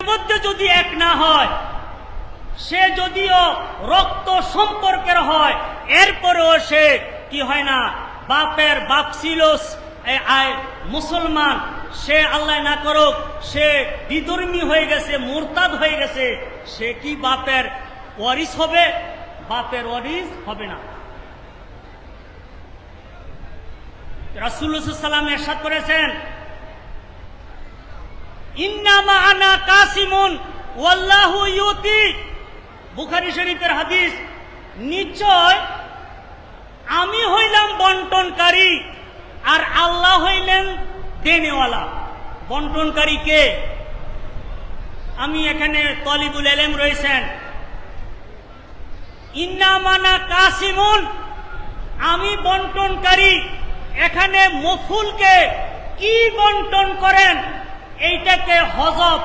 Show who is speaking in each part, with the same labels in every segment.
Speaker 1: মধ্যে যদি এক না হয়, সে যদিও রক্ত সম্পর্কের হয়, এরপরেও সে কি হয় না, বাপের বাপ ছিল মুসলমান, সে আল্লাহ না করুক সে বিধর্মী হয়ে গেছে, মুরতাদ হয়ে গেছে, সে কি বাপের ওয়ারিস হবে? বাপের ওয়ারিস হবে না। রাসূলুল্লাহ সাল্লাল্লাহু আলাইহি ওয়াসাল্লাম ইরশাদ করেছেন, ইন্নামা আনা কাসিমুন ওয়াল্লাহু ইউতি। বুখারী শরীফের হাদিস, নিশ্চয় আমি হইলাম বন্টনকারী আর আল্লাহ হইলেন দেনেওয়ালা। বন্টনকারী কে? আমি এখানে তলিবুল ইলম রয়েছেন। ইন্নামানা কাসিমুন, আমি বন্টনকারী। এখানে মফুলকে কি বন্টন করেন এইটাকে হযফ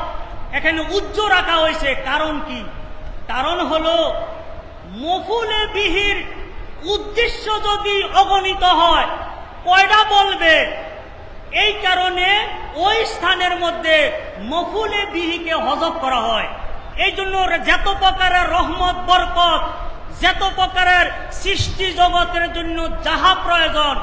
Speaker 1: এখানে উজ্জ্ব রাখা হয়েছে। কারণ কি? কারণ হলো মফুলে বিহির উদ্দেশ্য যদি অগণিত হয়, কয়টা বলবে? এই কারণে ওই স্থানের মধ্যে মফুলে বিহিকে হযফ করা হয়। এই জন্য যত প্রকারের রহমত বরকত, যত প্রকারের সৃষ্টি জগতের জন্য যাহা প্রয়োজন,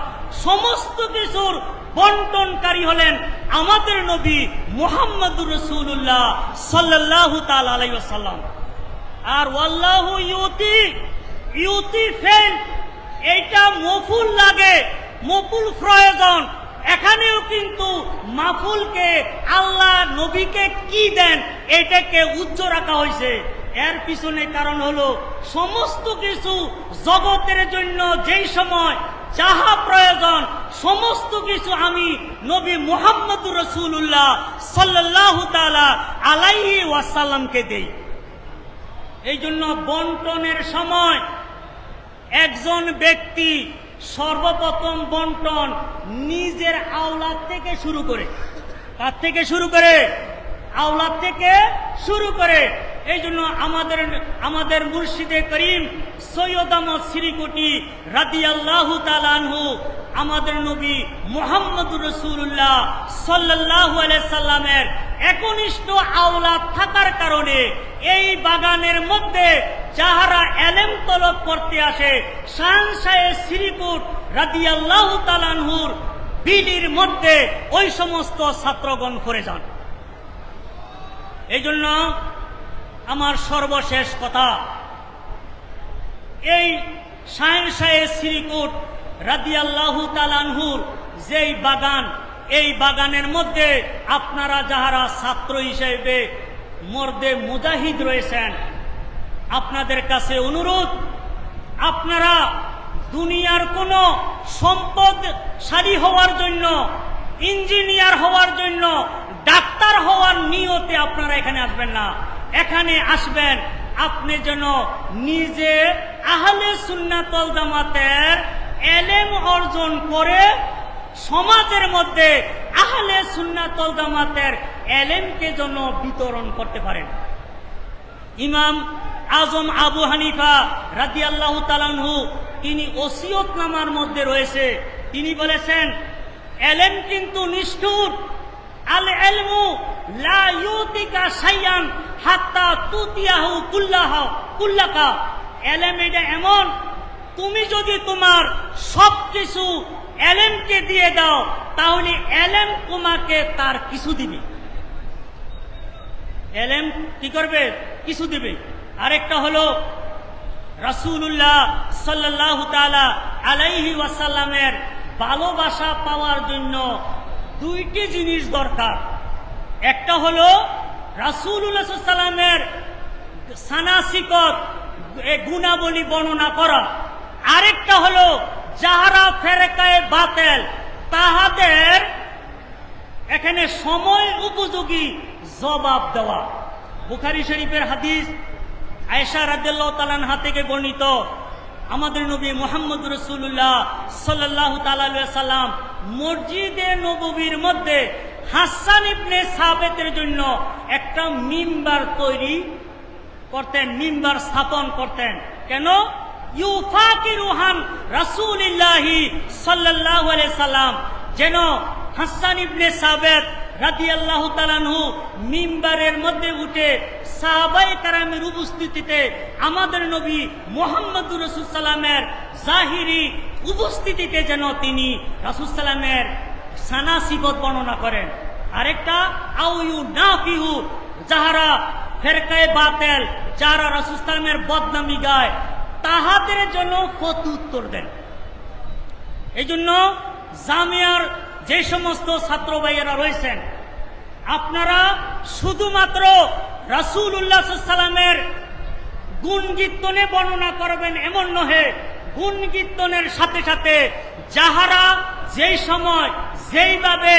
Speaker 1: সমস্ত কিছুর বন্টনকারী হলেন আমাদের নবী মুহাম্মদুর রাসূলুল্লাহ সাল্লাল্লাহু তাআলা আলাইহি ওয়াসাল্লাম। আর ওয়াল্লাহু ইউতি, ইউতি ফেল, এইটা মফুল লাগে, মফুল প্রয়োজন। এখানেও কিন্তু মাফুলকে আল্লাহ নবীকে কি দেন এটাকে উজ্জ্ব রাখা হয়েছে। এর পিছনে কারণ হলো সমস্ত কিছু জগতের জন্য যেই সময় যাহা প্রয়োজন, সমস্ত কিছু আমি নবী মুহাম্মদুর রাসূলুল্লাহ সাল্লাল্লাহু তাআলা আলাইহি ওয়াসাল্লামকে দেই। এই জন্য বন্টনের সময় একজন ব্যক্তি সর্বপ্রথম বন্টন নিজের আওলাদ থেকে শুরু করে। কার থেকে শুরু করে? আওলাদ থেকে শুরু করে। এই জন্য আমাদের মুর্শিদে করিম সৈয়দ আহমদ শ্রীকুটি রাদিয়াল্লাহু তাআলা আনহু, আমাদের নবী মুহাম্মদুর রাসূলুল্লাহ সাল্লাল্লাহু আলাইহি সাল্লামের একনিষ্ঠ আওলাদ থাকার কারণে এই বাগানের মধ্যে যাহারা এলেম তলব করতে আসে, শাহনশাহে শ্রীকুট রাদিয়াল্লাহু তাআলা আনহুর বিলির মধ্যে ওই সমস্ত ছাত্রগণ করে যান। এই জন্য আমার সর্বশেষ কথা, এই শাহনশাহে শ্রীকুট রাদিয়াল্লাহু তাআলা আনহুর যেই বাগান, এই বাগানের মধ্যে আপনারা যাহারা ছাত্র হিসেবে মর্দে মুজাহিদ রয়েছেন, আপনাদের কাছে অনুরোধ, আপনারা দুনিয়ার কোনো সম্পদশালী হওয়ার জন্য, ইঞ্জিনিয়ার হওয়ার জন্য, ডাক্তার হওয়ার নিয়তে আপনারা এখানে আসবেন না। এখানে আসবেন আপনি যেন নিজে আহলে সুন্নাত ওয়াল জামাতের এলেম অর্জন করে সমাজের মধ্যে আহলে সুন্নাত ওয়াল জামাতের এলেমকে যেন বিতরণ করতে পারেন। ইমাম আজম আবু হানিফা রাদিয়াল্লাহু তাআলা আনহু, তিনি ওসিয়তনামার মধ্যে রয়েছে, তিনি বলেছেন এলেম কিন্তু নিষ্ঠুর। আল ইলমু লা ইউতিকা শাইয়ান হাত্তা তুতিয়াহু কুল্লাকা। এলেম এটা এমন, তুমি যদি তোমার সবকিছু এলেমকে দিয়ে দাও, তাহলে এলেম তোমাকে তার কিছু দিবে। এলেম কি করবে? কিছু দিবে। আরেকটা হলো রাসূলুল্লাহ সাল্লাল্লাহু তাআলা আলাইহি ওয়াসাল্লামের ভালোবাসা পাওয়ার জন্য দুইটি জিনিস দরকার। একটা হলো রাসূলুল্লাহ সাল্লাল্লাহু আলাইহি ওয়াসাল্লামের সানাসিকত, গুণাবলী বর্ণনা করা। আরেকটা হলো যাহারা ফেরেকায়ে বাতিল, তাহাদের এখানে সময় উপযোগী জবাব দেওয়া। বুখারী শরীফের হাদিস, আয়েশা রাদিয়াল্লাহু তাআলা আনহা থেকে বর্ণিত, আমাদের নবী মুহাম্মদুর রাসূলুল্লাহ সাল্লাল্লাহু তাআলা আলাইহি ওয়াসাল্লাম মসজিদে নববীর মধ্যে হাসান ইবনে সাবিতের জন্য একটা মিম্বার তৈরি করতেন, মিম্বার স্থাপন করতেন। কেন? ইউফাকিরুহান রাসূলুল্লাহি সাল্লাল্লাহু আলাইহি সাল্লাম, যেন হাসান ইবনে সাবিত রাদিয়াল্লাহু তাআলা আনহু মিম্বারের মধ্যে উঠে সাহাবায়ে কেরামের উপস্থিতিতে আমাদের নবী মুহাম্মদুর রাসূল সাল্লামের জাহিরি উপস্থিতিতে যেন তিনি রাসূল সাল্লামের সানা সিফত বর্ণনা করেন। আরেকটা আউ ইউনাফিহু, যাহারা ফেরকায়ে বাতিল, যারা রাসূল সাল্লামের বদনামি গায়, তাহাদের জন্য প্রত্যুত্তর দেন। এই জন্য জামিয়ার যে সমস্ত ছাত্র ভাইয়েরা রয়েছেন, আপনারা শুধুমাত্র রাসূলুল্লাহ সাল্লাল্লাহু আলাইহি ওয়াসাল্লামের গুণ কীর্তনে বর্ণনা করবেন এমন নহে, গুণ কীর্তনের সাথে সাথে যাহারা যেই সময় যেইভাবে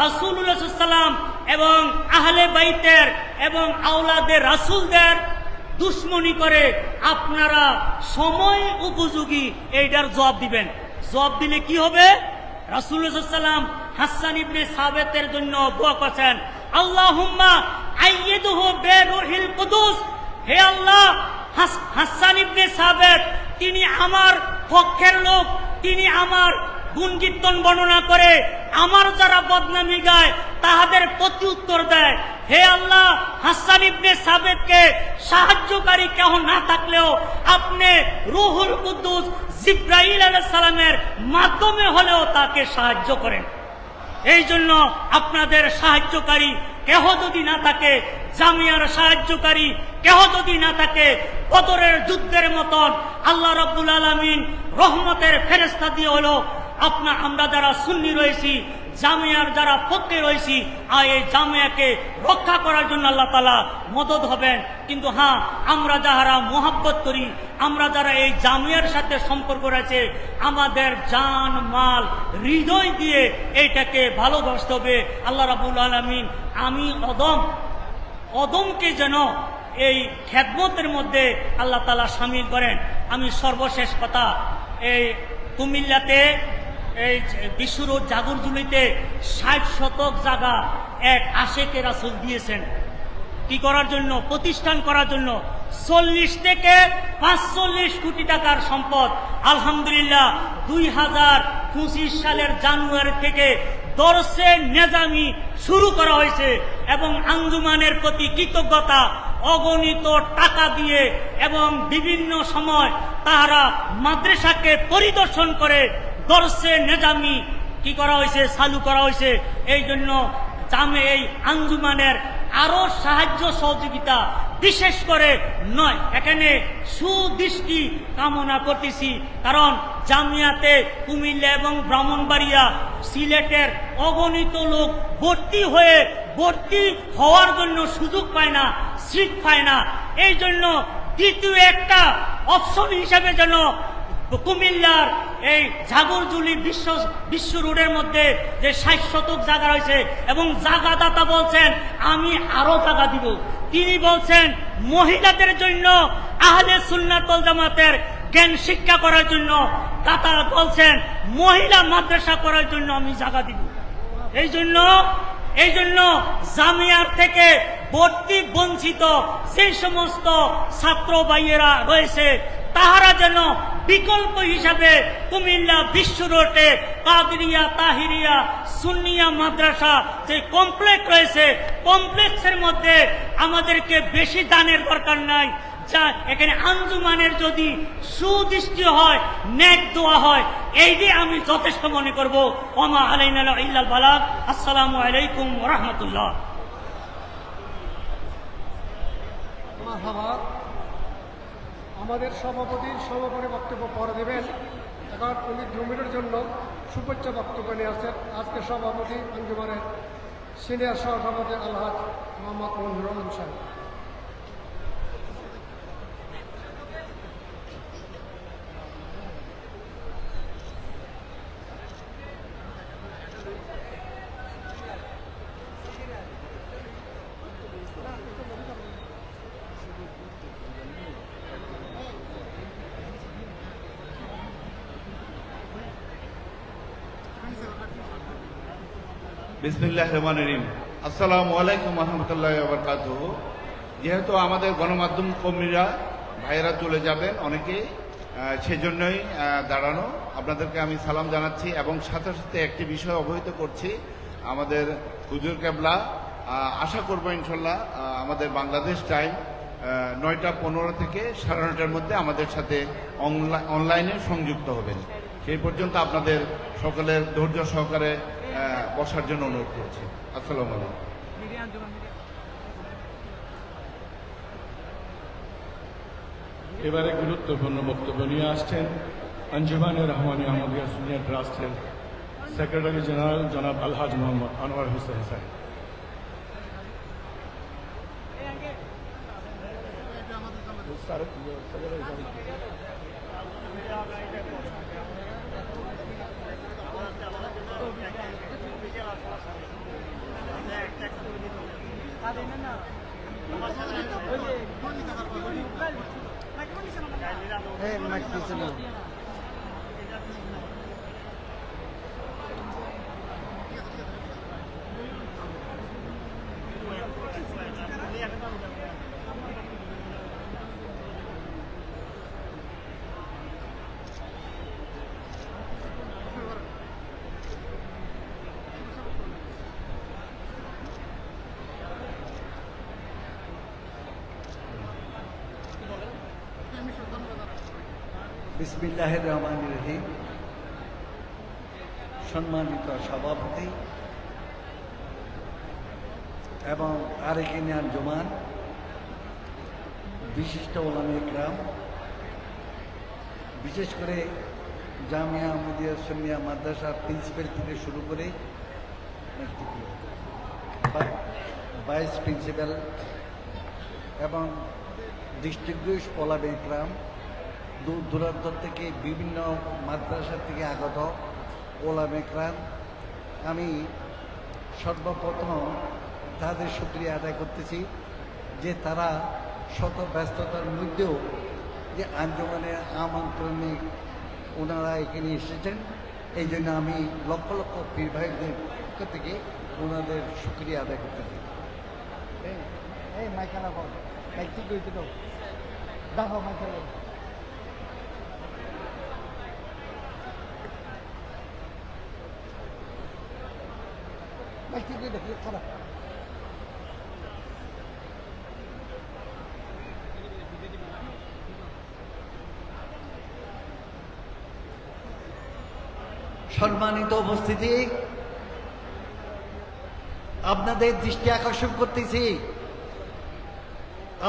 Speaker 1: রাসূলুল্লাহ সাল্লাল্লাহু আলাইহি ওয়াসাল্লাম এবং আহলে বাইতের এবং আওলাদের রাসূলদের দুশ্মনী করে, আপনারা সময় উপযোগী এইটার জবাব দিবেন। জবাব দিলে কি হবে? রাসূলুল্লাহ সাল্লাল্লাহু আলাইহি ওয়াসাল্লাম হাসান ইবনে সাবিতের জন্য দোয়া করেছেন, আল্লাহুম্মা আইয়িদহু বিরূহিল কুদুস। হে আল্লাহ, হাসান ইবনে সাবিত তিনি আমার পক্ষের লোক, তিনি আমার গুণ কীর্তন বর্ণনা করে আমার যারা বদনামি গায় তাহাদের প্রতি উত্তর দেয়। হে আল্লাহ, হাসান ইবনে সাবিতকে সাহায্যকারী কেউ না থাকলেও আপনি রূহুল কুদ্দুস জিবরাইল আলাইহিস সালামের মাধ্যমে হলেও তাকে সাহায্য করেন। এই জন্য আপনাদের সাহায্যকারী কেহ যদি না থাকে, জামিয়ার সাহায্যকারী কেহ যদি না থাকে, বদরের যুদ্ধের মতন আল্লাহ রাব্বুল আলামিন রহমতের ফেরেশতা দিয়ে হলো আমরা যারা সুন্নি রয়েছি, জামিয়ার যারা পক্ষে রয়েছি, আর এই জামিয়াকে রক্ষা করার জন্য আল্লাহ তাআলা মদদ হবেন। কিন্তু হ্যাঁ, আমরা যারা মোহাব্বত করি, আমরা যারা এই জামিয়ার সাথে সম্পর্ক রয়েছে, আমাদের জান মাল হৃদয় দিয়ে এইটাকে ভালোবাসতে হবে। আল্লাহ রাব্বুল আলামিন আমি অদমকে যেন এই খেদমতের মধ্যে আল্লাহ তাআলা শামিল করেন। আমি সর্বশেষ কথা, এই কুমিল্লাতে এই বিশ্ব রোড জাগরজুলিতে ৬০ শতক জায়গা এক আশেকে রাসূল দিয়েছেন। কি করার জন্য? প্রতিষ্ঠান করার জন্য। ৪০ থেকে ৪৫ কোটি টাকার সম্পদ। আলহামদুলিল্লাহ ২০২৫ সালের জানুয়ারি থেকে দরসে নেজামি শুরু করা হয়েছে এবং আঞ্জুমানের প্রতি কৃতজ্ঞতা অগণিত টাকা দিয়ে এবং বিভিন্ন সময় তাহারা মাদ্রাসাকে পরিদর্শন করে দরসে নেজামি কি করা হয়েছে, চালু করা হয়েছে। এই জন্য এই আঞ্জুমানের আরো সাহায্য সহযোগিতা বিশেষ করে নয়, এখানে সুদৃষ্টি কামনা করতেছি। কারণ জামিয়াতে কুমিল্লা এবং ব্রাহ্মণবাড়িয়া, সিলেটের অগণিত লোক ভর্তি হওয়ার জন্য সুযোগ পায় না, সিট পায় না। এই জন্য দ্বিতীয় একটা অপশন হিসেবে যেন কুমিল্লার এই ঝাগরজুলি বিশ্ব রোডের মধ্যে যে ৬০ শতক জায়গা রয়েছে এবং জায়গাদাতা বলছেন আমি আরো জায়গা দিব। তিনি বলছেন মহিলাদের জন্য আহলে সুন্নাত ওয়াল জামাতের জ্ঞান শিক্ষা করার জন্য, দাতা বলছেন মহিলা মাদ্রাসা করার জন্য আমি জায়গা দিব। এই জন্য জামিয়ার থেকে ভর্তি বঞ্চিত সেই সমস্ত ছাত্র ভাইয়েরা রয়েছে, তাহারা যেন বিকল্প হিসাবে কুমিল্লা বিশ্ব রোডে কাদরিয়া, তাহিরিয়া, সুন্নিয়া মাদ্রাসা যে কমপ্লেক্স রয়েছে, কমপ্লেক্সের মধ্যে আমাদেরকে বেশি দানের দরকার নাই। যা এখানে আঞ্জুমানের যদি সুদৃষ্টি হয়, নেক দোয়া হয়, এই দিয়ে আমি যথেষ্ট মনে করব। ওমা আলাইনা ইল্লাল বালাগ। আসসালামু আলাইকুম ওয়া রাহমাতুল্লাহ।
Speaker 2: আমাদের সভাপতি বক্তব্য পরে দেবেন। এখন উনি ২ মিনিটের জন্য শুভেচ্ছা বক্তব্য নিয়ে আসছেন আজকে সভাপতি আঞ্জুমানের সিনিয়র সহসভাপতি আলহাজ মোহাম্মদ মঞ্জুর রহমান সাহেব।
Speaker 3: বিসমিল্লাহির রহমানির রহিম। আসসালামু আলাইকুম ওয়া রাহমাতুল্লাহি ওয়া বারাকাতুহু। যেহেতু আমাদের গণমাধ্যম কর্মীরা ভাইয়েরা চলে যাবেন অনেকে, সেজন্যই দাঁড়ানো। আপনাদেরকে আমি সালাম জানাচ্ছি এবং সাথে সাথে একটি বিষয় অবহিত করছি। আমাদের হুজুর কেবলা আশা করবো ইনশাল্লাহ আমাদের বাংলাদেশ টাইম 9টা 15 থেকে 9:30টার মধ্যে আমাদের সাথে অনলাইনে সংযুক্ত হবেন। সেই পর্যন্ত আপনাদের সকলের ধৈর্য সহকারে বসার জন্য অনুরোধ করছি। আসসালামু আলাইকুম।
Speaker 4: এবারে গুরুত্বপূর্ণ বক্তব্য নিয়ে আসছেন আঞ্জুমানে রহমানী আহমদিয়া সিনিয়র ট্রাস্টের সেক্রেটারি জেনারেল জনাব আলহাজ মোহাম্মদ আনোয়ার হোসেন সাহেব।
Speaker 5: বিসমিল্লাহির রহমানির রহিম। সম্মানিত সভাপতি এবং আরেকিন আঞ্জুমান, বিশিষ্ট ওলামা ইকরাম, বিশেষ করে জামিয়া আহমদিয়া সুন্নিয়া মাদ্রাসার প্রিন্সিপাল থেকে শুরু করে ভাইস প্রিন্সিপাল এবং ডিস্ট্রিক্ট ওলামা ইকরাম, দূর দূরান্ত থেকে বিভিন্ন মাদ্রাসা থেকে আগত ওলামা ইকরাম, আমি সর্বপ্রথম তাদের শুকরিয়া আদায় করতেছি যে তারা শত ব্যস্ততার মধ্যেও যে আঞ্জুমানের আমন্ত্রণে ওনারা এখানে এসেছেন, এই জন্য আমি লক্ষ লক্ষ পীর ভাইদের পক্ষ থেকে ওনাদের শুকরিয়া আদায় করতেছি। এই মাইকালা বল, মাইক ঠিক হইতে দাও, দেখো মাইকালা মাইক ঠিক হইতে খারাপ। সম্মানিত উপস্থিতি, আপনাদের দৃষ্টি আকর্ষণ করতেছি।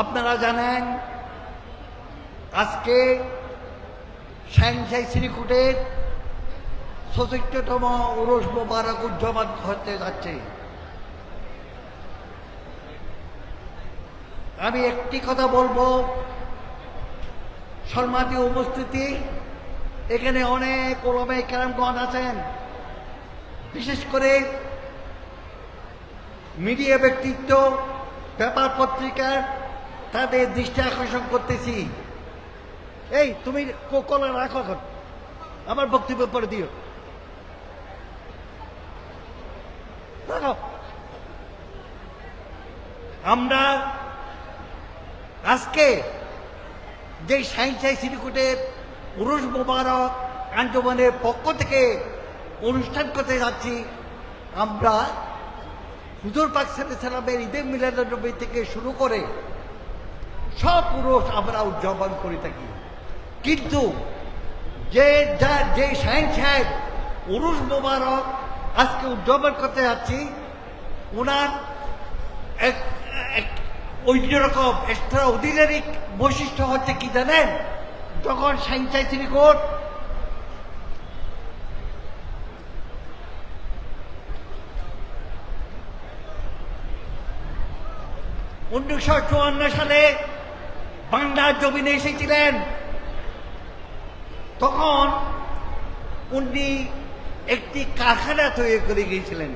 Speaker 5: আপনারা জানেন আজকে শাহিনশাহী শ্রীকুটের 64তম উরুস মোবারক উদযাপন হতে যাচ্ছে। আমি একটি কথা বলবো, সম্মানিত উপস্থিতি, এখানে অনেক ওলামায়ে কেরামগণ আছেন, বিশেষ করে মিডিয়া ব্যক্তিত্ব, পেপার পত্রিকার, তাদের দৃষ্টি আকর্ষণ করতেছি। এই তুমি কলা রাখো, এখন আমার বক্তব্য পরে দিও, রাখো। আমরা আজকে যে শাহিনশাহী শ্রীকুটের উরুস মোবারক আঞ্জুমানের পক্ষ থেকে অনুষ্ঠান করতে যাচ্ছি, আমরা হুজুর পাক সাল্লাল্লাহু আলাইহি ওয়াসাল্লামের ঈদে মিলাদুন্নবী থেকে শুরু করে সব উরুস আমরা উদযাপন করে থাকি। কিন্তু যে শাহিনশাহী উরুস মোবারক আজকে উদযাপন করতে যাচ্ছি, ওনার অন্যরকম এক্সট্রা অর্ডিনারি বৈশিষ্ট্য হচ্ছে কি জানেন? যখন শাহিনশাহী শ্রীকুট (1954 সালে বাংলার জমিনে এসেছিলেন, তখন উনি একটি কারখানা তৈরি করে গিয়েছিলেন।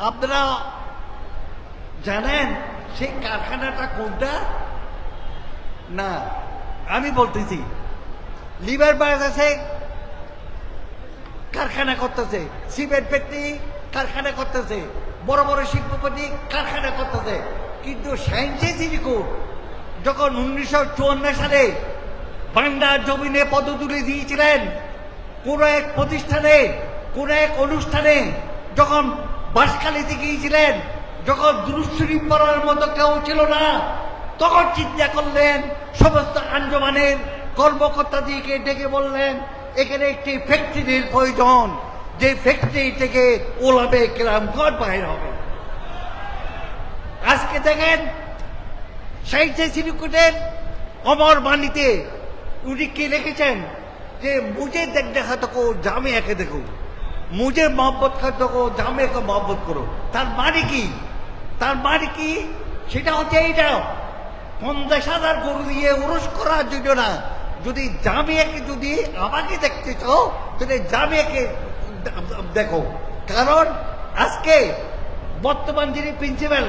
Speaker 5: আপনারা জানেন সেই কারখানাটা কোনটা? না, আমি বলতেছি, লিভার বাজারে কারখানা করতেছে, সিমেন্ট ফ্যাক্টরি কারখানা করতেছে, বড় বড় শিল্পপতি কারখানা করতেছে। কিন্তু শাহিনশাহী শ্রীকুট যখন 1954 সালে বাংলার জমিনে পদতুলে দিয়েছিলেন, কোন এক প্রতিষ্ঠানে, কোন এক অনুষ্ঠানে যখন বাঁশখালীতে গিয়েছিলেন, যখন দুরূদ শরীফ পড়ার মতো কেউ ছিল না, তখন চিন্তা করলেন, সমস্ত আঞ্জুমানের কর্মকর্তাদিকে ডেকে বললেন এখানে একটি ফ্যাক্টরির প্রয়োজন, যে ফ্যাক্টরি থেকে ওলামে কেরামগণ বাইর হবে। আজকে দেখেন সাহিত্য সিরিকুটের অমর বাণীতে উনি কি লিখেছেন যে মুঝে দেখা তো জামিয়াকে দেখো, মুঝে মহব্বত করে দেখো, জামিয়াকে মহব্বত করো। তার মানে কি? তার মানে কি? সেটা হচ্ছে এইটা, 50,000 গরু দিয়ে উরুস করার জন্য না, যদি জামিয়াকে, যদি আমাকে দেখতে চাও তাহলে জামিয়াকে দেখো। কারণ আজকে বর্তমান যিনি প্রিন্সিপাল,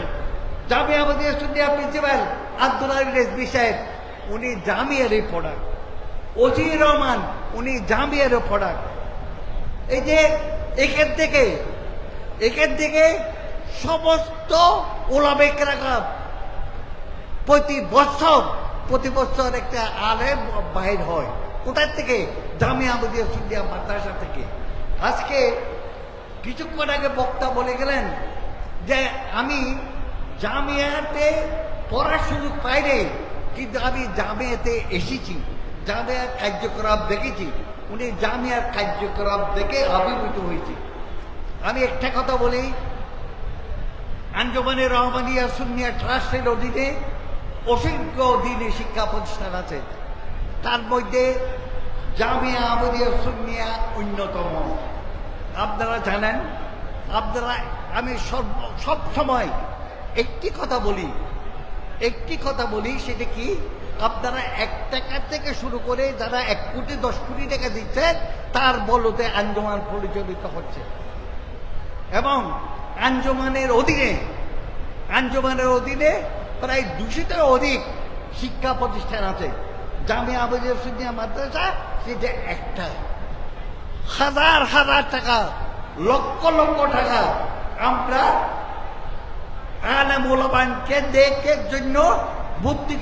Speaker 5: জামিয়া আমাদিয়া সুন্নিয়া প্রিন্সিপাল আব্দুল আলী রেজভী সাহেব, উনি জামিয়ারই প্রোডাক্ট। ওজির রহমান উনি জামিয়ারও প্রোডাক্ট। এই যে এখান থেকে সমস্ত ওলামে কেরাম প্রতি বছর একটা আলেম বাহির হয়। কোথার থেকে? জামিয়া আমাদিয়া সুন্নিয়া মাদ্রাসা থেকে। আজকে কিছুক্ষণ আগে বক্তা বলে গেলেন যে আমি জামিয়াতে পড়ার সুযোগ পাইনি, কিন্তু আমি জামিয়াতে এসেছি, জামিয়ার কার্যক্রম দেখেছি। উনি জামিয়ার কার্যক্রম দেখে আবির্ভূত হয়েছি। আমি একটা কথা বলি, আঞ্জুমানে রহমানিয়া সুন্নিয়া ট্রাস্টের অধীনে অসংখ্য দিনে শিক্ষা প্রতিষ্ঠান আছে, তার মধ্যে জামিয়া আহমদিয়া সুন্নিয়া অন্যতম। আপনারা জানেন, আমি সব সময় একটি কথা বলি, সেটা কি, আপনারা 1 টাকা থেকে শুরু করে যারা 1 কোটি 10 কোটি টাকা দিচ্ছেন, তার বলতে আঞ্জুমান পরিচালিত হচ্ছে। এবং আঞ্জুমানের অধীনে প্রায় 200-র অধিক শিক্ষা প্রতিষ্ঠান আছে। জামিয়া আহমদিয়া সুন্নিয়া মাদ্রাসা সেটা একটা। হাজার টাকা, লক্ষ টাকা আমরা আলেম ওলামাকে দেখে জন্য ভর্তি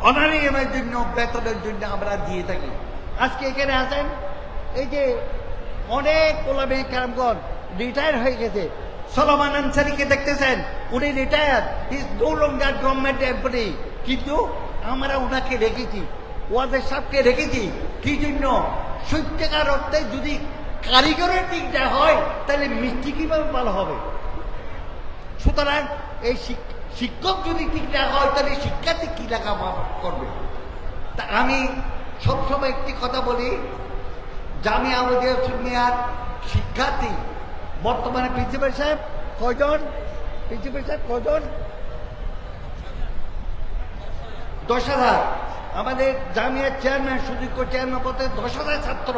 Speaker 5: অনারিয়ামের জন্য, বেতনের জন্য আমরা দিয়ে থাকি। আজকে এখানে আছেন, এই যে অনেক ওলামে কেরামগণ রিটায়ার হয়ে গেছে। সলোমন আনসারীকে দেখতেছেন, উনি retire, is no longer government employee, কিন্তু আমরা ওনাকে রেখেছি, ওয়াদের সাহেবকে রেখেছি। কি জন্য? সত্যিকার অর্থে যদি কারিগরের দিকটা হয় তাহলে মিষ্টি কিভাবে ভালো হবে? সুতরাং এই শিক্ষক যদি ঠিক না হয় তাহলে শিক্ষার্থী কি লেখা করবে? তা আমি সবসময় একটি কথা বলি, জামিয়া আহমদিয়া সুন্নিয়ার শিক্ষার্থী বর্তমানে প্রিন্সিপাল সাহেব কজন? 10,000। আমাদের জামিয়ার চেয়ারম্যান, সুযোগ্য চেয়ারম্যান পদে 10,000 ছাত্র,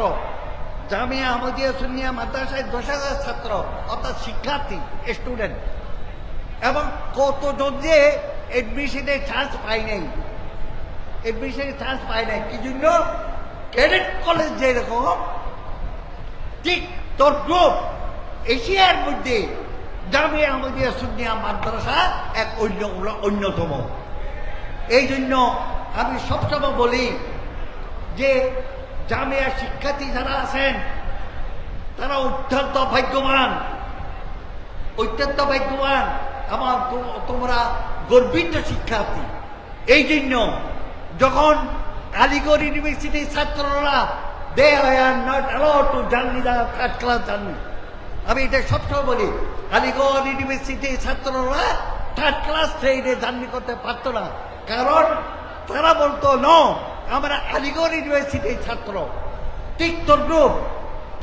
Speaker 5: জামিয়া আহমদিয়া সুন্নিয়া মাদ্রাসায় 10,000 ছাত্র, অর্থাৎ শিক্ষার্থী, স্টুডেন্ট। এবং কতজন যে এডমিশনের চান্স পাই নাই, কি জন্য? ক্যাডেট কলেজ যেরকম, ঠিক তোর গ্রুপ এশিয়ার মধ্যে জামিয়া আহমদিয়া সুন্নিয়া মাদ্রাসা এক অন্যতম। এই জন্য আমি সবসময় বলি যে জামিয়া শিক্ষার্থী যারা আছেন তারা অত্যন্ত ভাগ্যবান। আমার তোমরা গর্বিত শিক্ষার্থী। এই জন্য যখন আলিগড় ইউনিভার্সিটির ছাত্ররা they are not allowed to journey the third class journey, আমি এটা সবসময় বলি, আলিগড় ইউনিভার্সিটির ছাত্ররা 3rd ক্লাস ট্রেনে জার্নি করতে পারত না, কারণ তারা বলতো নো, আমরা আলিগড় ইউনিভার্সিটির ছাত্র। ঠিক তোর গ্রুপ,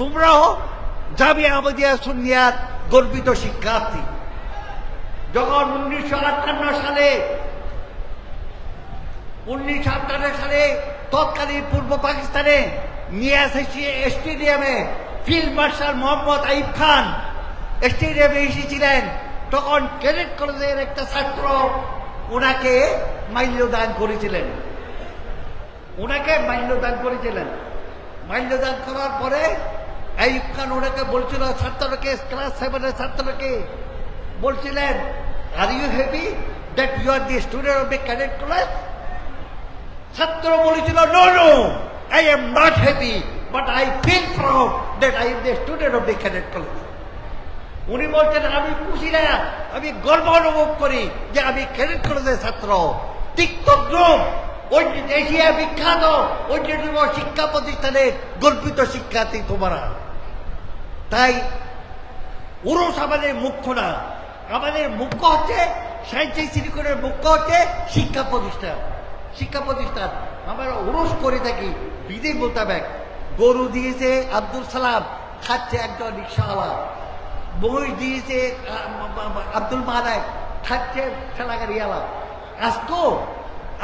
Speaker 5: তোমরাও জামিয়া আহমদিয়া সুন্নিয়ার গর্বিত শিক্ষার্থী। যখন 1958 সালে তৎকালীন পূর্ব পাকিস্তানে নিয়াজ স্টেডিয়ামে ফিল্ড মার্শাল মোহাম্মদ আইয়ুব খান স্টেডিয়ামে এসেছিলেন, তখন ক্যাডেট কলেজের একটা ছাত্র ওনাকে মাল্যদান করেছিলেন। মাল্যদান করার পরে আইয়ুব খান ওনাকে বলছিল, ছাত্রকে, ক্লাস 7-এর ছাত্রকে বলছিলেন, are you happy that you are the student of the cadet college? ছাত্র বলেছিল, no no, I am not happy, but I feel proud that I am the student of the cadet college. উনি বলছেন আমি খুশি না, আমি গর্ব অনুভব করি যে আমি ক্যাডেট কলেজের ছাত্র। টিকটক গ্রুপ এশিয়া বিখ্যাত অন্যতম শিক্ষা প্রতিষ্ঠানের গর্বিত শিক্ষার্থী তোমরা। তাই উরস আমাদের মুখ্য না, আমাদের মুখ্য হচ্ছে সাহিত্য সিরিকুলের মুখ্য হচ্ছে শিক্ষা প্রতিষ্ঠান। শিক্ষা প্রতিষ্ঠান আমরা উরস করে থাকি বিধি মোতাবেক। গরু দিয়েছে আব্দুল সালাম, খাচ্ছে একজন রিক্সাওয়ালা। মহিষ দিয়েছে আব্দুল মানায়, খাচ্ছে ঠেলাগাড়িওয়ালা।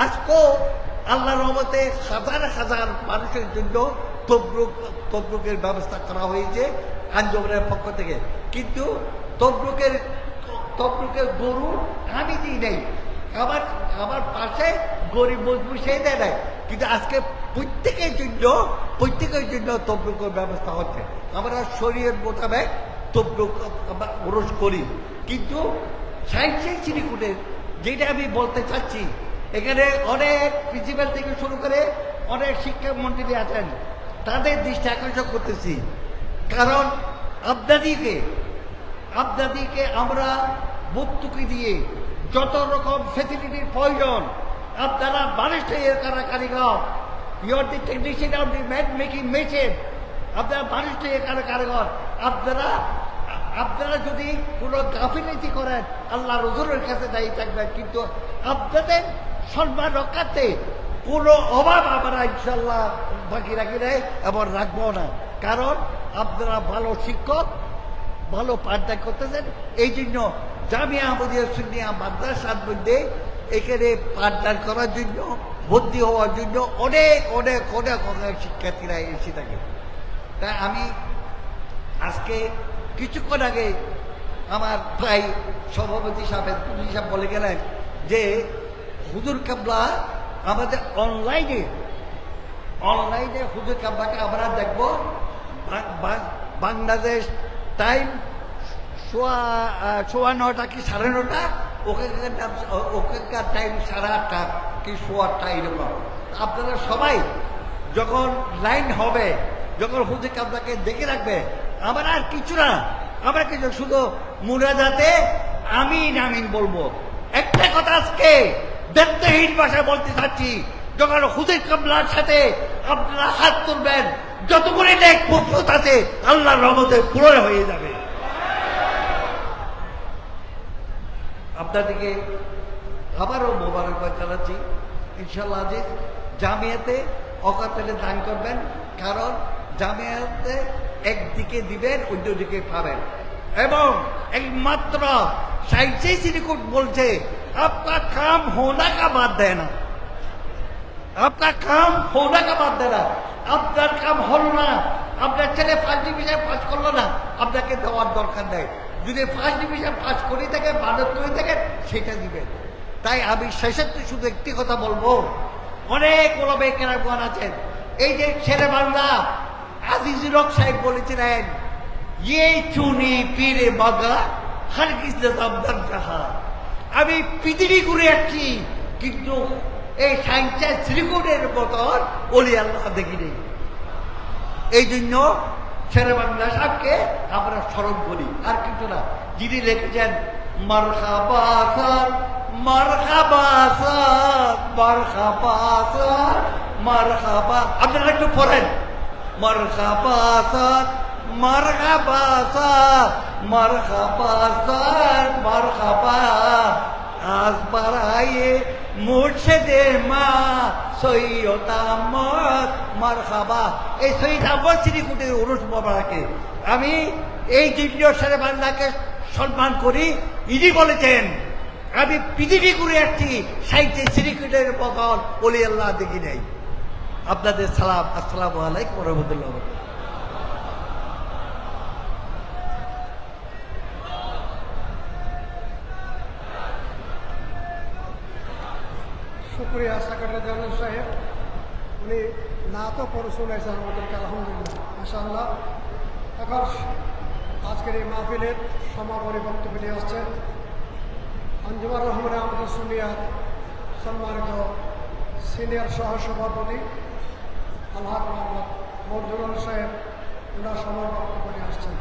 Speaker 5: আজকেও আল্লাহর রহমতে হাজার হাজার মানুষের জন্য তবরুকের ব্যবস্থা করা হয়েছে আঞ্জুমানের পক্ষ থেকে। কিন্তু তবরুকের গরু আমি দিই নাই, আমার পাশে গরিব মজবুর সেই দেয় নাই। কিন্তু আজকে প্রত্যেকের জন্য তবরুকের ব্যবস্থা হচ্ছে। আমরা শরীয়ত মোতাবেক তবরুক ওরস করি। কিন্তু সাইন্সের চিনিকুটের যেটা আমি বলতে চাচ্ছি, এখানে অনেক প্রিন্সিপাল থেকে শুরু করে অনেক শিক্ষামন্ত্রী আছেন, তাদের দৃষ্টি আকর্ষণ করতেছি। কারণ আপনাদিকে আমরা ভর্তুকি দিয়ে যত রকম ফ্যাসিলিটির প্রয়োজন, আপনারা বালিশের কারিগর, your the technician of the man making machine, আপনারা বালিশের কারিগর। আপনারা যদি কোনো গাফিলতি করেন আল্লাহ রসুলের কাছে দায়ী থাকবেন। কিন্তু আপনাদের সম্মান রক্ষাতে কোনো অভাব আমরা ইনশাল্লাহ বাকি রাখি নাই এবং রাখবো না। কারণ আপনারা ভালো শিক্ষক, ভালো পাঠদান করতেছেন। এই জন্য জামিয়া আহমদিয়া সুন্নিয়া মাদ্রাসার মধ্যে এখানে পাঠদান করার জন্য, ভর্তি হওয়ার জন্য অনেক অনেক অনেক অনেক শিক্ষার্থীরা এসে থাকে। তাই আমি আজকে কিছুক্ষণ আগে আমার ভাই সভাপতি সাহেব বলে গেলেন যে হুজুর কাবলা আমাদের অনলাইনে হুজুর কাবলাকে আমরা দেখব বাংলাদেশ টাইম 9:15 কি 9:30, ওখানকার টাইম 8:30 কি 8:15 এরকম। আপনারা সবাই যখন লাইন হবে, যখন হুজুর কাবলাকে দেখে রাখবে, আমরা আর কিছু না, আমরা কিছু শুধু মুনাজাতে আমিন আমিন বলবো। একটা কথা আজকে দ্ব্যর্থহীন ভাষায় বলতে চাচ্ছি, যখন হুজুর কাবলার সাথে আপনারা হাত তুলবেন, যতগুলি নেক প্রস্তুত আছে আল্লাহর রহমতে পূরণ হয়ে যাবে। আপনাদেরকে আবারও মোবারকবাদ জানাচ্ছি। ইনশাল্লাহ যে জামিয়াতে অকাতরে দান করবেন, কারণ জামিয়াতে একদিকে দিবেন অন্যদিকে পাবেন। এবং একমাত্র সাইন্সে সিরিকুট বলছে आपका काम होना का बात देना, आपका काम होना का बात देना। আপনার কাম হল না, আপনার ছেলে ফার্স্ট ডিভিশন পাস করলো না, আপনাকে দেওয়ার দরকার নেই। যদি ফার্স্ট ডিভিশন পাস করে থাকে, মানত করে থাকেন, সেটা দিবেন। তাই আমি শেষের শুধু একটি কথা বলবো, অনেক ওলামা কেরামগণ আছেন, এই যে ছেলে বাংলা আজিজুল হক সাহেব বলেছিলেন, ये चुनी पीरे मगा हर किस नजर कहा। আমি পৃথিবী ঘুরে আসছি, কিন্তু এই সাইন্সের শ্রীকুটের মতন ওলি আল্লাহ দেখি নেই। এই জন্য শেরে বাংলা সাহেবকে আমরা স্মরণ করি, আর কিছু না। যিনি লিখেছেন মারহাবা স্যার, মারহাবা স্যার, মারহাবা স্যার, মারহাবা। আপনারা একটু পড়েন, মারহাবা স্যার, মারহাবা স্যার, মারহাবা স্যার, মারহাবা। আজ বাড়াইয়ে মুর্শিদে মা সৈয়দ আহমদ মারহাবা। এই সৈয়দ আহমদ শ্রীকুটির উরুস মোবারকে আমি এই জন্য শেরে বাংলাকে সম্মান করি। ইনি বলেছেন আমি পৃথিবী ঘুরে আসছি, সাইন্সের শ্রীকুটের বদল ওলি আল্লাহ দেখি নেই। আপনাদের সালাম, আসসালামু আলাইকুম ওয়া রাহমাতুল্লাহ।
Speaker 2: শুক্রিয়া সেক্রেটারি জেনারেল সাহেব, উনি না তো পড়ে শুনেছেন আমাদেরকে, আলহামদুলিল্লাহ মাশাআল্লাহ। এখন আজকের এই মাহফিলের সমাপনী বক্তব্য নিয়ে আসছেন আঞ্জুমান রহমান আমাদের সুনিয়ার সম্মানিত সিনিয়র সহসভাপতি আলহাজ মোহাম্মদ মঞ্জুরুল সাহেব, ওনার সময় বক্তব্য নিয়ে আসছেন।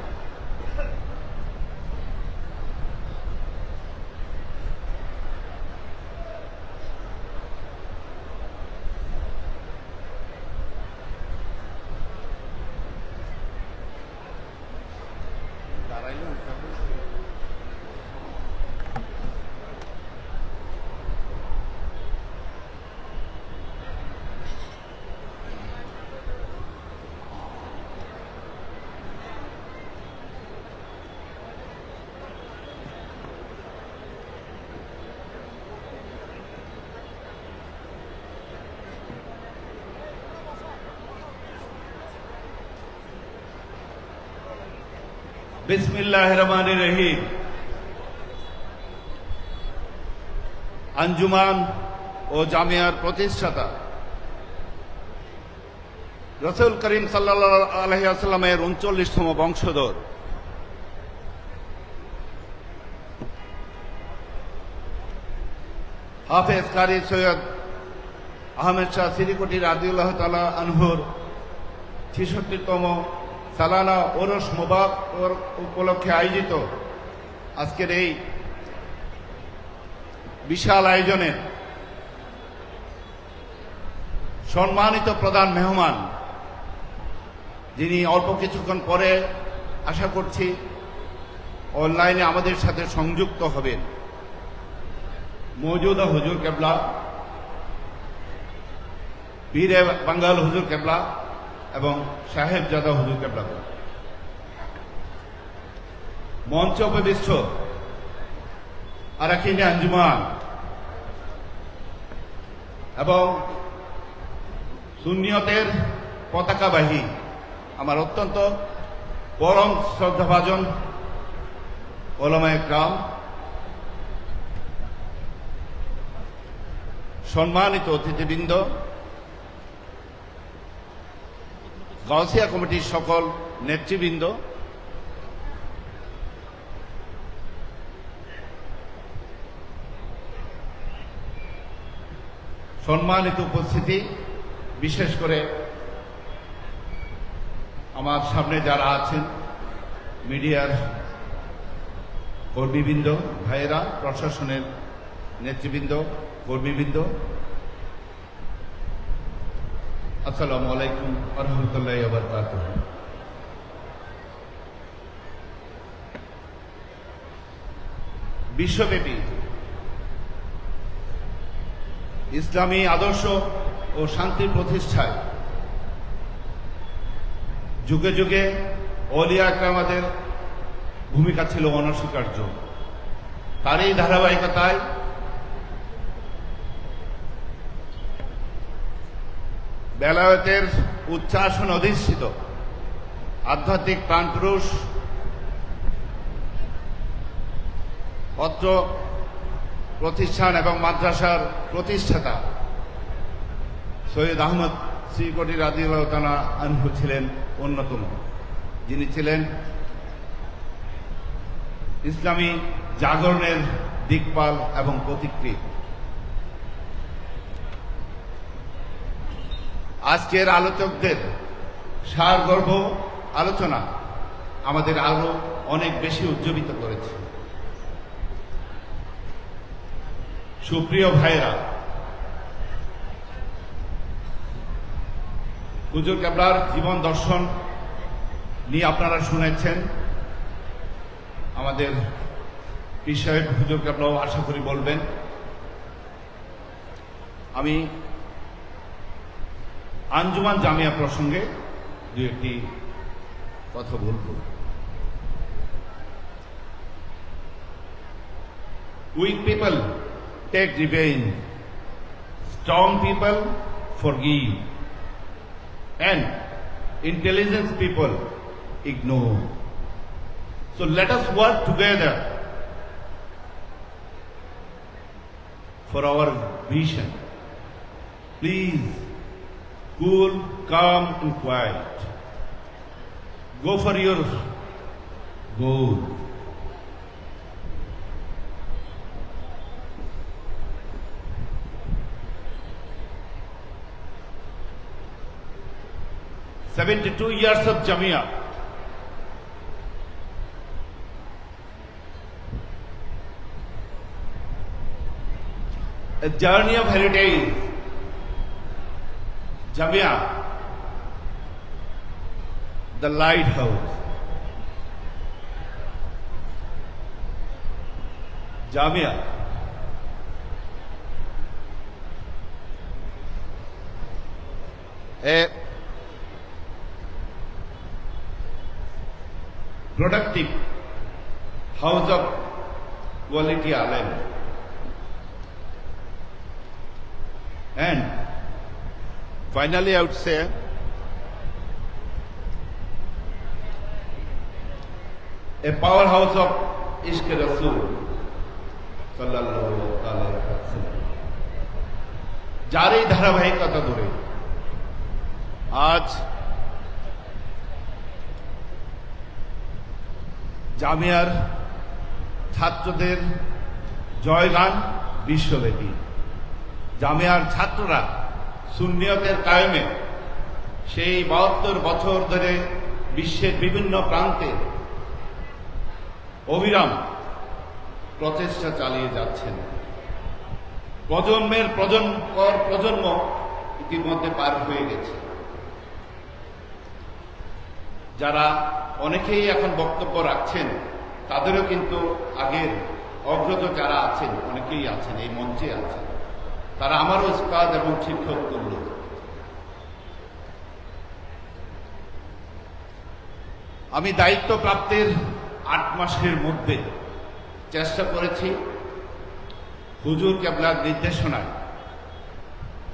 Speaker 3: বিসমিল্লাহির রহমানির রহিম। আঞ্জুমান ও জামিয়ার প্রতিষ্ঠাতা রাসূল করিম সাল্লাল্লাহু আলাইহি ওয়াসাল্লামের 39তম বংশধর হাফেজ কারি সৈয়দ আহমেদ শাহ সিরিকুটি রাদিয়াল্লাহু তাআলা আনহুর 66তম সালানা ওরস মুবারক উপলক্ষে আয়োজিত আজকের এই বিশাল আয়োজনে সম্মানিত প্রধান মেহমান, যিনি অল্প কিছুক্ষণ পরে আশা করছি অনলাইনে আমাদের সাথে সংযুক্ত হবেন, মৌজুদা হুজুর কেবলা, পীরে বাঙ্গাল হুজুর কেবলা এবং সাহেবজাদা হুজুর কেবলা, মঞ্চ উপবিষ্ট আরাকিনে আঞ্জুমান এবং সুন্নিয়তের পতাকাবাহী আমার অত্যন্ত পরম শ্রদ্ধাভাজন ওলামায়ে কেরাম, সম্মানিত অতিথিবৃন্দ, গাউসিয়া কমিটির সকল নেতৃবৃন্দ, সম্মানিত উপস্থিতি, বিশেষ করে আমার সামনে যারা আছেন মিডিয়ার কর্মীবৃন্দ, ভাইয়েরা, প্রশাসনের নেতৃবৃন্দ, কর্মীবৃন্দ, আসসালামু আলাইকুম ওয়া রাহমাতুল্লাহি ওয়া বারাকাতুহু। বিশ্বব্যাপী ইসলামী আদর্শ ও শান্তির প্রতিষ্ঠায় যুগে যুগে আউলিয়া কেরামদের ভূমিকা ছিল অনস্বীকার্য। তারই ধারাবাহিকতায় বেলায়েতের উচ্চাসন অধিষ্ঠিত আধ্যাত্মিক প্রাণপুরুষ অত্র প্রতিষ্ঠান এবং মাদ্রাসার প্রতিষ্ঠাতা সৈয়দ আহমদ সিরিকুটি রাদিয়াল্লাহু তাআলা আনহু ছিলেন অন্যতম, যিনি ছিলেন ইসলামী জাগরণের দিকপাল এবং পথিকৃৎ। আজকের আলোচকদের সারগর্ভ আলোচনা আমাদের আরো অনেক বেশি উজ্জীবিত করেছে। সুপ্রিয় ভাইরা, হুজুর কেবলার জীবন দর্শন নিয়ে আপনারা শুনেছেন। আমাদের পীর সাহেব হুজুর কেবলাও আশা করি বলবেন। আমি আঞ্জুমান জামিয়া প্রসঙ্গে দু একটি কথা বলব। Weak people take revenge, strong people forgive, and intelligent people ignore. So let us work together for our vision. Please, cool, calm and quiet. Go for your goal. "72 years of Jamia, a journey of heritage. Jamia, the lighthouse. Jamia, a productive house of quality alim, and finally I would say a powerhouse of Ishq Rasool sallallahu alaihi wasallam, যার এই ধারাবাহিকতা ধরে আজ জামিয়ার ছাত্রদের জয়গান বিশ্বব্যাপী। জামিয়ার ছাত্ররা সুন্নিয়তের কায়েমে সেই 72 বছর ধরে বিশ্বের বিভিন্ন প্রান্তে অবিরাম প্রচেষ্টা চালিয়ে যাচ্ছেন। প্রজন্মের প্রজন্ম ইতিমধ্যে পার হয়ে গেছে। যারা অনেকেই এখন বক্তব্য রাখছেন তাদেরও কিন্তু আগের অগ্রজ যারা আছেন অনেকেই আছেন, এই মঞ্চে আছেন, তারা আমারও উস্তাদ এবং শিক্ষক তুল্য। আমি দায়িত্ব প্রাপ্তির 8 মাসের মধ্যে চেষ্টা করেছি হুজুর কেবলার নির্দেশনায়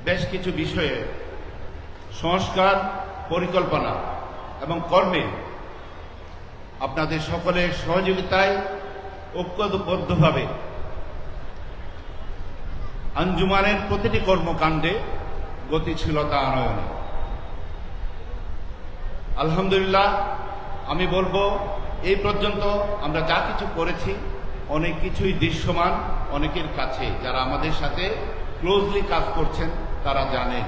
Speaker 3: বেশ কিছু বিষয়ে সংস্কার, পরিকল্পনা এবং কর্মে আপনাদের সকলের সহযোগিতায় ঐক্যবদ্ধভাবে আঞ্জুমানের প্রতিটি কর্মকাণ্ডে গতিশীলতা আনয়নে আলহামদুলিল্লাহ আমি বলবো এই পর্যন্ত আমরা যা কিছু করেছি অনেক কিছুই দৃশ্যমান অনেকের কাছে, যারা আমাদের সাথে ক্লোজলি কাজ করছেন তারা জানেন।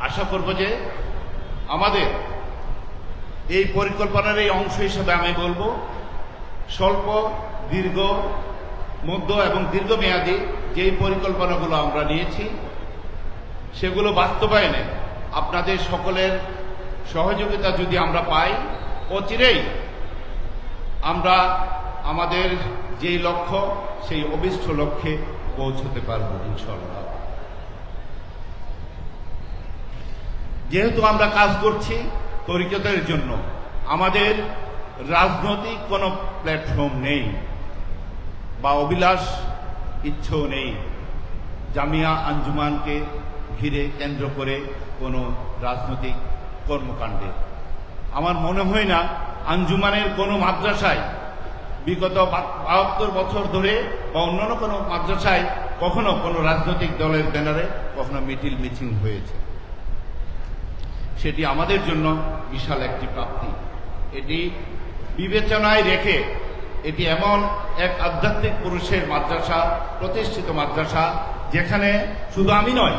Speaker 3: আশা করব যে আমাদের এই পরিকল্পনার এই অংশ হিসেবে আমি বলবো স্বল্প, দীর্ঘ, মধ্য এবং দীর্ঘমেয়াদী যেই পরিকল্পনাগুলো আমরা নিয়েছি সেগুলো বাস্তবায়নে আপনাদের সকলের সহযোগিতা যদি আমরা পাই, অচিরেই আমরা আমাদের যেই লক্ষ্য সেই অভিষ্ট লক্ষ্যে পৌঁছতে পারব ইনশাআল্লাহ। যেহেতু আমরা কাজ করছি তরিকতের জন্য, আমাদের রাজনৈতিক কোনো প্ল্যাটফর্ম নেই বা অভিলাষ ইচ্ছেও নেই জামিয়া আঞ্জুমানকে ঘিরে কেন্দ্র করে কোনো রাজনৈতিক কর্মকাণ্ডে। আমার মনে হয় না আঞ্জুমানের কোনো মাদ্রাসায় বিগত 72 বছর ধরে বা অন্যান্য কোনো মাদ্রাসায় কখনো কোনো রাজনৈতিক দলের ব্যানারে কখনো মিছিল মিছিল হয়েছে। সেটি আমাদের জন্য বিশাল একটি প্রাপ্তি। এটি বিবেচনায় রেখে এটি এমন এক আধ্যাত্মিক পুরুষের মাদ্রাসা, প্রতিষ্ঠিত মাদ্রাসা, যেখানে শুধু আমি নয়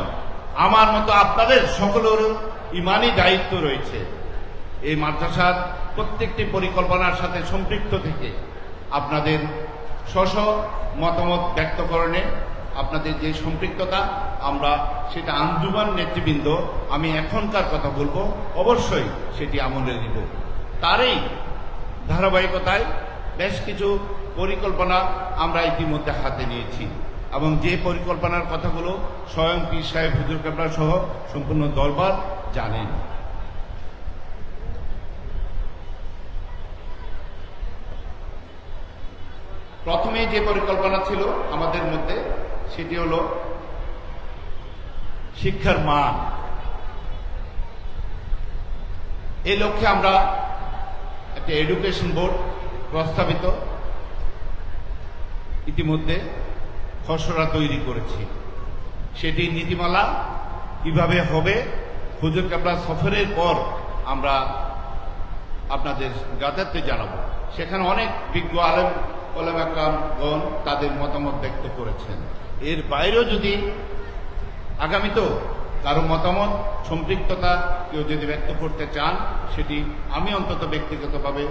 Speaker 3: আমার মতো আপনাদের সকলের ইমানি দায়িত্ব রয়েছে। এই মাদ্রাসার প্রত্যেকটি পরিকল্পনার সাথে সম্পৃক্ত থেকে আপনাদের স্ব মতামত ব্যক্তকরণে আপনাদের যে সম্পৃক্ততা, আমরা সেটা আঞ্জুমান নেতৃবৃন্দ, আমি এখনকার কথা বলবো, অবশ্যই সেটি আমলে নিব। তারই ধারাবাহিকতায় বেশ কিছু পরিকল্পনা আমরা ইতিমধ্যে হাতে নিয়েছি এবং যে পরিকল্পনার কথাগুলো স্বয়ং পীর সাহেব হুজুর কেবলা সহ সম্পূর্ণ দরবার জানেন। প্রথমে যে পরিকল্পনা ছিল আমাদের মধ্যে সেটি হলো শিক্ষার মান। এই লক্ষ্যে আমরা একটা এডুকেশন বোর্ড প্রস্তাবিত ইতিমধ্যে খসড়া তৈরি করেছি। সেটি নীতিমালা কিভাবে হবে হুজুর কেবলা সফরের পর আমরা আপনাদের জ্ঞাতার্থে জানাবো। সেখানে অনেক বিজ্ঞ আলেম ওলামাগণ তাদের মতামত ব্যক্ত করেছেন। এর বাইরেও যদি আগামীতেও কারো মতামত, সম্পৃক্ততা কেউ যদি ব্যক্ত করতে চান, সেটি আমি অন্তত ব্যক্তিগতভাবে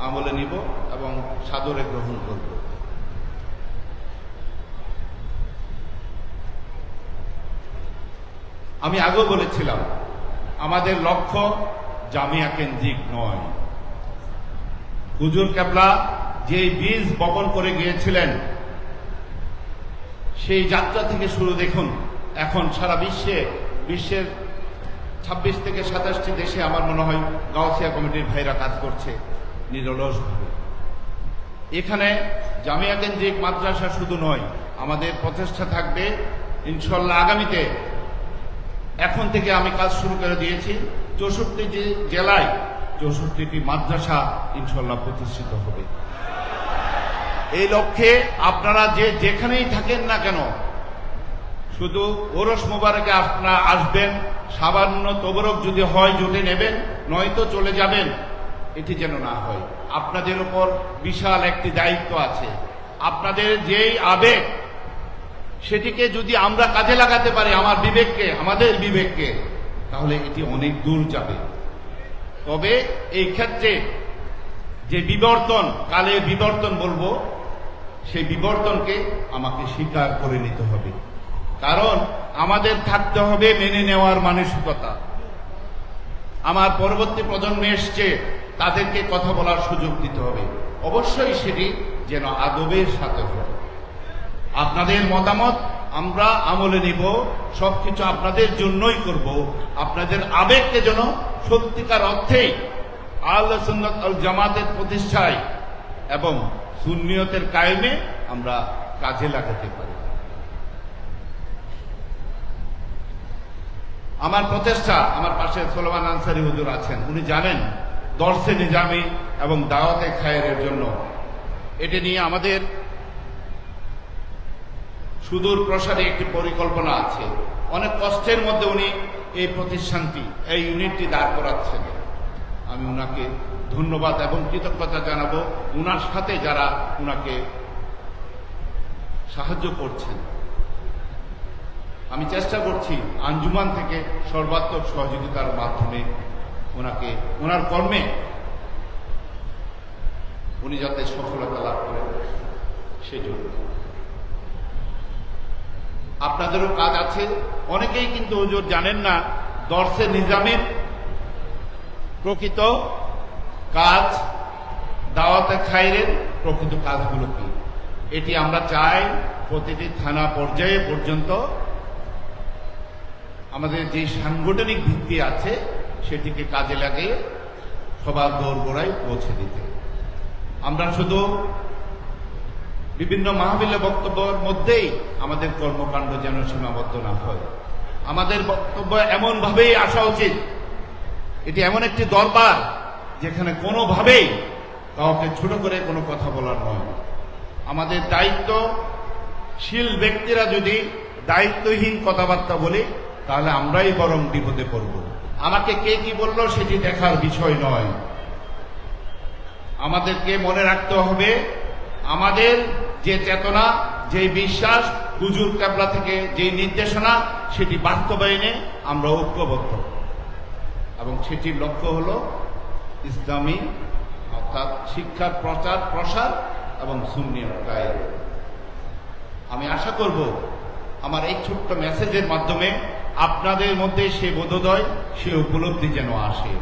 Speaker 3: আমলে নিব এবং সাদরে গ্রহণ করব। আমি আগেও বলেছিলাম আমাদের লক্ষ্য জামিয়া কেন্দ্রিক নয়। হুজুর কেবলা যে বীজ বপন করে গিয়েছিলেন সেই যাত্রা থেকে শুরু দেখুন, এখন সারা বিশ্বের 26 থেকে 27টি দেশে আমার মনে হয় গাউসিয়া কমিটির ভাইরা কাজ করছে নিরলসভাবে। এখানে জামিয়া কেন্দ্রিক মাদ্রাসা শুধু নয়, আমাদের প্রচেষ্টা থাকবে ইনশাআল্লাহ আগামীতে। এখন থেকে আমি কাজ শুরু করে দিয়েছি 64 জেলায় 64টি মাদ্রাসা ইনশাল্লাহ প্রতিষ্ঠিত হবে। এই লক্ষ্যে আপনারা যেখানেই থাকেন না কেন, শুধু ওরস মোবারকে আপনারা আসবেন, সামান্য তবরক যদি হয় জুটে নেবেন, নয়তো চলে যাবেন। এটি যেন না হয়। আপনাদের উপর বিশাল একটি দায়িত্ব আছে। আপনাদের যেই আবেগ, সেটিকে যদি আমরা কাজে লাগাতে পারি আমাদের বিবেককে, তাহলে এটি অনেক দূর যাবে। তবে এই ক্ষেত্রে যে বিবর্তন, কালের বিবর্তন বলবো, সেই বিবর্তনকে আমাকে স্বীকার করে নিতে হবে। কারণ আমাদের থাকতে হবে মেনে নেওয়ার মানসিকতা। আমার পরবর্তী প্রজন্ম এসছে, তাদেরকে কথা বলার সুযোগ দিতে হবে। অবশ্যই সেটি যেন আদবের সাথে হয়। আপনাদের মতামত আমরা আমলে নিব, সবকিছু আপনাদের জন্যই করব। আপনাদের আবেগকে যেন সত্যিকার অর্থেই আহলে সুন্নাত ওয়াল জামাতের প্রতিষ্ঠায় এবং সুন্নিয়তের কায়েমে আমরা কাজে লাগাতে পারি। আমার প্রচেষ্টা, আমার পাশে সোলেমান আনসারী হুজুর আছেন, উনি জানেন দরসে নিজামি এবং দাওয়াতে খায়েরের জন্য এটি নিয়ে আমাদের সুদূর প্রসারী একটি পরিকল্পনা আছে। অনেক কষ্টের মধ্যে উনি এই প্রতিষ্ঠানটি, এই ইউনিটটি দাঁড় করাচ্ছেন। আমি উনাকে ধন্যবাদ এবং কৃতজ্ঞতা জানাবো, উনার সাথে যারা উনাকে সাহায্য করছেন। আমি চেষ্টা করছি আঞ্জুমান থেকে সর্বাত্মক সহযোগিতার মাধ্যমে ওনার কর্মে উনি যাতে সফলতা লাভ করেন সেজন্য। আপনাদেরও কাজ আছে। অনেকেই কিন্তু হুজুর জানেন না দরসে নিজামের প্রকৃত কাজ, দাওয়াতে খায়রের প্রকৃত কাজগুলো কি। এটি আমরা চাই প্রতিটি থানা পর্যায়ে পর্যন্ত আমাদের যে সাংগঠনিক ভিত্তি আছে সেটিকে কাজে লাগিয়ে সবার দোরগোড়ায় পৌঁছে দিতে। আমরা শুধু বিভিন্ন মাহফিলে বক্তব্যের মধ্যেই আমাদের কর্মকাণ্ড যেন সীমাবদ্ধ না হয়। আমাদের বক্তব্য এমনভাবেই আসা উচিত, এটি এমন একটি দরবার যেখানে কোনোভাবেই কাউকে ছোট করে কোনো কথা বলার নয়। আমাদের দায়িত্বশীল ব্যক্তিরা যদি দায়িত্বহীন কথাবার্তা বলি, তাহলে আমরাই বরং বিপদে পড়ব। আমাকে কে কি বলল সেটি দেখার বিষয় নয়। আমাদেরকে মনে রাখতে হবে আমাদের যে চেতনা, যে বিশ্বাস, হুজুর কেবলা থেকে যে নির্দেশনা, সেটি বাস্তবায়নে আমরা ঐক্যবদ্ধ এবং সেটির লক্ষ্য হল ইসলামী অর্থাৎ শিক্ষার প্রচার প্রসার এবং সুন্নিয়ত কায়েম। আমি আশা করব আমার এই ছোট্ট মেসেজের মাধ্যমে আপনাদের মধ্যে সে বোধোদয়, সে উপলব্ধি যেন আসে।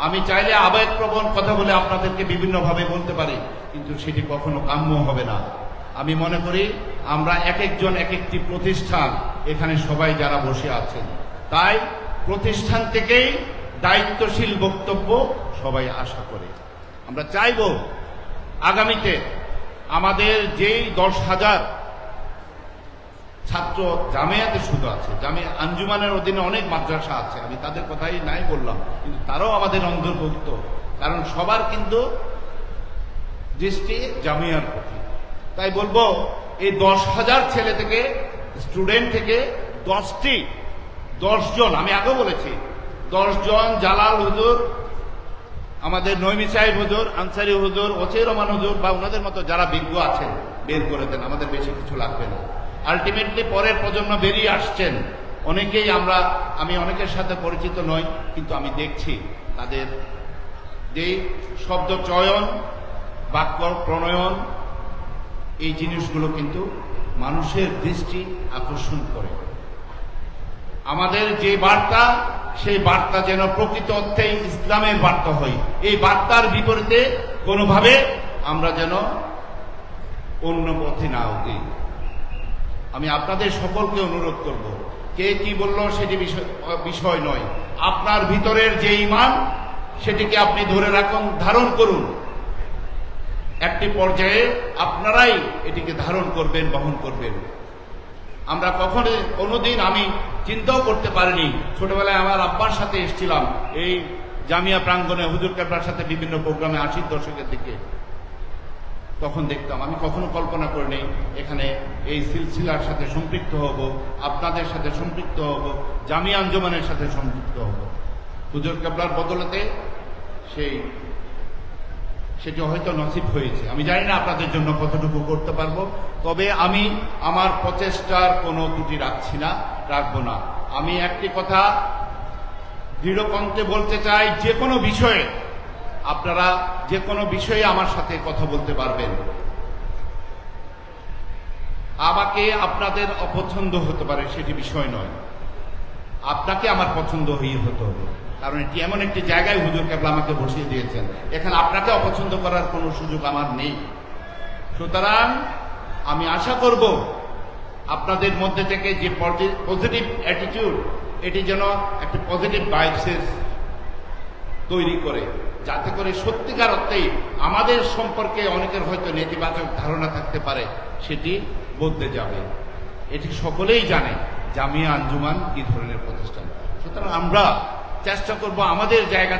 Speaker 3: আমি চাইলে আবেগপ্রবণ কথা বলে আপনাদেরকে বিভিন্নভাবে বলতে পারি, কিন্তু সেটি কখনো কাম্য হবে না। আমি মনে করি আমরা এক একজন এক একটি প্রতিষ্ঠান, এখানে সবাই যারা বসে আছেন, তাই প্রতিষ্ঠান থেকেই দায়িত্বশীল বক্তব্য সবাই আশা করে। আমরা চাইব আগামীতে আমাদের যেই 10,000 ছাত্র জামিয়াতে শুধু আছে, জামিয়া আঞ্জুমানের অধীনে অনেক মাদ্রাসা আছে, আমি তাদের কথাই নাই বললাম, কিন্তু তারাও আমাদের অন্তর্ভুক্ত। কারণ সবার কিন্তু দৃষ্টি জামিয়ার প্রতি। তাই বলবো এই 10,000 ছেলে থেকে, স্টুডেন্ট থেকে 10 জন, আমি আগেও বলেছি 10 জন জালাল হুজুর, আমাদের নইমি সাহেব হুজুর, আনসারি হুজুর, ওসির রহমান হুজুর বা ওনাদের মতো যারা বিজ্ঞ আছেন বের করে দেন, আমাদের বেশি কিছু লাগবে না। আলটিমেটলি পরের প্রজন্ম বেরিয়ে আসছেন অনেকেই। আমি অনেকের সাথে পরিচিত নই, কিন্তু আমি দেখছি তাদের যে শব্দ চয়ন, বাক্য প্রণয়ন, এই জিনিসগুলো কিন্তু মানুষের দৃষ্টি আকর্ষণ করে। আমাদের যে বার্তা, সেই বার্তা যেন প্রকৃত অর্থেই ইসলামের বার্তা হয়। এই বার্তার বিপরীতে কোনোভাবে আমরা যেন অন্য পথে না দিই। আমি আপনাদের সকলকে অনুরোধ করব, কে কি বলল সেটি বিষয় নয়। আপনার ভিতরের যে ঈমান, সেটিকে আপনি ধরে রাখুন, ধারণ করুন। একটি পর্যায়ে আপনারাই এটিকে ধারণ করবেন, বহন করবেন। আমরা কোনোদিন আমি চিন্তাও করতে পারিনি, ছোটবেলায় আমার আব্বার সাথে এসেছিলাম এই জামিয়া প্রাঙ্গণে হুজুর কেবলার সাথে বিভিন্ন প্রোগ্রামে 80 দশকের দিকে, তখন দেখতাম। আমি কখনো কল্পনা করিনি এখানে এই সিলসিলার সাথে সম্পৃক্ত হব, আপনাদের সাথে সম্পৃক্ত হব, জামিয়া আঞ্জুমানের সাথে সম্পৃক্ত হব। হুজুর কেবলার বদলতে সেটি হয়তো নসিব হয়েছে। আমি জানি না আপনাদের জন্য কতটুকু করতে পারবো, তবে আমি আমার প্রচেষ্টার কোনো ত্রুটি রাখবো না। আমি একটি কথা দৃঢ়কণ্ঠে বলতে চাই, যে কোনো বিষয়ে আপনারা যে কোনো বিষয়ে আমার সাথে কথা বলতে পারবেন। আমাকে আপনাদের অপছন্দ হতে পারে, সেটি বিষয় নয়, আপনাকে আমার পছন্দ হয়ে হতে হবে, কারণ এটি এমন একটি জায়গায় হুজুর কেবলা আমাকে বসিয়ে দিয়েছেন, এখানে আপনাকে অপছন্দ করার কোনো সুযোগ আমার নেই। সুতরাং আমি আশা করব আপনাদের মধ্যে থেকে যে পজিটিভ অ্যাটিটিউড, এটি যেন একটা পজিটিভ ভাইবসেস তৈরি করে, যাতে করে সত্যিকার অর্থেই আমাদের সম্পর্কে অনেকের হয়তো নেতিবাচক ধারণা থাকতে পারে, সেটি বদলে যাবে। এটি সকলেই জানে জামিয়া আঞ্জুমান কি ধরনের প্রতিষ্ঠান। সুতরাং আমরা চেষ্টা করব আমাদের জায়গা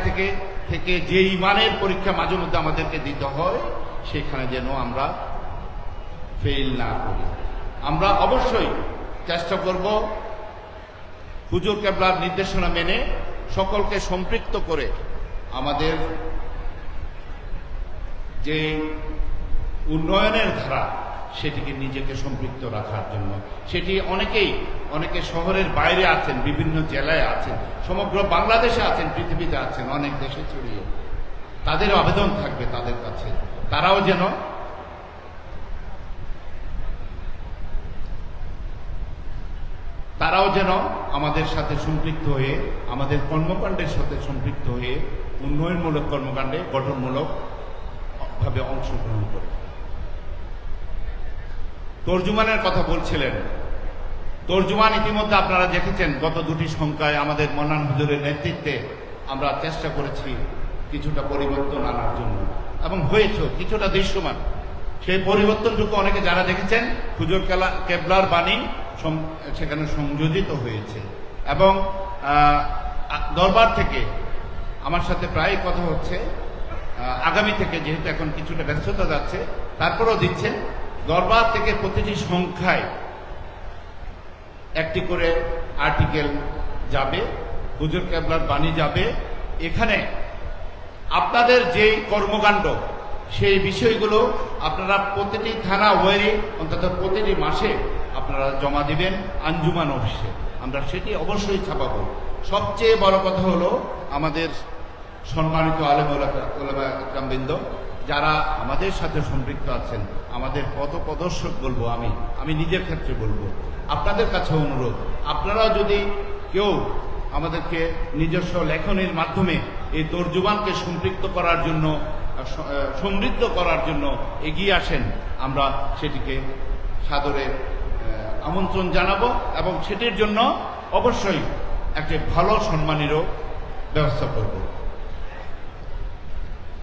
Speaker 3: থেকে যে ইমানের পরীক্ষা মাঝে মধ্যে আমাদেরকে দিতে হয়, সেখানে যেন আমরা ফেল না করি। আমরা অবশ্যই চেষ্টা করব হুজুর কেবলার নির্দেশনা মেনে সকলকে সম্পৃক্ত করে আমাদের যে উন্নয়নের ধারা, সেটিকে নিজেকে সম্পৃক্ত রাখার জন্য। সেটি অনেকে শহরের বাইরে আছেন, বিভিন্ন জেলায় আছেন, সমগ্র বাংলাদেশে আছেন, পৃথিবীতে আছেন, অনেক দেশে ছড়িয়ে। তাদের আবেদন থাকবে তাদের কাছে, তারাও যেন আমাদের সাথে সম্পৃক্ত হয়ে, আমাদের কর্মকাণ্ডের সাথে সম্পৃক্ত হয়ে উন্নয়নমূলক কর্মকাণ্ডে গঠনমূলক ভাবে অংশগ্রহণ করে। তর্জুমানের কথা বলছিলেন, তর্জুমান ইতিমধ্যে আপনারা দেখেছেন গত দুটি সংখ্যায় আমাদের মন্নান হুজুরের নেতৃত্বে আমরা চেষ্টা করেছি কিছুটা পরিবর্তন আনার জন্য, এবং হয়েছে কিছুটা দৃশ্যমান। সেই পরিবর্তনটুকু অনেকে যারা দেখেছেন, হুজুর কেবলার বাণী সেখানে সংযোজিত হয়েছে। এবং দরবার থেকে আমার সাথে প্রায় কথা হচ্ছে, আগামী থেকে যেহেতু এখন কিছুটা ব্যস্ততা যাচ্ছে, তারপরেও দিচ্ছেন দরবার থেকে প্রতিটি সংখ্যায় একটি করে আর্টিকেল যাবে, হুজুর কেবলার বাণী যাবে। এখানে আপনাদের যে কর্মকাণ্ড, সেই বিষয়গুলো আপনারা প্রতিটি থানা ওয়ারি অন্তত প্রতিটি মাসে আপনারা জমা দিবেন আঞ্জুমান অফিসে, আমরা সেটি অবশ্যই ছাপাবো। সবচেয়ে বড় কথা হলো আমাদের সম্মানিত আলেম ওলামা ইকরামবৃন্দ যারা আমাদের সাথে সম্পৃক্ত আছেন, আমাদের পথপ্রদর্শক বলবো, আমি নিজের ক্ষেত্রে বলবো, আপনাদের কাছে অনুরোধ, আপনারা যদি কেউ আমাদেরকে নিজস্ব লেখনের মাধ্যমে এই তর্জুমানকে সম্পৃক্ত করার জন্য, সমৃদ্ধ করার জন্য এগিয়ে আসেন, আমরা সেটিকে সাদরে আমন্ত্রণ জানাবো, এবং সেটির জন্য অবশ্যই একটি ভালো সম্মানেরও ব্যবস্থা করব।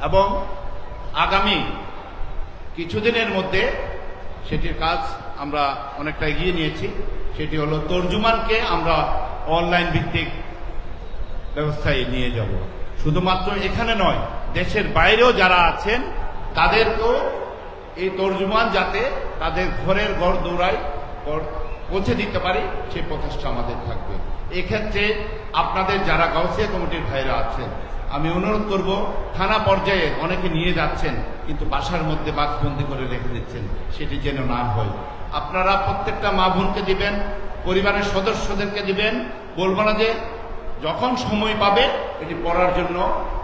Speaker 3: এবং আগামী কিছুদিনের মধ্যে সেটির কাজ আমরা অনেকটা এগিয়ে নিয়েছি। সেটি হলো তর্জুমানকে আমরা অনলাইন ভিত্তিক ব্যবস্থায় নিয়ে যাব। শুধুমাত্র এখানে নয়, দেশের বাইরেও যারা আছেন তাদেরকেও এই তর্জুমান যাতে তাদের ঘরের ঘর দৌড়ায় পৌঁছে দিতে পারি, সেই প্রচেষ্টা আমাদের থাকবে। এক্ষেত্রে আপনাদের যারা গাউসিয়া কমিটির ভাইরা আছেন, আমি অনুরোধ করব, থানা পর্যায়ে অনেকে নিয়ে যাচ্ছেন কিন্তু বাসার মধ্যে বাক্সবন্দি করে রেখে দিচ্ছেন, সেটি যেন না হয়। আপনারা প্রত্যেকটা মা বোনকে দিবেন, পরিবারের সদস্যদেরকে দিবেন, বলবো না যে যখন সময় পাবে এটি পড়ার জন্য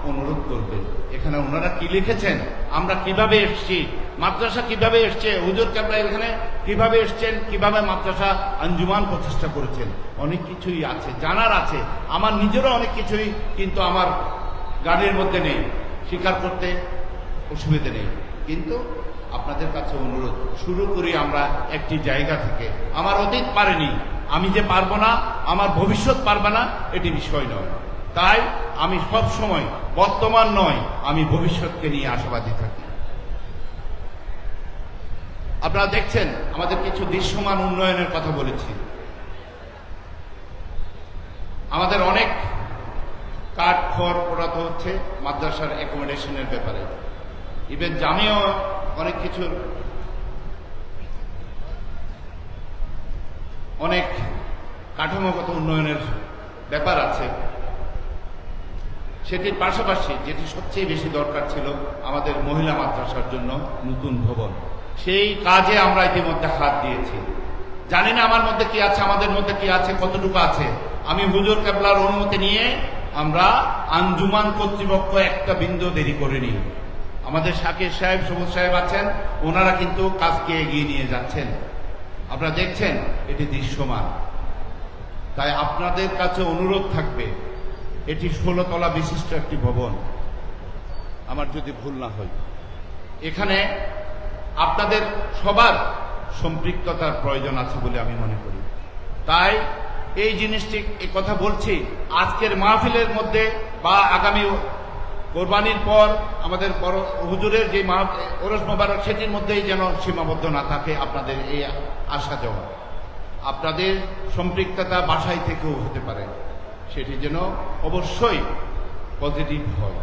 Speaker 3: অনুরোধ করবেন। এখানে ওনারা কি লিখেছেন, আমরা কিভাবে এসছি, মাদ্রাসা কিভাবে এসছে, হুজুর কেবলা এখানে কিভাবে এসছেন, কিভাবে মাদ্রাসা আঞ্জুমান প্রতিষ্ঠা করেছেন, অনেক কিছুই আছে, জানার আছে। আমার নিজেরও অনেক কিছুই কিন্তু আমার গানের মধ্যে নেই, স্বীকার করতে অসুবিধে নেই, কিন্তু আপনাদের কাছে অনুরোধ, শুরু করি আমরা একটি জায়গা থেকে। আমার অতীত পারেনি, আমি যে পারবো না, আমার ভবিষ্যৎ পারবে না, এটি বিষয় নয়। তাই আমি সব সময় বর্তমান নয়, আমি ভবিষ্যৎকে নিয়ে আশাবাদী থাকি। আপনারা দেখছেন আমাদের কিছু দৃশ্যমান উন্নয়নের কথা বলেছি। আমাদের অনেক কাঠ খড় পোড়াতে হচ্ছে মাদ্রাসার অ্যাকোমোডেশনের ব্যাপারে। ইভেন জামিও অনেক কিছুর অনেক কাঠামোগত উন্নয়নের ব্যাপার আছে। সেটির পাশাপাশি যেটি সবচেয়ে বেশি দরকার ছিল আমাদের মহিলা মাদ্রাসার জন্য নতুন ভবন, সেই কাজে আমরা ইতিমধ্যে হাত দিয়েছি। জানি না আমার মধ্যে কি আছে, আমাদের মধ্যে কি আছে, কতটুকু আছে। আমি হুজুর কেবলার অনুমতি নিয়ে আমরা আঞ্জুমান কর্তৃপক্ষ একটা বিন্দু দেরি করিনি। আমাদের শাকির সাহেব, সবুজ সাহেব আছেন, ওনারা কিন্তু কাজকে এগিয়ে নিয়ে যাচ্ছেন। আপনারা দেখছেন এটি দৃশ্যমান। তাই আপনাদের কাছে অনুরোধ থাকবে, এটি 16 তলা বিশিষ্ট একটি ভবন, আমার যদি ভুল না হয়। এখানে আপনাদের সবার সম্পৃক্ততার প্রয়োজন আছে বলে আমি মনে করি। তাই এই জিনিসটি এই কথা বলছি আজকের মাহফিলের মধ্যে বা আগামী কোরবানির পর আমাদের বড় হুজুরের যে ওরস মোবারক সেটির মধ্যেই যেন সীমাবদ্ধ না থাকে আপনাদের এই আসা যাওয়া। আপনাদের সম্পৃক্ততা বাসায় থেকেও হতে পারে, সেটি যেন অবশ্যই পজিটিভ হয়।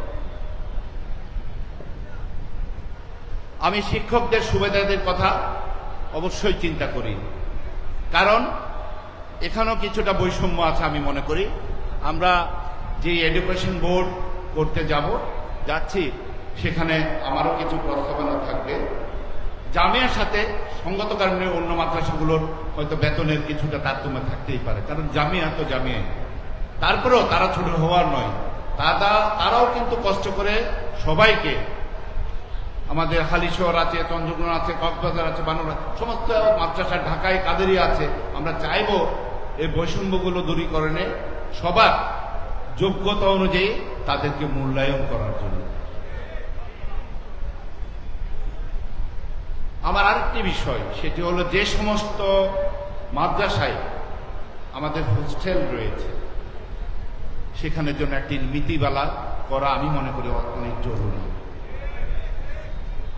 Speaker 3: আমি শিক্ষকদের সুবিধাদের কথা অবশ্যই চিন্তা করি, কারণ এখানেও কিছুটা বৈষম্য আছে আমি মনে করি। আমরা যে এডুকেশন বোর্ড করতে যাচ্ছি সেখানে আমারও কিছু প্রস্তাবনা থাকবে। জামিয়ার সাথে সঙ্গত কারণে অন্য মাদ্রাসাগুলোর হয়তো বেতনের কিছুটা তারতম্য থাকতেই পারে, কারণ জামিয়া তো জামিয়া। তারপরেও তারা ছোট হওয়ার নয়, তারাও কিন্তু কষ্ট করে সবাইকে, আমাদের হালিশহর আছে, চন্দ্রকোনা আছে, কক্সবাজার আছে, বানুরা, সমস্ত মাদ্রাসা, ঢাকায় কাদেরিয়া আছে। আমরা চাইব এই বৈষম্যগুলো দূরীকরণে সবার যোগ্যতা অনুযায়ী তাদেরকে মূল্যায়ন করার জন্য। আমার আরেকটি বিষয়, সেটি হলো যে সমস্ত মাদ্রাসায় আমাদের হোস্টেল রয়েছে সেখানের জন্য একটি নীতিমালা করা আমি মনে করি অনেক জরুরি।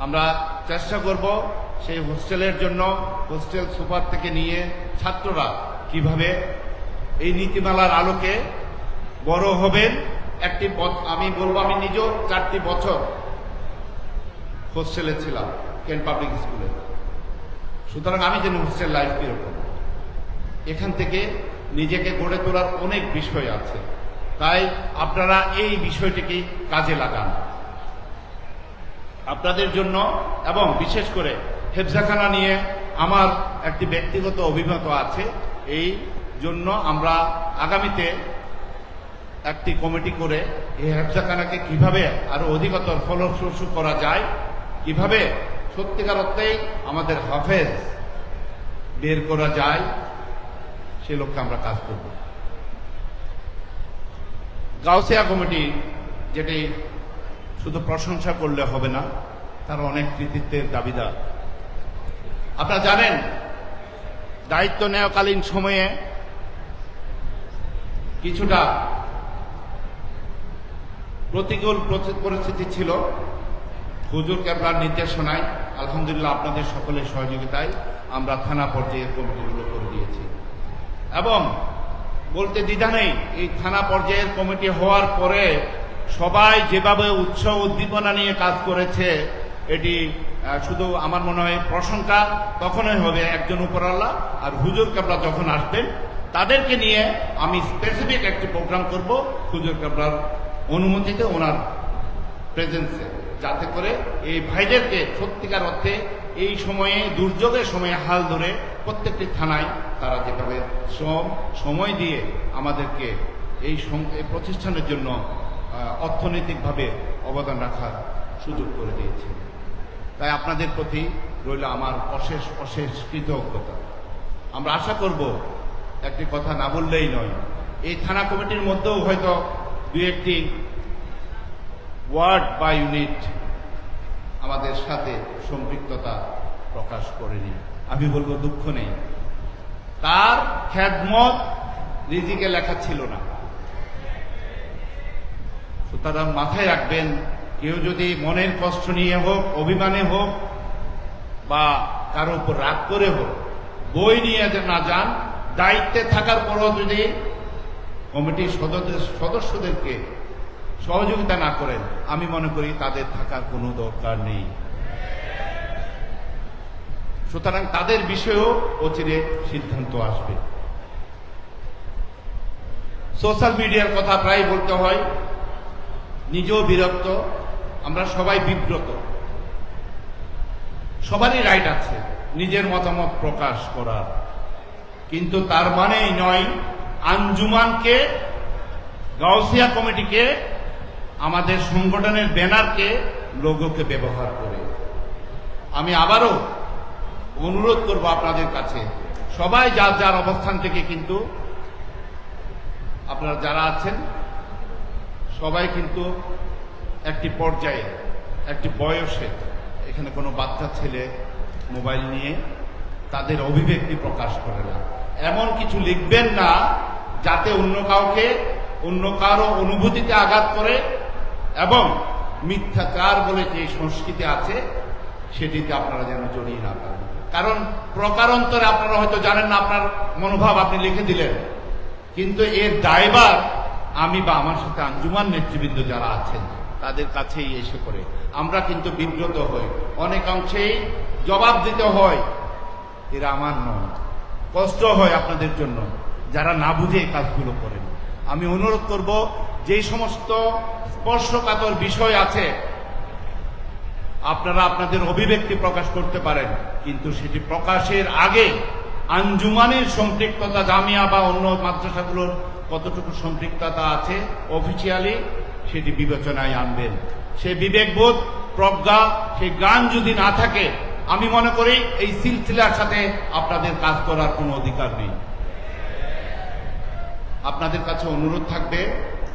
Speaker 3: আমরা চেষ্টা করব সেই হোস্টেলের জন্য হোস্টেল সুপার থেকে নিয়ে ছাত্ররা কিভাবে এই নীতিমালার আলোকে বড় হবেন। আমি বলবো, আমি নিজেও 4টি বছর হোস্টেলে ছিলাম কেন্ট পাবলিক স্কুলে, সুতরাং আমি জানি হোস্টেল লাইফ কিরকম। এখান থেকে নিজেকে গড়ে তোলার অনেক বিষয় আছে, তাই আপনারা এই বিষয়টিকে কাজে লাগান আপনাদের জন্য। এবং বিশেষ করে হেফজাখানা নিয়ে আমার একটি ব্যক্তিগত অভিমত আছে, এই জন্য আমরা আগামীতে একটি কমিটি করে এই হেফজাখানাকে কিভাবে আরো অধিকতর ফলপ্রসূ করা যায়, কিভাবে সত্যিকার অর্থেই আমাদের হাফেজ বের করা যায়, সে লক্ষ্যে আমরা কাজ করব। গাউসিয়া কমিটি, যেটি শুধু প্রশংসা করলে হবে না, তার অনেক কৃতিত্বের দাবিদার। আপনারা জানেন দায়িত্ব নেওয়াকালীন সময়ে কিছুটা প্রতিকূল পরিস্থিতি ছিল। হুজুর কেবলার নির্দেশনায় আলহামদুলিল্লাহ আপনাদের সকলের সহযোগিতায় আমরা থানা পর্যায়ের কমিটিগুলো করে দিয়েছি। এবং বলতে দ্বিধা নেই, এই থানা পর্যায়ের কমিটি হওয়ার পরে সবাই যেভাবে উৎসাহ উদ্দীপনা নিয়ে কাজ করেছে, এটি শুধু আমার মনে হয় প্রশংসা তখনই হবে একজন উপরওয়ালা আর হুজুর কেবলা যখন আসবেন তাদেরকে নিয়ে আমি স্পেসিফিক একটি প্রোগ্রাম করব হুজুর কেবলার অনুমতিতে, ওনার প্রেজেন্সে, যাতে করে এই ভাইদেরকে সত্যিকার অর্থে এই সময়ে দুর্যোগের সময়ে হাল ধরে প্রত্যেকটি থানায় তারা যেভাবে সময় দিয়ে আমাদেরকে এই প্রতিষ্ঠানের জন্য অর্থনৈতিকভাবে অবদান রাখার সুযোগ করে দিয়েছে। তাই আপনাদের প্রতি রইল আমার অশেষ অশেষ কৃতজ্ঞতা। আমরা আশা করব, একটি কথা না বললেই নয়, এই থানা কমিটির মধ্যেও হয়তো 2-1টি ওয়ার্ড বা ইউনিট আমাদের সাথে সম্পৃক্ততা প্রকাশ করেনি। আমি বলবো দুঃখ নেই, তার খেদমত রিজিকে লেখা ছিল না। সুতরাং মাথায় রাখবেন, কেউ যদি মনের কষ্ট নিয়ে হোক, অভিমানে হোক বা কারো উপর রাগ করে হোক, বই নিয়ে না যান, দায়িত্বে থাকার পরও যদি কমিটির সদস্যদেরকে সহযোগিতা না করেন, আমি মনে করি তাদের থাকার কোনো দরকার নেই। সুতরাং তাদের বিষয়েও অচিরে সিদ্ধান্ত আসবে। সোশ্যাল মিডিয়ার কথা প্রায় বলতে হয়, নিজেও বিরক্ত, আমরা সবাই বিব্রত। সবারই রাইট আছে নিজের মতামত প্রকাশ করার, কিন্তু তার মানেই নয় আঞ্জুমানকে, গাউসিয়া কমিটিকে, আমাদের সংগঠনের ব্যানারকে, লোগোকে ব্যবহার করে। আমি আবারও অনুরোধ করব আপনাদের কাছে, সবাই যার যার অবস্থান থেকে, কিন্তু আপনারা যারা আছেন সবাই কিন্তু একটি পর্যায়ে, একটি বয়সে, এখানে কোনো বাচ্চা ছেলে মোবাইল নিয়ে তাদের অভিব্যক্তি প্রকাশ করে না, এমন কিছু লিখবেন না যাতে অন্য কাউকে, অন্য কারো অনুভূতিতে আঘাত করে, এবং মিথ্যাচার বলে যে সংস্কৃতি আছে সেটিতে আপনারা যেন জড়িয়ে না পারেন। কারণ প্রকারান্তরে আপনারা হয়তো জানেন না, আপনার মনোভাব আপনি লিখে দিলেন, কিন্তু এর দায়ভার আমি বা আমার সাথে আঞ্জুমান নেতৃবৃন্দ যারা আছেন তাদের কাছেই এসে পড়ে। আমরা কিন্তু বিব্রত হই, অনেক অংশেই জবাব দিতে হয়, এরা আমার নয়। কষ্ট হয় আপনাদের জন্য যারা না বুঝে এই কাজগুলো করেন। আমি অনুরোধ করব, যেই সমস্ত স্পর্শকাতর বিষয় আছে আপনারা আপনাদের অভিব্যক্তি প্রকাশ করতে পারেন, কিন্তু সেটি প্রকাশের আগে আঞ্জুমানের সম্পৃক্ততা, জামিয়া বা অন্য মাদ্রাসাগুলোর কতটুকু সম্পৃক্ততা আছে অফিসিয়ালি, সেটি বিবেচনায় আনবেন। সে বিবেকবোধ, প্রজ্ঞা, সেই জ্ঞান যদি না থাকে, আমি মনে করি এই সিলসিলার সাথে আপনাদের কাজ করার কোনো অধিকার নেই। আপনাদের কাছে অনুরোধ থাকবে,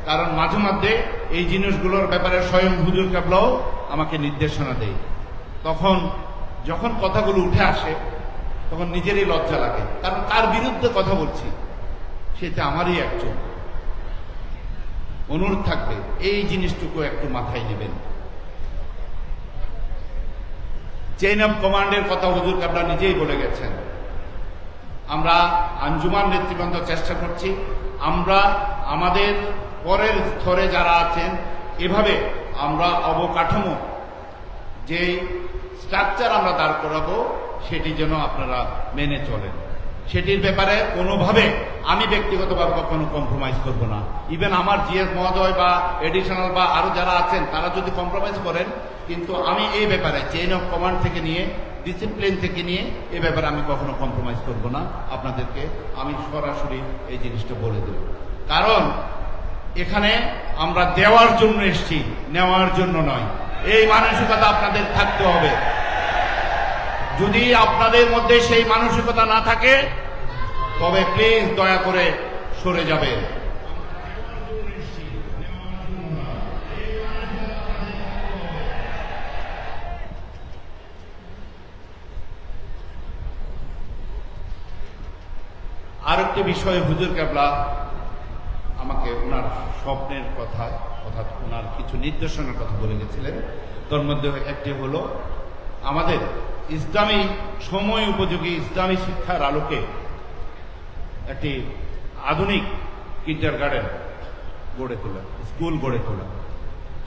Speaker 3: কারণ মাঝে মধ্যে এই জিনিসগুলোর ব্যাপারে স্বয়ং হুজুর কেবলাও আমাকে নির্দেশনা দেয়। তখন যখন কথাগুলো উঠে আসে তখন নিজেরই লজ্জা লাগে, কারণ কার বিরুদ্ধে কথা বলছি সেটা আমারই একজন। অনুরোধ থাকবে এই জিনিসটুকু একটু মাথায় নেবেন। চেইন অফ কমান্ডের কথা হুজুর কেবলা নিজেই বলে গেছেন। আমরা আঞ্জুমান নেতৃবৃন্দ চেষ্টা করছি, আমরা আমাদের পরের স্তরে যারা আছেন, এভাবে আমরা অবকাঠামো যে স্ট্রাকচার আমরা দাঁড় করাবো সেটি যেন আপনারা মেনে চলেন। সেটির ব্যাপারে কোনোভাবে আমি ব্যক্তিগতভাবে কখনো কম্প্রোমাইজ করব না। ইভেন আমার জিএস মহোদয় বা এডিশনাল বা আরো যারা আছেন তারা যদি কম্প্রোমাইজ করেন, কিন্তু আমি এই ব্যাপারে চেইন অফ কমান্ড থেকে নিয়ে, ডিসিপ্লিন থেকে নিয়ে, এ ব্যাপারে আমি কখনো কম্প্রোমাইজ করব না। আপনাদেরকে আমি সরাসরি এই জিনিসটা বলে দেব, কারণ এখানে আমরা দেওয়ার জন্য এসেছি, নেওয়ার জন্য নয়। এই মানসিকতা আপনাদের থাকতে হবে। যদি আপনাদের মধ্যে সেই মানসিকতা না থাকে তবে প্লিজ দয়া করে সরে যাবেন। আরেকটি বিষয় হুজুর কেবলা আমাকে ওনার স্বপ্নের কথা, অর্থাৎ ওনার কিছু নির্দেশনার কথা বলে গেছিলেন। তার মধ্যে একটি হলো আমাদের ইসলামী সময় উপযোগী ইসলামী শিক্ষার আলোকে একটি আধুনিক কিন্ডারগার্টেন গড়ে তোলা, স্কুল গড়ে তোলা।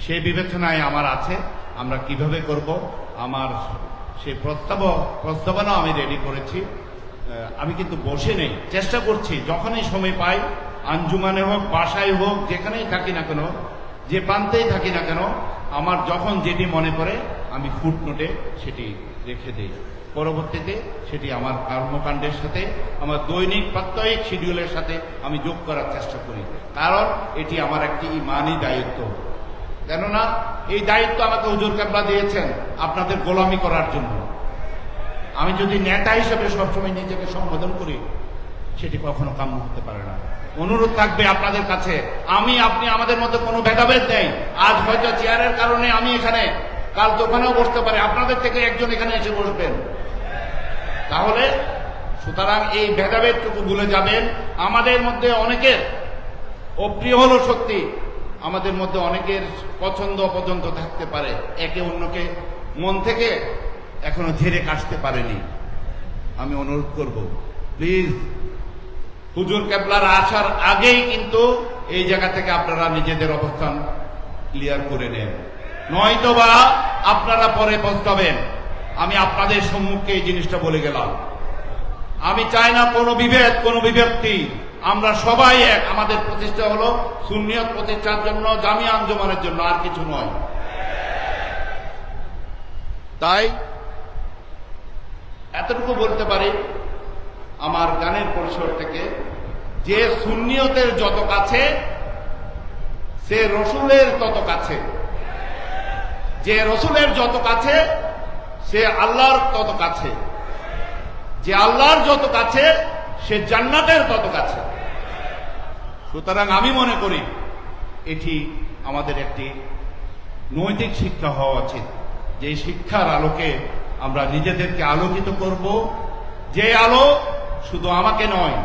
Speaker 3: সেই বিবেচনায় আমার আছে, আমরা কিভাবে করব আমার সেই প্রস্তাবনা আমি রেডি করেছি। আমি কিন্তু বসে নেই, চেষ্টা করছি যখনই সময় পাই, আঞ্জুমানে হোক, বাসায় হোক, যেখানেই থাকি না কেন, যে প্রান্তেই থাকি না কেন, আমার যখন যেটি মনে পড়ে আমি ফুটনোটে সেটি রেখে দিই। পরবর্তীতে সেটি আমার কর্মকাণ্ডের সাথে, আমার দৈনিক প্রাত্যহিক শিডিউলের সাথে আমি যোগ করার চেষ্টা করি, কারণ এটি আমার একটি ইমানি দায়িত্ব। কেননা এই দায়িত্ব আমাকে হুজুর কেবলা দিয়েছেন আপনাদের গোলামি করার জন্য। আমি যদি নেতা হিসেবে সবসময় নিজেকে সম্বোধন করি, সেটি কখনো কাম্য হতে পারে না। অনুরোধ থাকবে আপনাদের কাছে, আমি আপনি আমাদের মধ্যে কোনো ভেদাভেদ নেই। আজ হয়তো চেয়ারের কারণে আমি এখানে, কাল তো ওখানেও বসতে পারে, আপনাদের থেকে একজন এখানে এসে বসবেন। তাহলে সুতরাং এই ভেদাভেদটুকু ভুলে যাবেন। আমাদের মধ্যে অনেকের অপ্রিয় হলো সত্যি, আমাদের মধ্যে অনেকের পছন্দ অপছন্দ থাকতে পারে, একে অন্যকে মন থেকে এখনো ঝেড়ে কাটতে পারেনি। আমি অনুরোধ করব, প্লিজ হুজুর কেবলার আসার আগেই কিন্তু এই জায়গা থেকে আপনারা নিজেদের অবস্থান ক্লিয়ার করে নেন, নয়তোবা আপনারা পরে পস্তাবেন। আমি আপনাদের সম্মুখে এই জিনিসটা বলে গেলাম। আমি চাই না কোনো বিভেদ, কোনো বিভক্তি। আমরা সবাই এক। আমাদের প্রতিষ্ঠা হলো সুন্নিয়ত প্রতিষ্ঠার জন্য, জামিয়া আঞ্জুমানের জন্য, আর কিছু নয়। তাই এতটুকু বলতে পারি আমার গানের পরিসর থেকে, যে সুন্নিয়তের যত কাছে সে রসুলের তত কাছে, যে রসুলের যত কাছে সে আল্লাহর তত কাছে, যে আল্লাহর যত কাছে সে জান্নাতের তত কাছে। সুতরাং আমি মনে করি এটি আমাদের একটি নৈতিক শিক্ষা হওয়া উচিত, যে শিক্ষার আলোকে আমরা নিজেদেরকে আলোকিত করব, যে আলো শুধু আমাকে নয়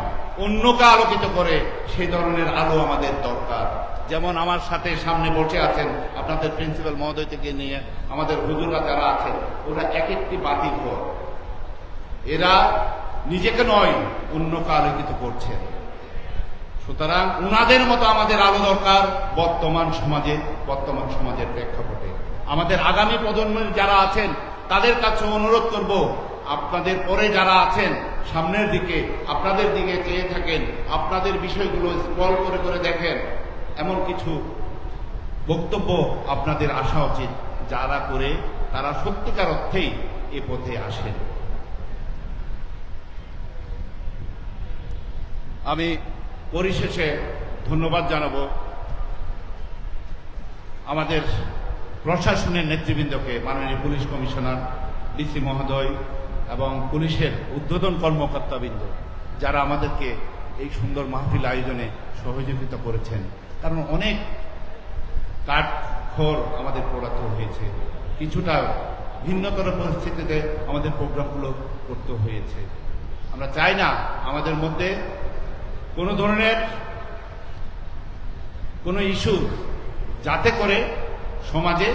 Speaker 3: অন্যকে আলোকিত করে, সেই ধরনের আলো আমাদের দরকার। যেমন আমার সাথে সামনে বসে আছেন আপনাদের প্রিন্সিপাল মহোদয় থেকে নিয়ে আমাদের হুজুররা যারা আছেন, ওরা এক একটি বাতি ঘর। এরা নিজেকে নয় অন্যকে আলোকিত করছেন। সুতরাং উনাদের মতো আমাদের আলো দরকার বর্তমান সমাজের প্রেক্ষাপটে। আমাদের আগামী প্রজন্মের যারা আছেন তাদের কাছে অনুরোধ করব, আপনাদের পরে যারা আছেন সামনের দিকে, আপনাদের দিকে চেয়ে থাকেন, আপনাদের বিষয়গুলো স্ক্রল করে করে দেখেন, এমন কিছু বক্তব্য আপনাদের আসা উচিত যারা করে তারা সত্যিকার অর্থেই এ পথে আসেন। আমি পরিশেষে ধন্যবাদ জানাবো আমাদের প্রশাসনের নেতৃবৃন্দকে, মাননীয় পুলিশ কমিশনার, ডিসি মহোদয় এবং পুলিশের ঊর্ধ্বতন কর্মকর্তাবৃন্দ, যারা আমাদেরকে এই সুন্দর মাহফিল আয়োজনে সহযোগিতা করেছেন। কারণ অনেক কাঠখড় আমাদের পোড়াতে হয়েছে, কিছুটা ভিন্নতর পরিস্থিতিতে আমাদের প্রোগ্রামগুলো করতে হয়েছে। আমরা চাই না আমাদের মধ্যে কোনো ধরনের কোনো ইস্যু যাতে করে সমাজে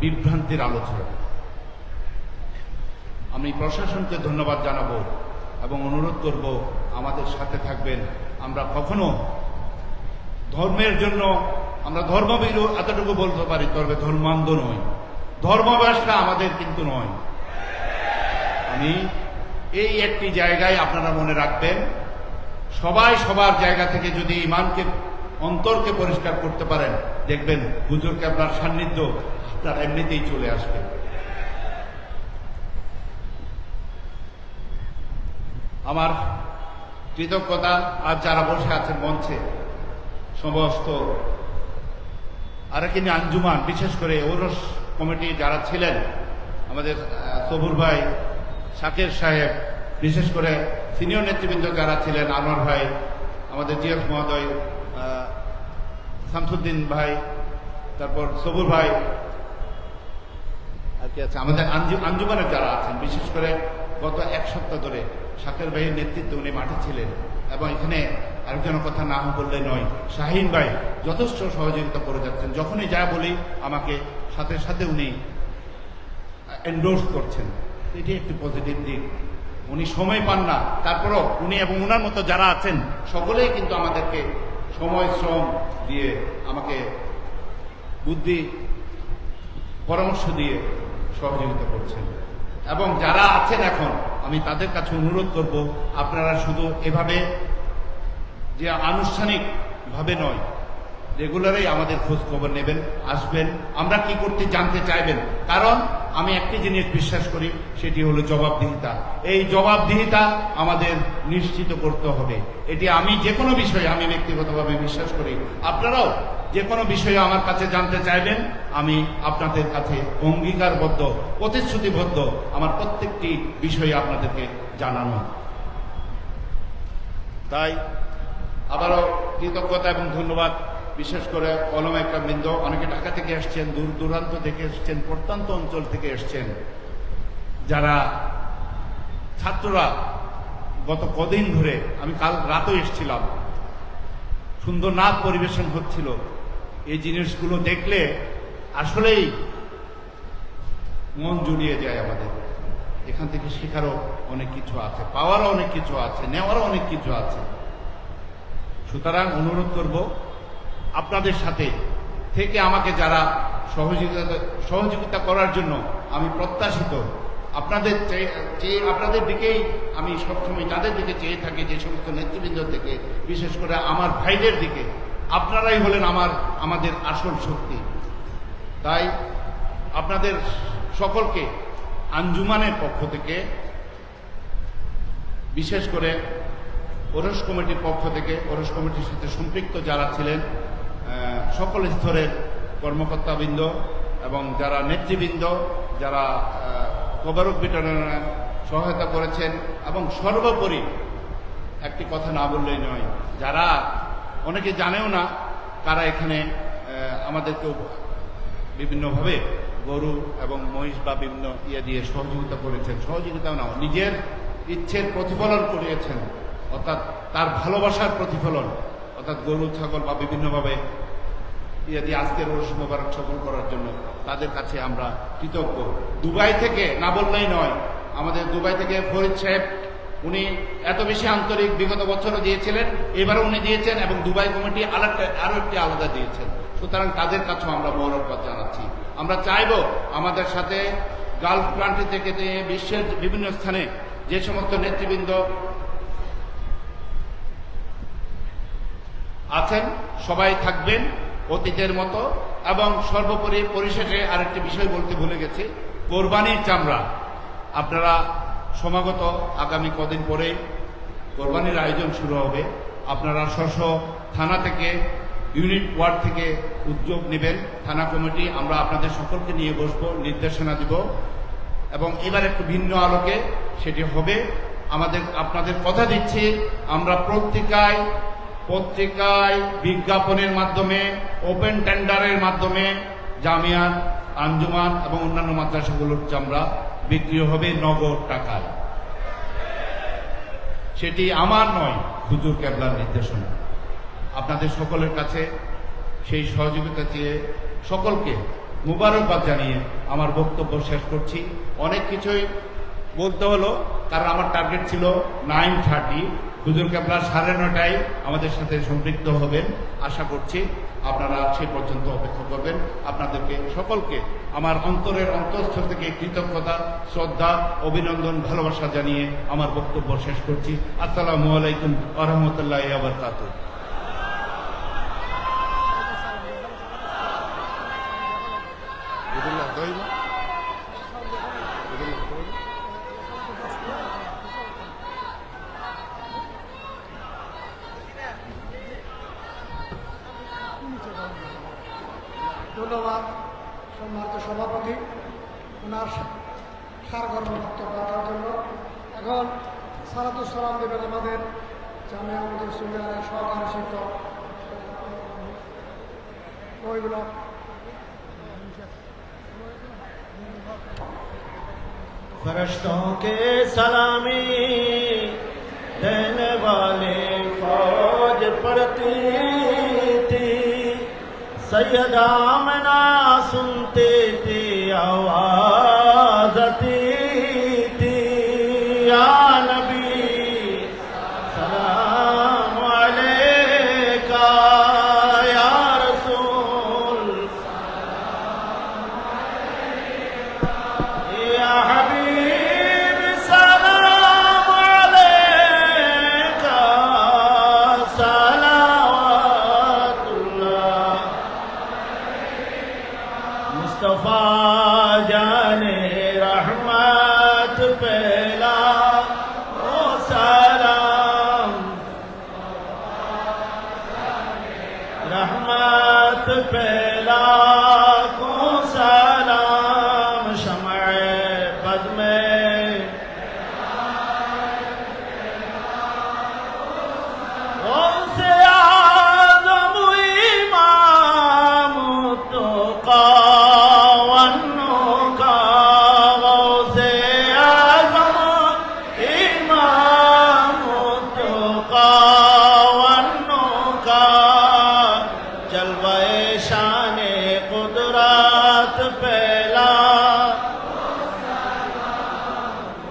Speaker 3: বিভ্রান্তির আলোচনা। আমি প্রশাসনকে ধন্যবাদ জানাবো এবং অনুরোধ করব আমাদের সাথে থাকবেন। আমরা কখনো ধর্মের জন্য আমরা ধর্মবিরু এতটুকু বলতে পারি, তবে ধর্মান্ধ নয়, ধর্মবাসটা আমাদের কিন্তু নয়। আমি এই একটি জায়গায় আপনারা মনে রাখবেন, সবাই সবার জায়গা থেকে যদি ইমানকে, অন্তরকে পরিষ্কার করতে পারেন, দেখবেন হুজুরকে আপনার সান্নিধ্য আপনার এমনিতেই চলে আসবে। আমার কৃতজ্ঞতা আজ যারা বসে আছেন মঞ্চে, সমস্ত আরাকিনী আঞ্জুমান, বিশেষ করে ওরস কমিটি যারা ছিলেন, আমাদের সবুর ভাই, শাকের সাহেব, বিশেষ করে সিনিয়র নেতৃবৃন্দ যারা ছিলেন, আনোয়ার ভাই, আমাদের জিএফ মহোদয়, শামসুদ্দিন ভাই, তারপর সবুর ভাই, আর কি আছে আমাদের আঞ্জুমানের যারা আছেন, বিশেষ করে গত এক সপ্তাহ ধরে শাকের ভাইয়ের নেতৃত্বে উনি মাঠে ছিলেন। এবং এখানে আরেকজনের কথা না বললে নয়, শাহিন ভাই যথেষ্ট সহযোগিতা করে যাচ্ছেন। যখনই যা বলি আমাকে সাথে সাথে উনি এন্ডোর্স করছেন, এটি একটি পজিটিভ দিক। উনি সময় পান না, তারপরও উনি এবং ওনার মতো যারা আছেন সকলেই কিন্তু আমাদেরকে সময় শ্রম দিয়ে আমাকে বুদ্ধি পরামর্শ দিয়ে সহযোগিতা করছেন। এবং যারা আছেন এখন, আমি তাদের কাছে অনুরোধ করব, আপনারা শুধু এভাবে যে আনুষ্ঠানিকভাবে নয়, রেগুলারই আমাদের খোঁজ খবর নেবেন, আসবেন, আমরা কি করতে জানতে চাইবেন। কারণ আমি একটি জিনিস বিশ্বাস করি, সেটি হলো জবাবদিহিতা। এই জবাবদিহিতা আমাদের নিশ্চিত করতে হবে। এটি আমি যে কোনো বিষয়ে আমি ব্যক্তিগতভাবে বিশ্বাস করি। আপনারাও যে কোনো বিষয়ে আমার কাছে জানতে চাইবেন, আমি আপনাদের কাছে অঙ্গীকারবদ্ধ, প্রতিশ্রুতিবদ্ধ আমার প্রত্যেকটি বিষয়ে আপনাদেরকে জানানো। তাই আবারও কৃতজ্ঞতা এবং ধন্যবাদ, বিশেষ করে ওলামা একরামবৃন্দ, অনেকে ঢাকা থেকে এসছেন, দূর দূরান্ত থেকে এসছেন, প্রত্যন্ত অঞ্চল থেকে এসছেন, যারা ছাত্ররা গত কদিন ধরে, আমি কাল রাতেও এসেছিলাম, সুন্দর নাচ পরিবেশন হচ্ছিল। এই জিনিসগুলো দেখলে আসলেই মন জুড়িয়ে যায় আমাদের। এখান থেকে শেখারও অনেক কিছু আছে, পাওয়ারও অনেক কিছু আছে, নেওয়ারও অনেক কিছু আছে। সুতরাং অনুরোধ করব আপনাদের সাথে থেকে আমাকে যারা সহযোগিতা করার জন্য আমি প্রত্যাশিত, আপনাদের দিকেই আমি সবসময় যাদের দিকে চেয়ে থাকি, যে সমস্ত নেতৃবৃন্দ থেকে, বিশেষ করে আমার ভাইদের দিকে, আপনারাই হলেন আমাদের আসল শক্তি। তাই আপনাদের সকলকে আঞ্জুমানের পক্ষ থেকে, বিশেষ করে ওরস কমিটির পক্ষ থেকে, ওরস কমিটির সাথে সম্পৃক্ত যারা ছিলেন সকল স্তরের কর্মকর্তাবৃন্দ এবং যারা নেতৃবৃন্দ, যারা তদারক বিতরণে সহায়তা করেছেন, এবং সর্বোপরি একটি কথা না বললেই নয়, যারা অনেকে জানেও না কারা এখানে আমাদেরকে বিভিন্নভাবে গরু এবং মহিষ বা বিভিন্ন দিয়ে সহযোগিতা করেছেন। সহযোগিতাও না, নিজের ইচ্ছের প্রতিফলন করিয়েছেন, অর্থাৎ তার ভালোবাসার প্রতিফলন, অর্থাৎ গরু ছাগল বা বিভিন্নভাবে দিয়ে আজকের ওরস মোবারক সফল করার জন্য তাদের কাছে আমরা কৃতজ্ঞ। দুবাই থেকে না বললেই নয়, আমাদের দুবাই থেকে ফরিদ সাহেব, উনি এত বেশি আন্তরিক, বিগত বছরও দিয়েছিলেন, এবারও উনি দিয়েছেন, এবং দুবাই কমিটি আরো একটি আলাদা দিয়েছেন। সুতরাং তাদের কাছেও আমরা মৌরবাদ জানাচ্ছি। আমরা চাইব আমাদের সাথে গালফ কান্ট্রি থেকে বিশ্বের বিভিন্ন স্থানে যে সমস্ত নেতৃবৃন্দ আছেন সবাই থাকবেন অতীতের মতো। এবং সর্বোপরি পরিশেষে আরেকটি বিষয় বলতে ভুলে গেছি, কোরবানির চামড়া আপনারা সমাগত আগামী কদিন পরেই কোরবানির আয়োজন শুরু হবে। আপনারা স্ব থানা থেকে, ইউনিট ওয়ার্ড থেকে উদ্যোগ নেবেন। থানা কমিটি আমরা আপনাদের সকলকে নিয়ে বসবো, নির্দেশনা দিব, এবং এবার একটু ভিন্ন আলোকে সেটি হবে। আপনাদের কথা দিচ্ছি, আমরা পত্রিকায় বিজ্ঞাপনের মাধ্যমে, ওপেন টেন্ডারের মাধ্যমে জামিয়াত, আঞ্জুমান এবং অন্যান্য মাদ্রাসাগুলোর চামড়া বিক্রি হবে নগদ টাকায়। সেটি আমার নয়, হুজুর কেবলার নির্দেশনা। আপনাদের সকলের কাছে সেই সহযোগিতা চেয়ে সকলকে মুবারকবাদ জানিয়ে আমার বক্তব্য শেষ করছি। অনেক কিছুই বলতে হলো, কারণ আমার টার্গেট ছিল 9:30। হুজুর কেবলা 9:30টায় আমাদের সাথে সম্পৃক্ত হবেন। আশা করছি আপনারা সেই পর্যন্ত অপেক্ষা করবেন। আপনাদেরকে সকলকে আমার অন্তরের অন্তঃস্থল থেকে কৃতজ্ঞতা, শ্রদ্ধা, অভিনন্দন, ভালোবাসা জানিয়ে আমার বক্তব্য শেষ করছি। আসসালামু আলাইকুম ওয়া রাহমাতুল্লাহি ওয়া বারাকাতুহু।
Speaker 2: ধন্যবাদ সম্মানিত সভাপতি, ওনার সারগর্ভ বক্তব্য রাখার জন্য। এখন সালাতুস সালাম দেবেন আমাদের জামিয়া আমাদের সুবিধার সহকারী শিক্ষক ওইগুলো।
Speaker 6: फरिश्तों के सलामी देने वाले फौज पड़ती थी, सैयदा आमना सुनते थे आवाज आती थी, या नबी सलाम अलैका, या रसूल या हबीब सलाम अलैका, सलावतुल्लाह। मुस्तफा जाने रहमत पहला ओ सलाम, रहमत पहला को सलाम, शमए बद में गौसे आज़म इमाम तुक़ा वन्नुक़ा, गौसे आज़म इमाम तुक़ा वन्नुक़ा, जलवाए शाने कुदरत पहला,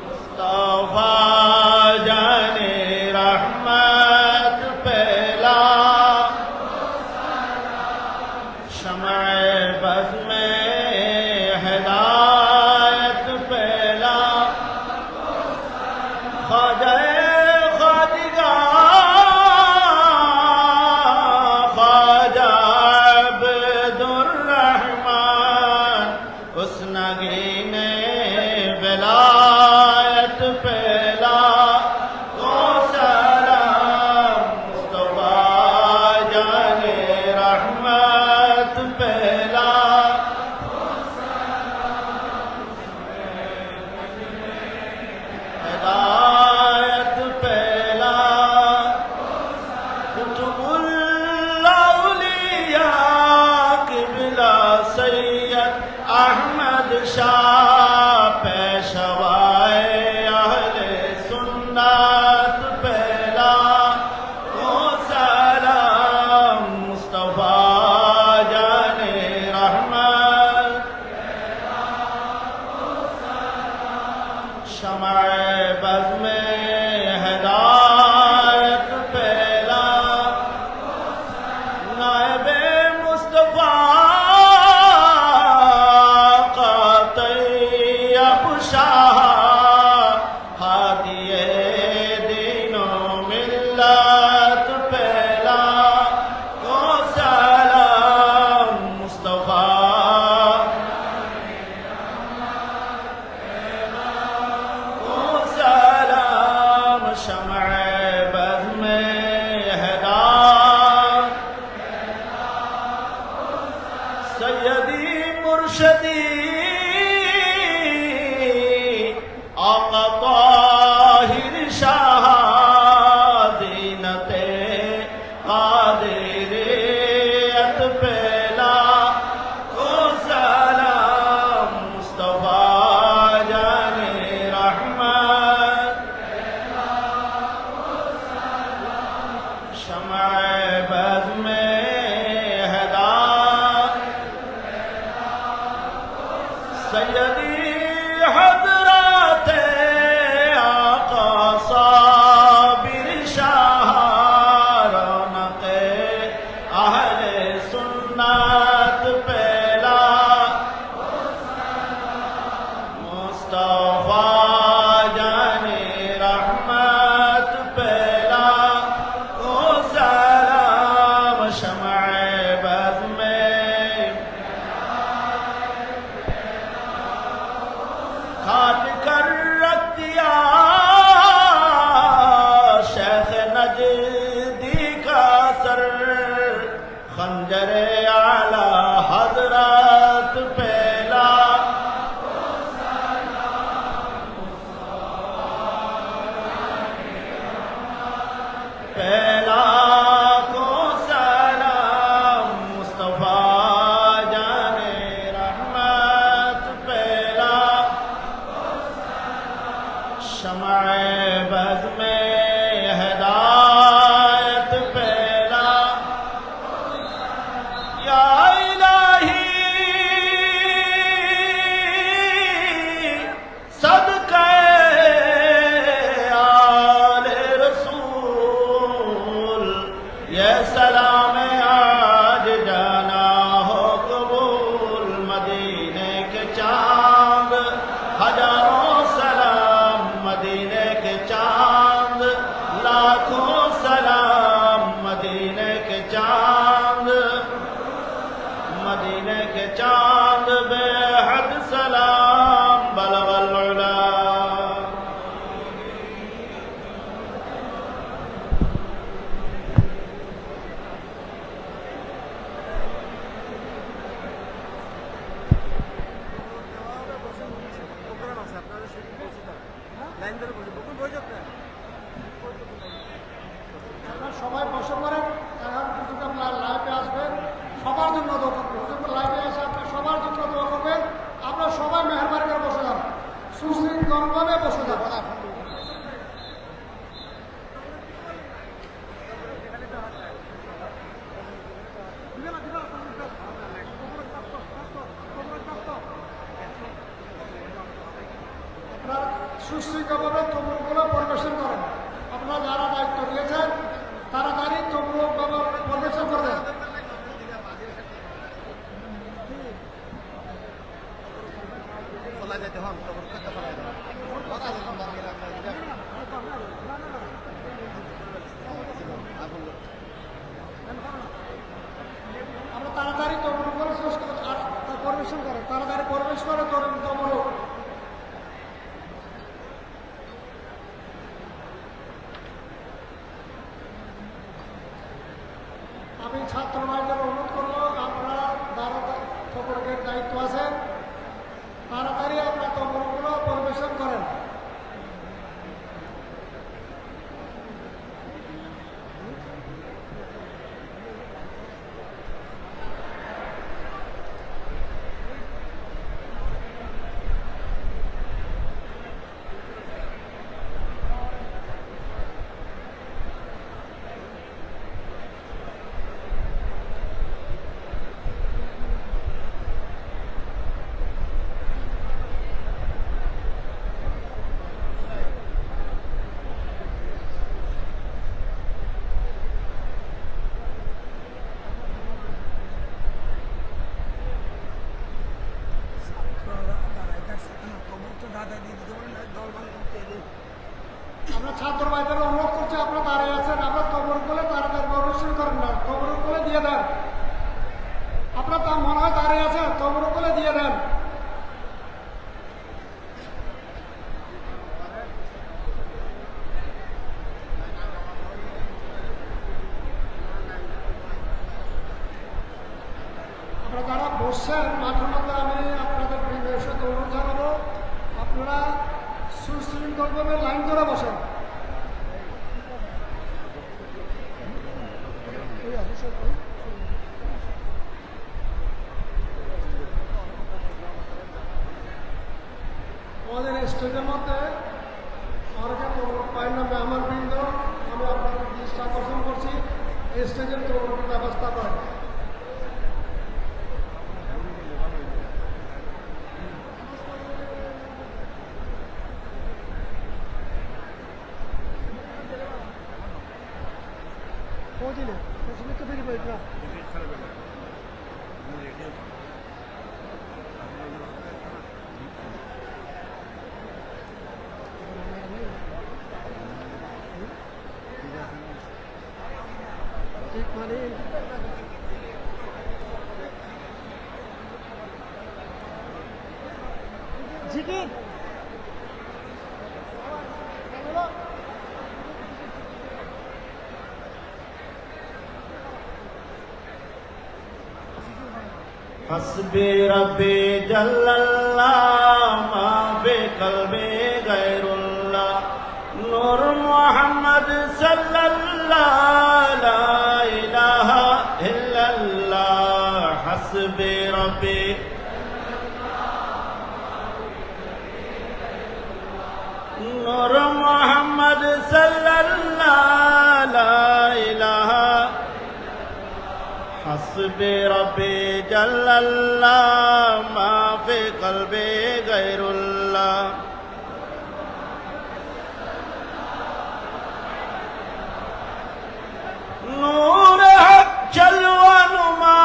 Speaker 6: मुस्तफा जाने रहमत पहला, शमए शमअ बज़्म में हिदायत सय्यदी हज़रत आका साबिर शाह रौनक अहले सुन्नत पहला मुस्तफा जाने रहमत पहला ओ सलाम शमअ बज़्म में खाट कर रख दिया शेख नजदी का सर खंजर आला हजरत पहला पहला को सलाम मुस्तफा जाने रहमत पहला शमअ बज़्म में हिदायत पहला या इलाही सदक़े आले रसूल ये सलाम आज जाना हो कबूल मदीने के चांद हजारों सलाम मदीने के चांद लाखों सलाम मदीने के चांद मदीने के चांद बेहद सलाम बलगल उला
Speaker 2: আপনারা সবাই বসে পড়েন, এখন কিছুটা আপনার লাইভে আসবেন, সবার জন্য দোয়া করবেন। যখন লাইভে আসে আপনার সবার জন্য দোয়া করবেন। আপনারা সবাই মেহরবানি করে বসে যান, সুশৃঙ্খলভাবে বসে যান। আপনারা সুশৃঙ্খলভাবে তবুগুলো পরিবেশন করেন। আপনারা যারা দায়িত্ব নিয়েছেন তাড়াতাড়ি তবুগুলো পরিবেশন করবেন। আমরা তাড়াতাড়ি তবুগুলো পরিবেশন করেন, তাড়াতাড়ি পরিবেশ করে তবুগুলো। আমি ছাত্র ভাইদের অনুরোধ করবো, আপনারা যারা তবুরের দায়িত্ব আছেন তাড়াতাড়ি আপনার তবুরগুলো পরিবেশন করেন। আমরা ছাত্র ভাইদের অনুরোধ করছি, আপনারা দাঁড়িয়ে আছেন, আপনার তবুরগুলো তাড়াতাড়ি পরিবেশন করেন না, তবুরগুলো দিয়ে দেন। আপনার তা মনে হয় দাঁড়িয়ে আছেন, তবুরগুলো দিয়ে দেন। আপনারা যারা বসছেন মাঝে মধ্যে আমি আপনাদের বিশেষত অনুরোধ জানাবো, আপনারা সুশৃঙ্খলভাবে লাইন ধরে বসেন। আমাদের স্টেজের মধ্যে অনেকে পাই না মেহমান বৃন্দ, আমি আপনাদের দৃষ্টি আকর্ষণ করছি। স্টেজের তরুণের ব্যবস্থা করেন।
Speaker 6: हस्बी रब्बी जल्लल्लाह मा फी क़ल्बी गैरुल्लाह नूर मोहम्मद सल्लल्लाह ला इलाहा इल्लल्लाह हस्बी रब्बी नूर मोहम्मद सल्लल्लाह ला इलाहा हस्बी रब्बी जल्लल्लाह मा फी क़ल्बी गैरुल्लाह नूर हक जलवा नुमा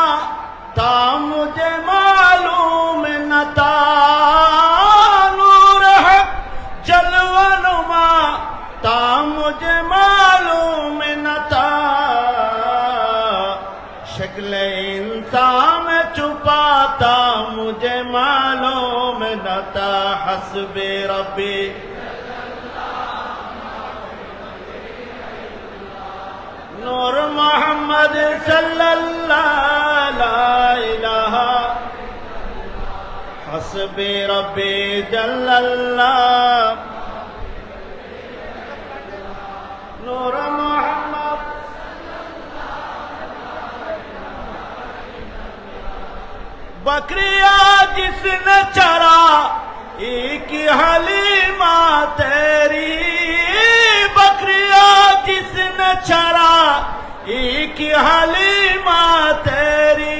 Speaker 6: था मुझे मालूम न था नूर हक जलवा नुमा था मुझे मालूम न था शक्ल इंसान में छुपाता मुझे मालूम न था हस्बी रब्बी नूर मोहम्मद सल्लल्लाह ला इलाहा हस्बी रब्बी जल्लल्लाह नूर मोहम्मद बकरिया जिसने चरा एक हलीमा तेरी बकरिया जिसने चरा एक हलीमा तेरी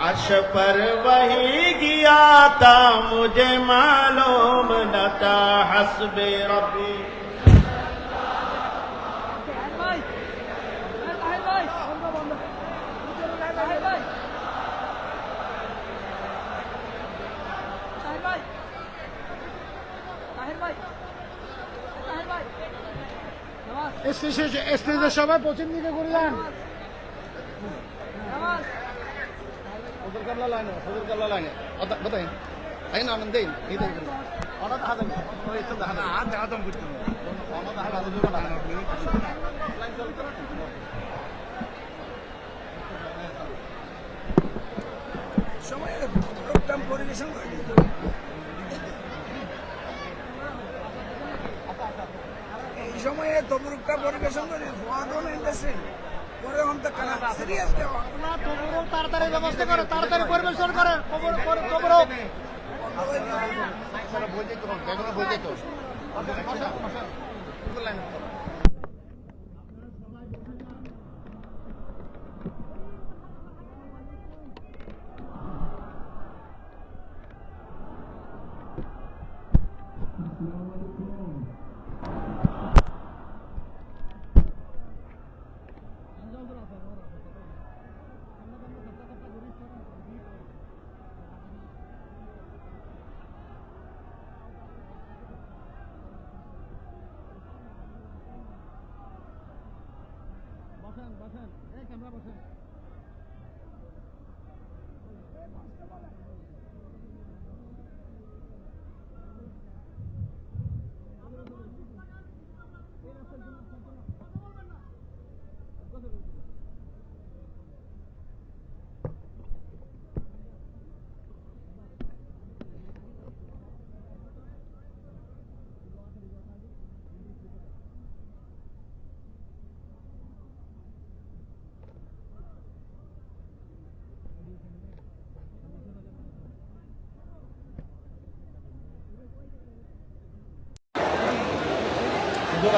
Speaker 6: अर्श पर वही गया था मुझे मालूम न था हस्बी रब्बी
Speaker 2: স্টেজে সবাই পশ্চিম দিকে করলেন।
Speaker 7: এই সময়ে তবরুকটা পরিবেশন করে পরে অন্ত কানা সিরিয়াস দেওয়া
Speaker 2: তাড়াতাড়ি ব্যবস্থা করে, তাড়াতাড়ি পরিবেশন করে।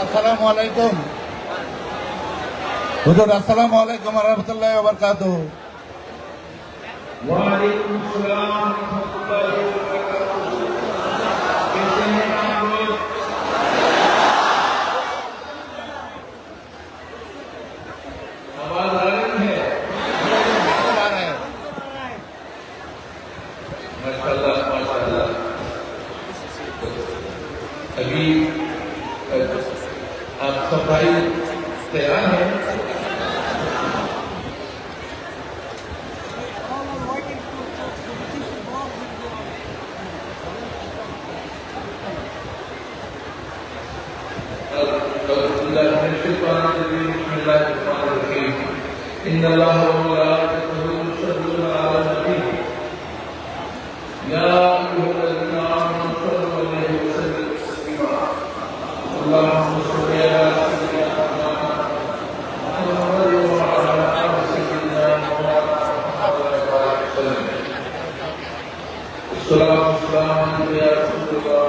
Speaker 3: আসসালামু আলাইকুম। হুজুর আসসালামু আলাইকুম ওয়া রাহমাতুল্লাহি ওয়া বারাকাতুহু।
Speaker 4: वालेकुम सलाम रहमतुल्लाहि व बरकातहू। कैसे हैं आप लोग? आवाज आ रही है? माशाल्लाह माशाल्लाह। अभी आप सफाई तैयार हैं? إن الله وملائكته يصلون على النبي يا أيها الذين آمنوا صلوا عليه وسلموا تسليما اللهم صل على سيدنا محمد وعلى آل سيدنا محمد وسلم الصلاة والسلام عليك يا رسول الله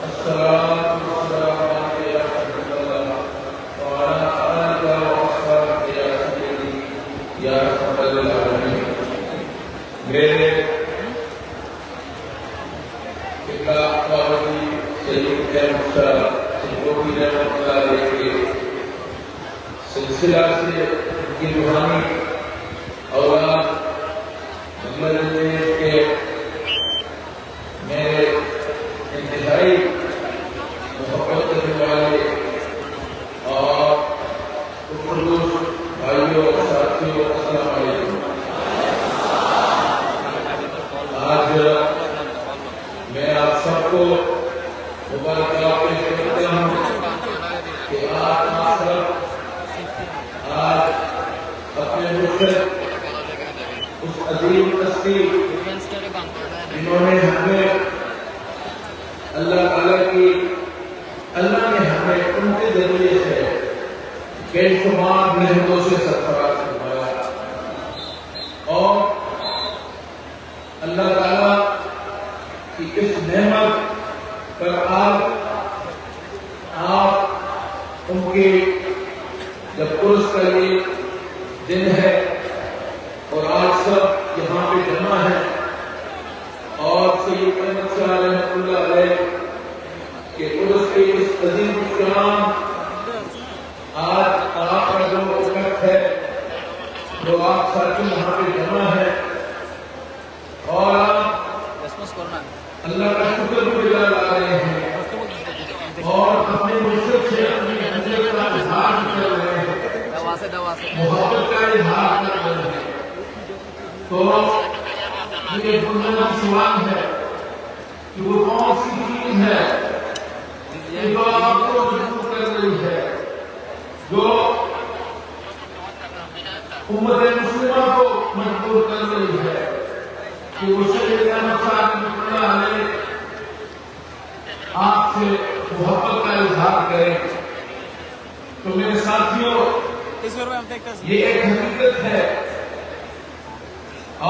Speaker 4: الصلاة والسلام عليك يا حبيب الله وعلى آلك وأصحابك يا سيدي يا رحمة للعالمين میرے پتا باوی سید احمد شاہ سنگوٹی رحمۃ اللہ علیہ کے سلسلہ سے ان کی روحانی اولاد محمد کے میرے انتہائی محبت کرنے والے اور خلوص بھائیوں اور ساتھیوں السلام علیکم۔ آج میں آپ سب کو مبارکباد پیش کرتا ہوں کہ آپ سب آج اپنے مرشد اس عظیم ہستی جنہوں نے ہمیں اللہ تعالیٰ کی اللہ نے ہمیں ان کے ذریعے سے بے شمار نعمتوں سے سرفراز فرمایا اور اللہ تعالیٰ کی اس نعمت پر آپ ان کے جب عرس کا یہ دن ہے اور آج سب یہاں پہ جمع ہے اور سید احمد شاہ رحمۃ اللہ علیہ کہ عرس کے اس عظیم الشان آج آپ کا جو وقت ہے جو آپ ساتھی یہاں پہ جمع ہے اور آپ اللہ کا شکر گزار لا رہے ہیں اور اپنے مرشد سے اپنی حضرت کا اظہار کر رہے ہیں محبت کا اظہار کر رہے ہیں تو یہ بنیادی سوال ہے کہ وہ کون سی چیز ہے جو آپ کو مجبور کر رہی ہے جو امت مسلمہ کو مجبور کر رہی ہے کہ وہ سید احمد شاہ رحمۃ اللہ علیہ آپ سے محبت کا اظہار کریں۔ تو میرے ساتھیوں یہ ایک حقیقت ہے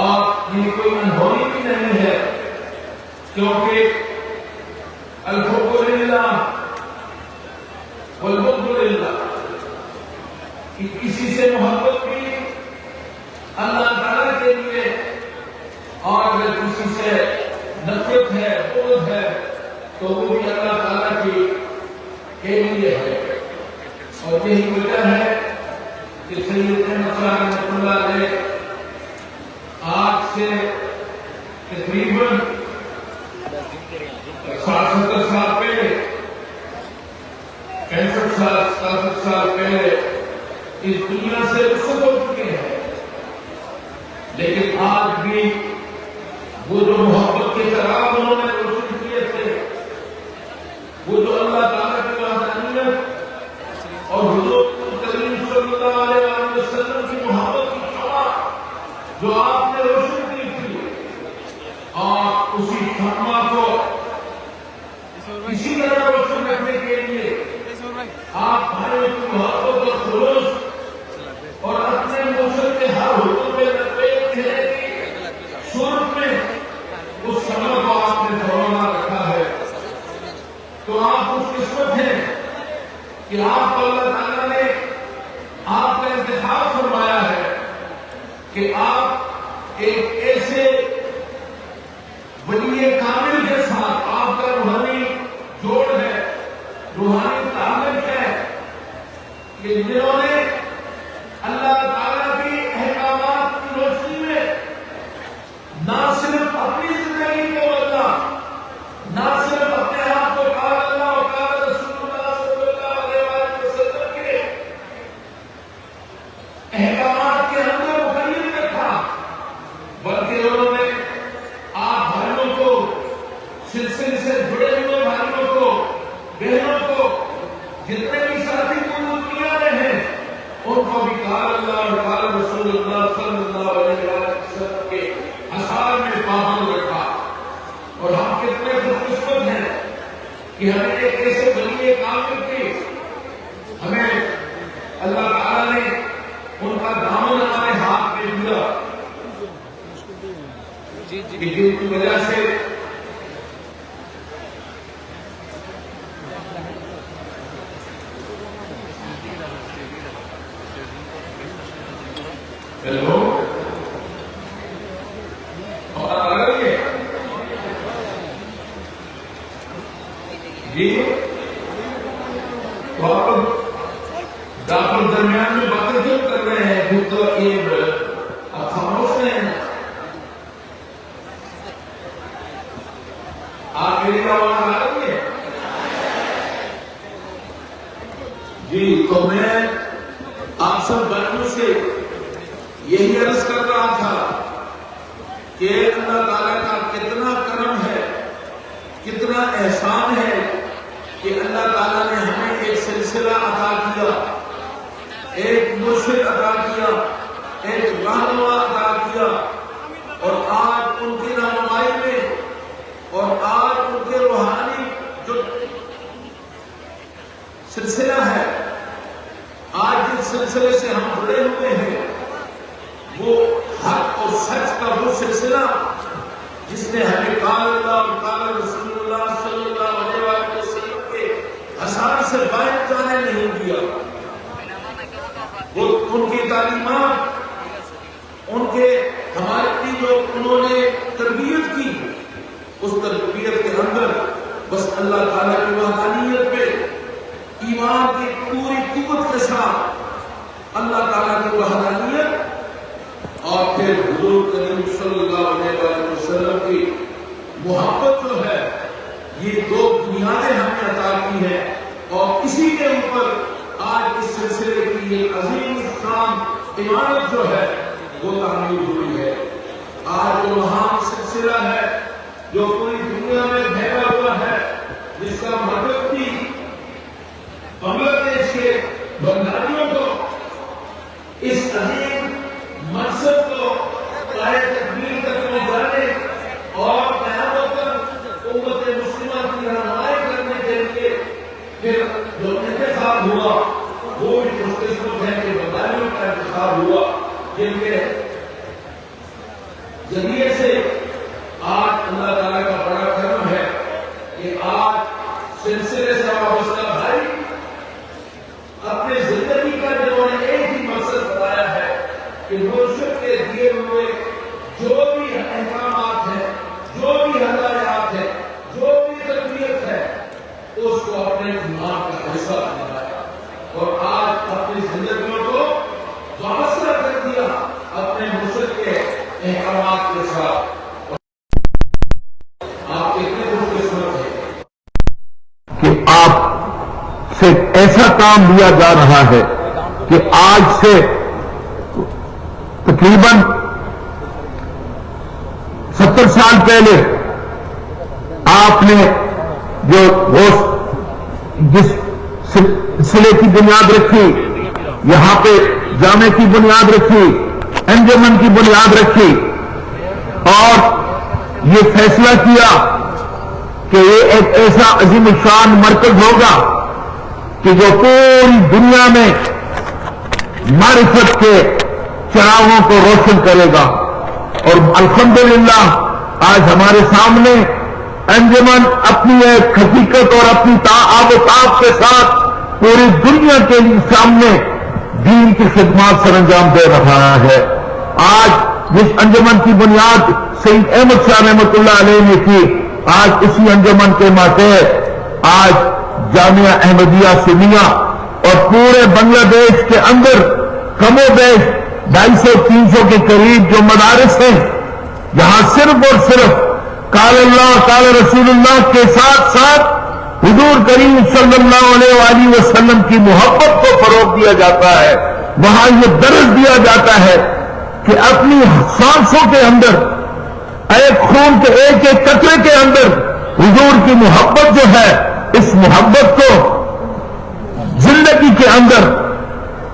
Speaker 4: اور یہ کوئی انہونی بھی نہیں ہے کیونکہ الحب للہ والبغض للہ کہ کسی سے محبت بھی اللہ تعالیٰ کے لیے اور اگر کسی سے نفرت ہے بغض ہے تو وہ بھی اللہ تعالیٰ کے لیے ہے اور یہی وجہ ہے کہ سید احمد شاہ رحمۃ اللہ علیہ آج سے تقریباً 60-70 سال پہلے 65 سال پہلے اس دنیا سے رخصت ہو چکے ہیں لیکن آج بھی وہ جو محبت کے چراغ انہوں نے روشن کیے تھے وہ جو اللہ تعالیٰ کی وحدانیت اور حضور کریم صلی اللہ علیہ وسلم کی محبت کی شمع جو آپ نے روشن کی تھی اور اسی شمع کو اسی طرح روشن رکھنے کے لیے آپ بھائیوں کی محبت اور خلوص اور اپنے مرشد کے ہر حکم میں لبیک کہنے کی صورت میں اس شمع کو آپ نے دھرونا رکھا ہے تو آپ خوش قسمت ہیں کہ آپ کو اللہ تعالیٰ نے آپ کا کہ آپ ایک ایسے ولی کامل کے ساتھ آپ کا روحانی جوڑ ہے، روحانی تعلق ہے، کہ جنہوں نے اللہ تعالیٰ کی احکامات کی روشنی میں نہ صرف اپنی زندگی کو بدلا، نہ صرف اپنے آپ کو قال اللہ و قال رسول اللہ صلی اللہ علیہ وسلم کے احکامات کے اندر مقید رکھا، بلکہ انہوں نے آپ بھائیوں کو، سلسلے سے جڑے ہوئے بھائیوں کو، بہنوں کو، جتنے بھی ساتھی کو دنیا میں ہیں، ان کو بھی قال اللہ اور قال رسول اللہ صلی اللہ علیہ وسلم کے اثار میں پابند رکھا۔ اور ہم کتنے خوش قسمت ہیں کہ ہمیں ایک ایسے ولی کامل کی، ہمیں اللہ تعالیٰ نے ان کا دامن ہمارے ہاتھ میں دیا، کہ جن کی وجہ سے ہیلو جی، تو آپ درمیان میں باتیں کیوں کر رہے ہیں؟ تو آپ خاموش ہیں، آپ میری آواز آ رہی ہے؟ جی، تو میں آپ سب بچوں سے یہی عرض کر رہا تھا کہ اللہ تعالیٰ کا کتنا کرم ہے، کتنا احسان ہے کہ اللہ تعالیٰ نے ہمیں ایک سلسلہ عطا کیا، ایک مرشد عطا کیا، ایک رہنما عطا کیا، اور آج ان کی رہنمائی میں اور آج ان کے روحانی جو سلسلہ ہے، آج جس سلسلے سے ہم جڑے ہوئے ہیں، وہ حق اور سچ کا وہ سلسلہ جس نے ہمیں قال اللہ اور قال رسول اللہ صلی اللہ علیہ وسلم کے اثار سے باہر جانے نہیں دیا۔ وہ ان کی تعلیمات، ان کے ہماری جو انہوں نے تربیت کی، اس تربیت کے اندر بس اللہ تعالیٰ کی وحدانیت پہ ایمان کی پوری قوت کے ساتھ اللہ تعالیٰ کی وحدانیت اور پھر حضور کریم صلی اللہ علیہ وسلم کی محبت جو ہے، یہ دو بنیادیں ہمیں عطا کی ہیں، اور اسی کے اوپر آج اس سلسلے کی یہ عظیم شان عمارت جو ہے وہ تعمیر ہوئی ہے۔ آج جو مہان سلسلہ ہے جو پوری دنیا میں پھیلا ہوا ہے، جس کا مدد بھی بنگلہ دیش کے بنگالیوں کو اس عظیم مقصد کو قائد تکمیل تک پہنچانے اور قیامت تک امت مسلمہ کی رہنمائی کرنے کے لیے پھر جو انتخاب ہوا وہ بھی خوش قسمت ہے کہ بنگالیوں کا انتخاب ہوا، جن کے ذریعے سے آج اللہ تعالیٰ کا بڑا کرم ہے کہ آج سلسلے سے وابستہ بھائی اپنے زندگی کا جنہوں نے ایک ہی مقصد بتایا ہے کہ مرشد کے دیے ہوئے جو بھی احکامات ہیں، جو بھی ہدایات ہیں، جو بھی تربیت ہے، اس کو اپنے ایمان کا حصہ بنایا اور آج اپنی زندگیوں کو وابستہ کر دیا اپنے مرشد کے احکامات کے ساتھ۔ آپ کتنے خوش قسمت ہیں
Speaker 8: کہ آپ سے ایسا کام لیا جا رہا ہے کہ آج سے تقریباً 70 سال پہلے آپ نے جو جس سلسلے کی بنیاد رکھی، یہاں پہ جامع کی بنیاد رکھی، انجمن کی بنیاد رکھی، اور یہ فیصلہ کیا کہ یہ ایک ایسا عظیم شان مرکز ہوگا کہ جو پوری دنیا میں معرفت کے چراغوں کو روشن کرے گا۔ اور الحمدللہ آج ہمارے سامنے انجمن اپنی ایک حقیقت اور اپنی آب و تاب کے ساتھ پوری دنیا کے سامنے دین کی خدمات سر انجام دے رہا ہے۔ آج جس انجمن کی بنیاد سید احمد شاہ رحمۃ اللہ علیہ نے کی، آج اسی انجمن کے ماتحت آج جامعہ احمدیہ سنیہ اور پورے بنگلہ دیش کے اندر کم و بیش 250-300 کے قریب جو مدارس ہیں، جہاں صرف اور صرف قال اللہ قال رسول اللہ کے ساتھ ساتھ حضور کریم صلی اللہ علیہ وآلہ وسلم کی محبت کو فروغ دیا جاتا ہے، وہاں یہ درس دیا جاتا ہے کہ اپنی سانسوں کے اندر، ایک خون کے ایک ایک قطرے کے اندر حضور کی محبت جو ہے، اس محبت کو زندگی کے اندر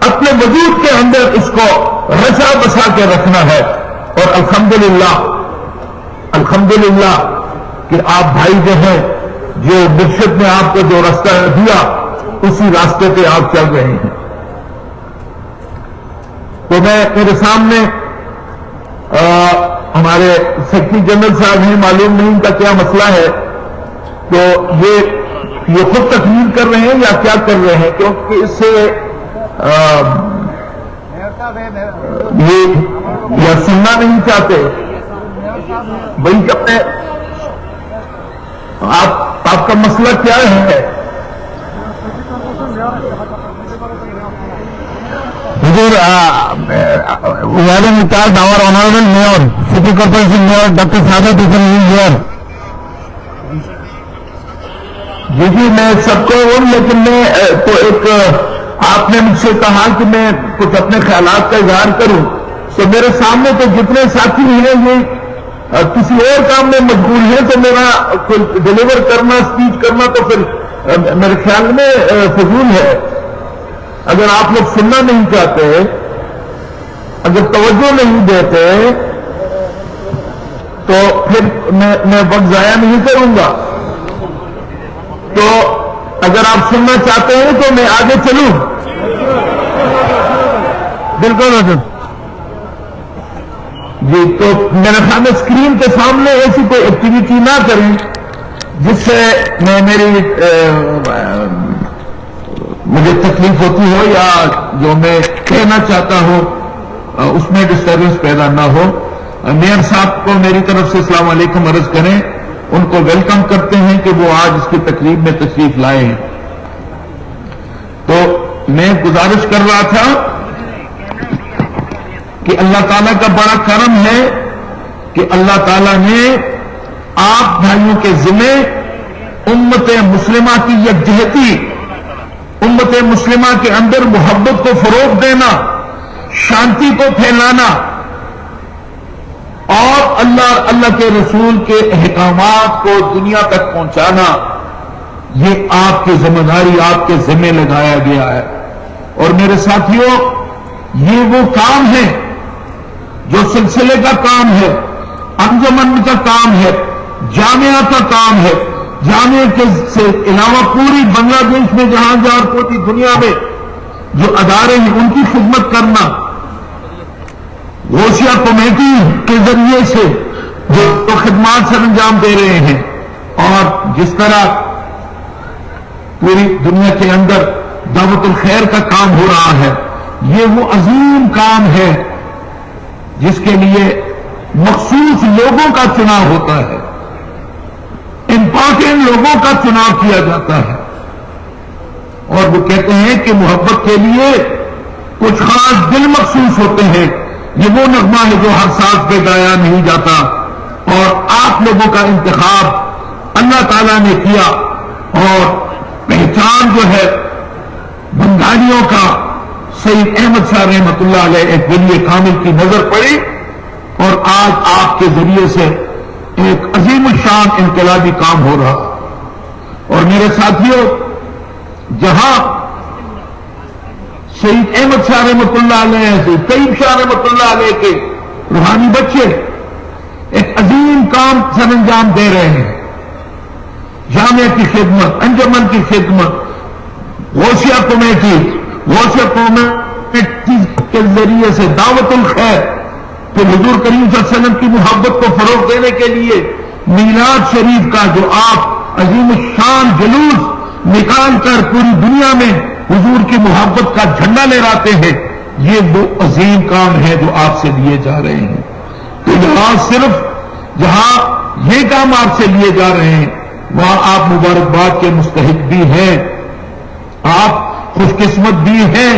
Speaker 8: اپنے وجود کے اندر اس کو رچا بسا کے رکھنا ہے۔ اور الحمدللہ کہ آپ بھائی جو ہیں، جو مرشد نے آپ کو جو راستہ دیا اسی راستے پہ آپ چل رہے ہیں۔ تو میرے سامنے ہمارے سیکرٹری جنرل صاحب ہیں، معلوم نہیں ان کا کیا مسئلہ ہے، تو یہ خود تقریر کر رہے ہیں یا کیا کر رہے ہیں؟ کیونکہ اس سے یہ یا سننا نہیں چاہتے بھائی، اپنے آپ کا مسئلہ کیا ہے؟ حضور our honorable mayor, city corporation mayor, Dr. Sadat Hussain here. جی میں سب کو ہوں، لیکن میں تو ایک آپ نے مجھ سے کہا کہ میں کچھ اپنے خیالات کا اظہار کروں، تو میرے سامنے تو جتنے ساتھی ہیں یہ کسی اور کام میں مشغول ہیں، تو میرا ڈیلیور کرنا، اسپیچ کرنا تو پھر میرے خیال میں فضول ہے۔ اگر آپ لوگ سننا نہیں چاہتے، اگر توجہ نہیں دیتے، تو پھر میں وقت ضائع نہیں کروں گا۔ تو اگر آپ سننا چاہتے ہیں تو میں آگے چلوں۔ بالکل حضرت جی، تو میرے خیال میں اسکرین کے سامنے ایسی کوئی ایکٹیویٹی نہ کریں جس سے مجھے تکلیف ہوتی ہو یا جو میں کہنا چاہتا ہوں اس میں ڈسٹربنس پیدا نہ ہو۔ میئر صاحب کو میری طرف سے السلام علیکم عرض کریں، ان کو ویلکم کرتے ہیں کہ وہ آج اس کی تقریب میں تشریف لائے ہیں۔ تو میں گزارش کر رہا تھا کہ اللہ تعالیٰ کا بڑا کرم ہے کہ اللہ تعالیٰ نے آپ بھائیوں کے ذمے امت مسلمہ کی یکجہتی، امت مسلمہ کے اندر محبت کو فروغ دینا، شانتی کو پھیلانا اور اللہ کے رسول کے احکامات کو دنیا تک پہنچانا، یہ آپ کی ذمہ داری، آپ کے ذمہ لگایا گیا ہے۔ اور میرے ساتھیوں، یہ وہ کام ہے جو سلسلے کا کام ہے، انجمن کا کام ہے، جامعہ کا کام ہے۔ جامعہ کے سے علاوہ پوری بنگلہ دیش میں جہاں اور پوری دنیا میں جو ادارے ہیں ان کی خدمت کرنا، غوثیہ کمیٹی کے ذریعے سے جو خدمات سر انجام دے رہے ہیں، اور جس طرح پوری دنیا کے اندر دعوت الخیر کا کام ہو رہا ہے، یہ وہ عظیم کام ہے جس کے لیے مخصوص لوگوں کا چناؤ ہوتا ہے، امپورٹنٹ لوگوں کا چناؤ کیا جاتا ہے۔ اور وہ کہتے ہیں کہ محبت کے لیے کچھ خاص دل مخصوص ہوتے ہیں، یہ وہ نغمہ ہے جو ہر ساز پہ گایا نہیں جاتا، اور آپ لوگوں کا انتخاب اللہ تعالیٰ نے کیا، اور پہچان جو ہے بنگالیوں کا سید احمد شاہ رحمۃ اللہ علیہ ایک ولی کامل کی نظر پڑی، اور آج آپ کے ذریعے سے ایک عظیم الشان انقلابی کام ہو رہا۔ اور میرے ساتھیوں، جہاں سید احمد شاہ رحمۃ اللہ علیہ سے طیب شاہ رحمۃ اللہ علیہ کے روحانی بچے ایک عظیم کام سر انجام دے رہے ہیں، جامعہ کی خدمت، انجمن کی خدمت، غوثیہ کمیٹی کے ذریعے سے دعوت الخیر، پھر حضور کریم صلی اللہ علیہ وسلم کی محبت کو فروغ دینے کے لیے میلاد شریف کا جو آپ عظیم الشان جلوس نکال کر پوری دنیا میں حضور کی محبت کا جھنڈا لہراتے ہیں، یہ وہ عظیم کام ہے جو آپ سے لیے جا رہے ہیں. تو یہاں صرف جہاں یہ کام آپ سے لیے جا رہے ہیں وہاں آپ مبارکباد کے مستحق بھی ہیں, آپ خوش قسمت بھی ہیں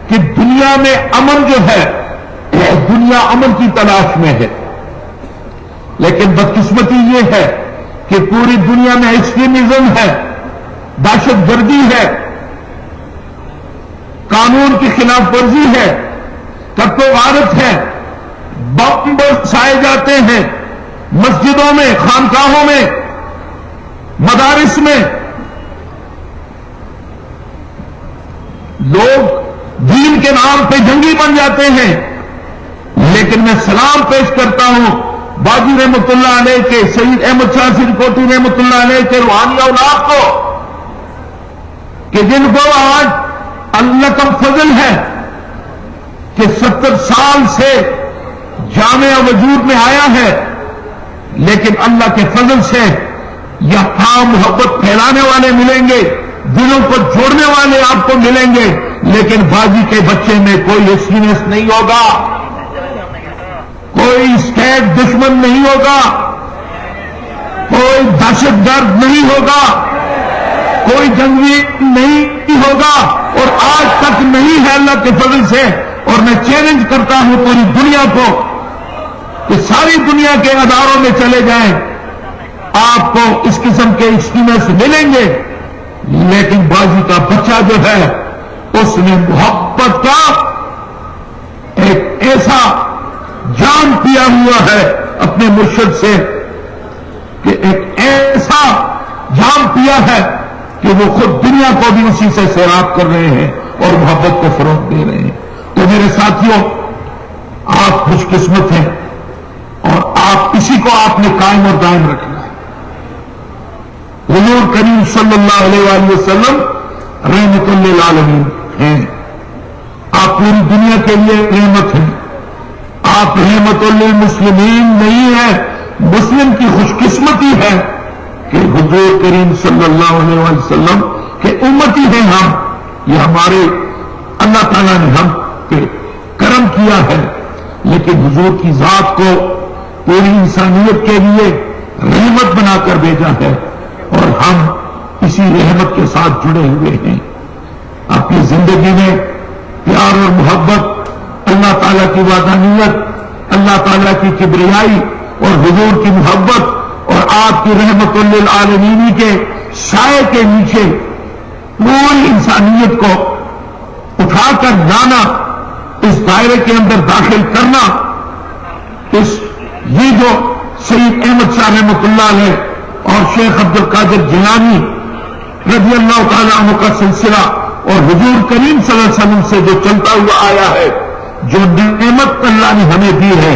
Speaker 8: کہ دنیا میں امن جو ہے, دنیا امن کی تلاش میں ہے. لیکن بدقسمتی یہ ہے کہ پوری دنیا میں ایکسٹریمزم ہے, دہشت گردی ہے, قانون کی خلاف ورزی ہے, قتل و غارت ہے, بم برسائے جاتے ہیں مسجدوں میں, خانقاہوں میں, مدارس میں. لوگ دین کے نام پہ جنگی بن جاتے ہیں. لیکن میں سلام پیش کرتا ہوں باجی رحمت اللہ علیہ کے, سید احمد شاہ سرکوٹی رحمت اللہ علیہ کے روحانی اولاد کو کہ جن کو آج اللہ کا فضل ہے کہ 70 سال سے جامعہ وجود میں آیا ہے, لیکن اللہ کے فضل سے یہاں محبت پھیلانے والے ملیں گے, دلوں کو جوڑنے والے آپ کو ملیں گے, لیکن باجی کے بچے میں کوئی ایکسٹریمسٹ نہیں ہوگا, کوئی اسٹیٹ دشمن نہیں ہوگا, کوئی دہشت گرد نہیں ہوگا, کوئی جنگی نہیں ہوگا, اور آج تک نہیں ہے اللہ کے فضل سے. اور میں چیلنج کرتا ہوں پوری دنیا کو کہ ساری دنیا کے اداروں میں چلے جائیں, آپ کو اس قسم کے ایکسٹریمسٹ ملیں گے, لیکن باجی کا بچہ جو ہے اس نے محبت کا ایک ایسا جام پیا ہوا ہے اپنے مرشد سے کہ ایک ایسا جام پیا ہے کہ وہ خود دنیا کو بھی اسی سے سیراب کر رہے ہیں اور محبت کو فروغ دے رہے ہیں. تو میرے ساتھیوں, آپ خوش قسمت ہیں اور آپ اسی کو آپ نے قائم اور دائم رکھنا ہے. حضور کریم صلی اللہ علیہ وآلہ وسلم رحمت للعالمین ہیں, آپ پوری دنیا کے لیے رحمت ہیں, آپ رحمت للمسلمین نہیں ہیں. مسلم کی خوش قسمتی ہے کہ حضور کریم صلی اللہ علیہ وآلہ وسلم کے امتی ہیں ہم. یہ ہمارے اللہ تعالیٰ نے ہم پہ کرم کیا ہے, لیکن حضور کی ذات کو پوری انسانیت کے لیے رحمت بنا کر بھیجا ہے اور ہم اسی رحمت کے ساتھ جڑے ہوئے ہیں. اپنی زندگی میں پیار اور محبت, اللہ تعالیٰ کی وحدانیت, اللہ تعالیٰ کی کبریائی اور حضور کی محبت اور آپ کی رحمت للعالمین کے سائے کے نیچے پوری انسانیت کو اٹھا کر لانا, اس دائرے کے اندر داخل کرنا, یہ جو سید احمد شاہ رحمۃ اللہ علیہ اور شیخ عبد القادر جیلانی رضی اللہ تعالیٰ عنہ کا سلسلہ اور حضور کریم صلی اللہ علیہ وسلم سے جو چلتا ہوا آیا ہے, جو نعمت اللہ نے ہمیں دی ہے,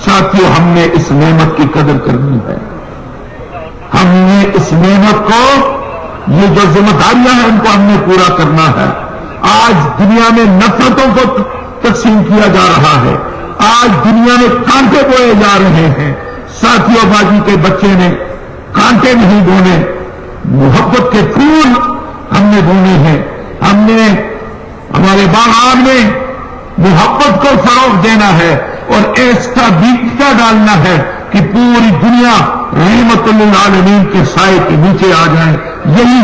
Speaker 8: ساتھیوں ہم نے اس نعمت کی قدر کرنی ہے. ہم نے اس نعمت کو, یہ جو ذمہ داریاں ہیں ان کو ہم نے پورا کرنا ہے. آج دنیا میں نفرتوں کو تقسیم کیا جا رہا ہے, آج دنیا میں کانٹے بوئے جا رہے ہیں. ساتھیوں, باجی کے بچے نے کانٹے نہیں بونے, محبت کے پھول ہم نے بونے ہیں. ہم نے ہمارے باغان میں محبت کو فروغ دینا ہے اور ایسا بیجا ڈالنا ہے کہ پوری دنیا رحمت للعالمین کے سائے کے نیچے آ جائے. یہی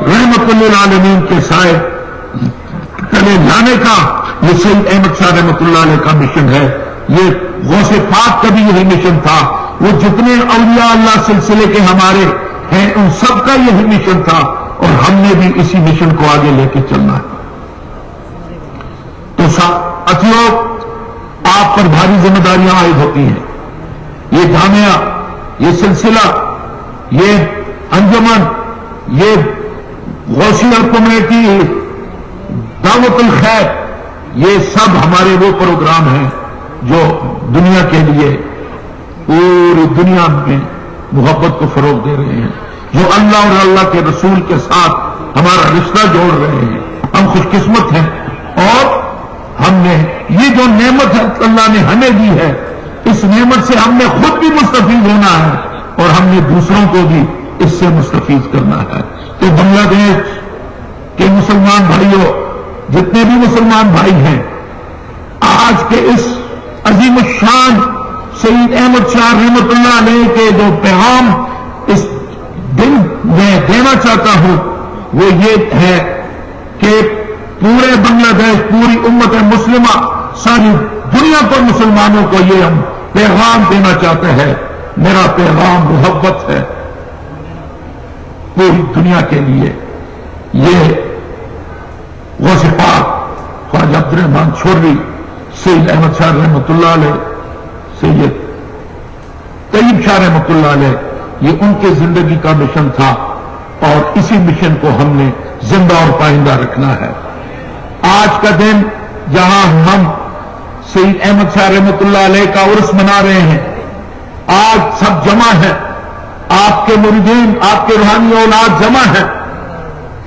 Speaker 8: رحمت للعالمین کے سائے تلے لانے کا یہ سید احمد شاہ رحمۃ اللہ علیہ کا مشن ہے. یہ غوث پاک کا بھی یہی مشن تھا. وہ جتنے اولیاء اللہ سلسلے کے ہمارے ہیں ان سب کا یہی مشن تھا اور ہم نے بھی اسی مشن کو آگے لے کے چلنا ہے. تو ساتھیوں, آپ پر بھاری ذمہ داریاں عائد ہوتی ہیں. یہ جامعہ, یہ سلسلہ, یہ انجمن, یہ غوثیہ کمیٹی, دعوت الخیر, یہ سب ہمارے وہ پروگرام ہیں جو دنیا کے لیے پوری دنیا میں محبت کو فروغ دے رہے ہیں, جو اللہ اور اللہ کے رسول کے ساتھ ہمارا رشتہ جوڑ رہے ہیں. ہم خوش قسمت ہیں اور ہم نے یہ جو نعمت اللہ نے ہمیں دی ہے, اس نعمت سے ہم نے خود بھی مستفید ہونا ہے اور ہم نے دوسروں کو بھی اس سے مستفید کرنا ہے. تو بنگلہ دیش کے مسلمان بھائیوں, جتنے بھی مسلمان بھائی ہیں, آج کے اس عظیم الشان سید احمد شاہ رحمتullah علیہ کے جو پیغام اس دن میں دینا چاہتا ہوں وہ یہ ہے کہ پورے بنگلہ دیش، پوری امت مسلمہ، ساری دنیا پر مسلمانوں کو یہ ہم پیغام دینا چاہتے ہیں. میرا پیغام محبت ہے پوری دنیا کے لیے. یہ غوث پاک خواجہ عبدالرحمان چھوڑی، سید احمد شاہ رحمتullah علیہ، سید طیب شاہ رحمتullah علیہ، یہ ان کے زندگی کا مشن تھا اور اسی مشن کو ہم نے زندہ اور پائندہ رکھنا ہے. آج کا دن جہاں ہم سید احمد شاہ رحمتullah علیہ کا عرس منا رہے ہیں، آج سب جمع ہے، آپ کے مریدین، آپ کے روحانی اولاد جمع ہے،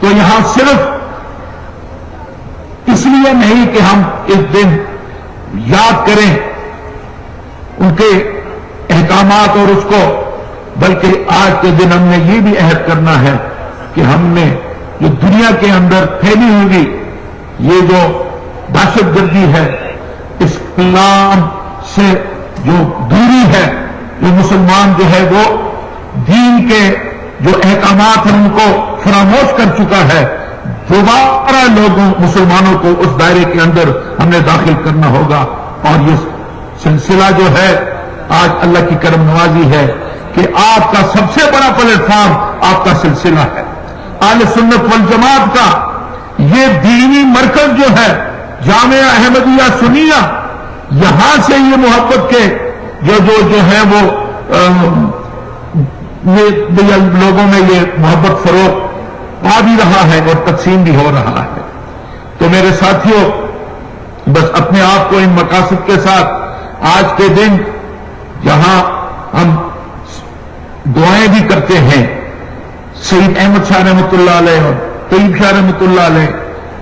Speaker 8: تو یہاں صرف اس لیے نہیں کہ ہم اس دن یاد کریں ان کے احکامات اور اس کو، بلکہ آج کے دن ہم نے یہ بھی عہد کرنا ہے کہ ہم نے جو دنیا کے اندر پھیلی ہوئی یہ جو دہشت گردی ہے، اسلام سے جو دوری ہے، جو مسلمان جو ہے وہ دین کے جو احکامات ہیں ان کو فراموش کر چکا ہے، دوبارہ لوگوں مسلمانوں کو اس دائرے کے اندر ہم نے داخل کرنا ہوگا. اور یہ سلسلہ جو ہے آج اللہ کی کرم نوازی ہے کہ آپ کا سب سے بڑا پلیٹ فارم آپ کا سلسلہ ہے. اہل سنت والجماعت کا یہ دینی مرکز جو ہے جامعہ احمدیہ سنیہ، یہاں سے یہ محبت کے جو ہے وہ لوگوں میں یہ محبت فروغ پا بھی رہا ہے اور تقسیم بھی ہو رہا ہے. تو میرے ساتھیوں، بس اپنے آپ کو ان مقاصد کے ساتھ آج کے دن جہاں ہم دعائیں بھی کرتے ہیں، سید احمد شاہ رحمتullah علیہ اور طیب شاہ رحمتullah علیہ،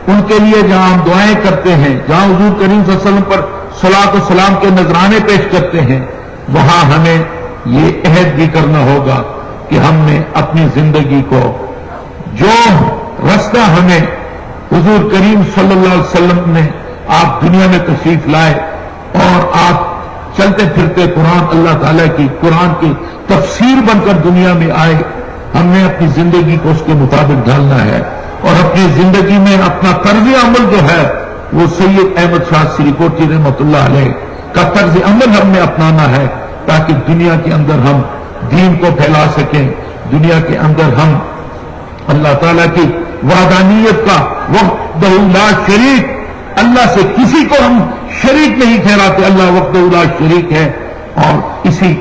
Speaker 8: ان کے لیے جہاں ہم دعائیں کرتے ہیں، جہاں حضور کریم صلی اللہ علیہ وسلم پر صلاۃ و سلام کے نذرانے پیش کرتے ہیں، وہاں ہمیں یہ عہد بھی کرنا ہوگا کہ ہم نے اپنی زندگی کو جو رستہ ہمیں حضور کریم صلی اللہ علیہ وسلم نے آپ دنیا میں تشریف لائے اور آپ چلتے پھرتے قرآن، اللہ تعالیٰ کی قرآن کی تفسیر بن کر دنیا میں آئے، ہم نے اپنی زندگی کو اس کے مطابق ڈالنا ہے اور اپنی زندگی میں اپنا طرز عمل جو ہے وہ سید احمد شاہ سریکوٹی رحمتullah علیہ کا طرز عمل ہم نے اپنانا ہے، تاکہ دنیا کے اندر ہم دین کو پھیلا سکیں، دنیا کے اندر ہم اللہ تعالیٰ کی وحدانیت کا وحدہ لا شریک، اللہ سے کسی کو ہم شریک نہیں ٹھہراتے، اللہ وحدہ لا شریک ہے، اور اسی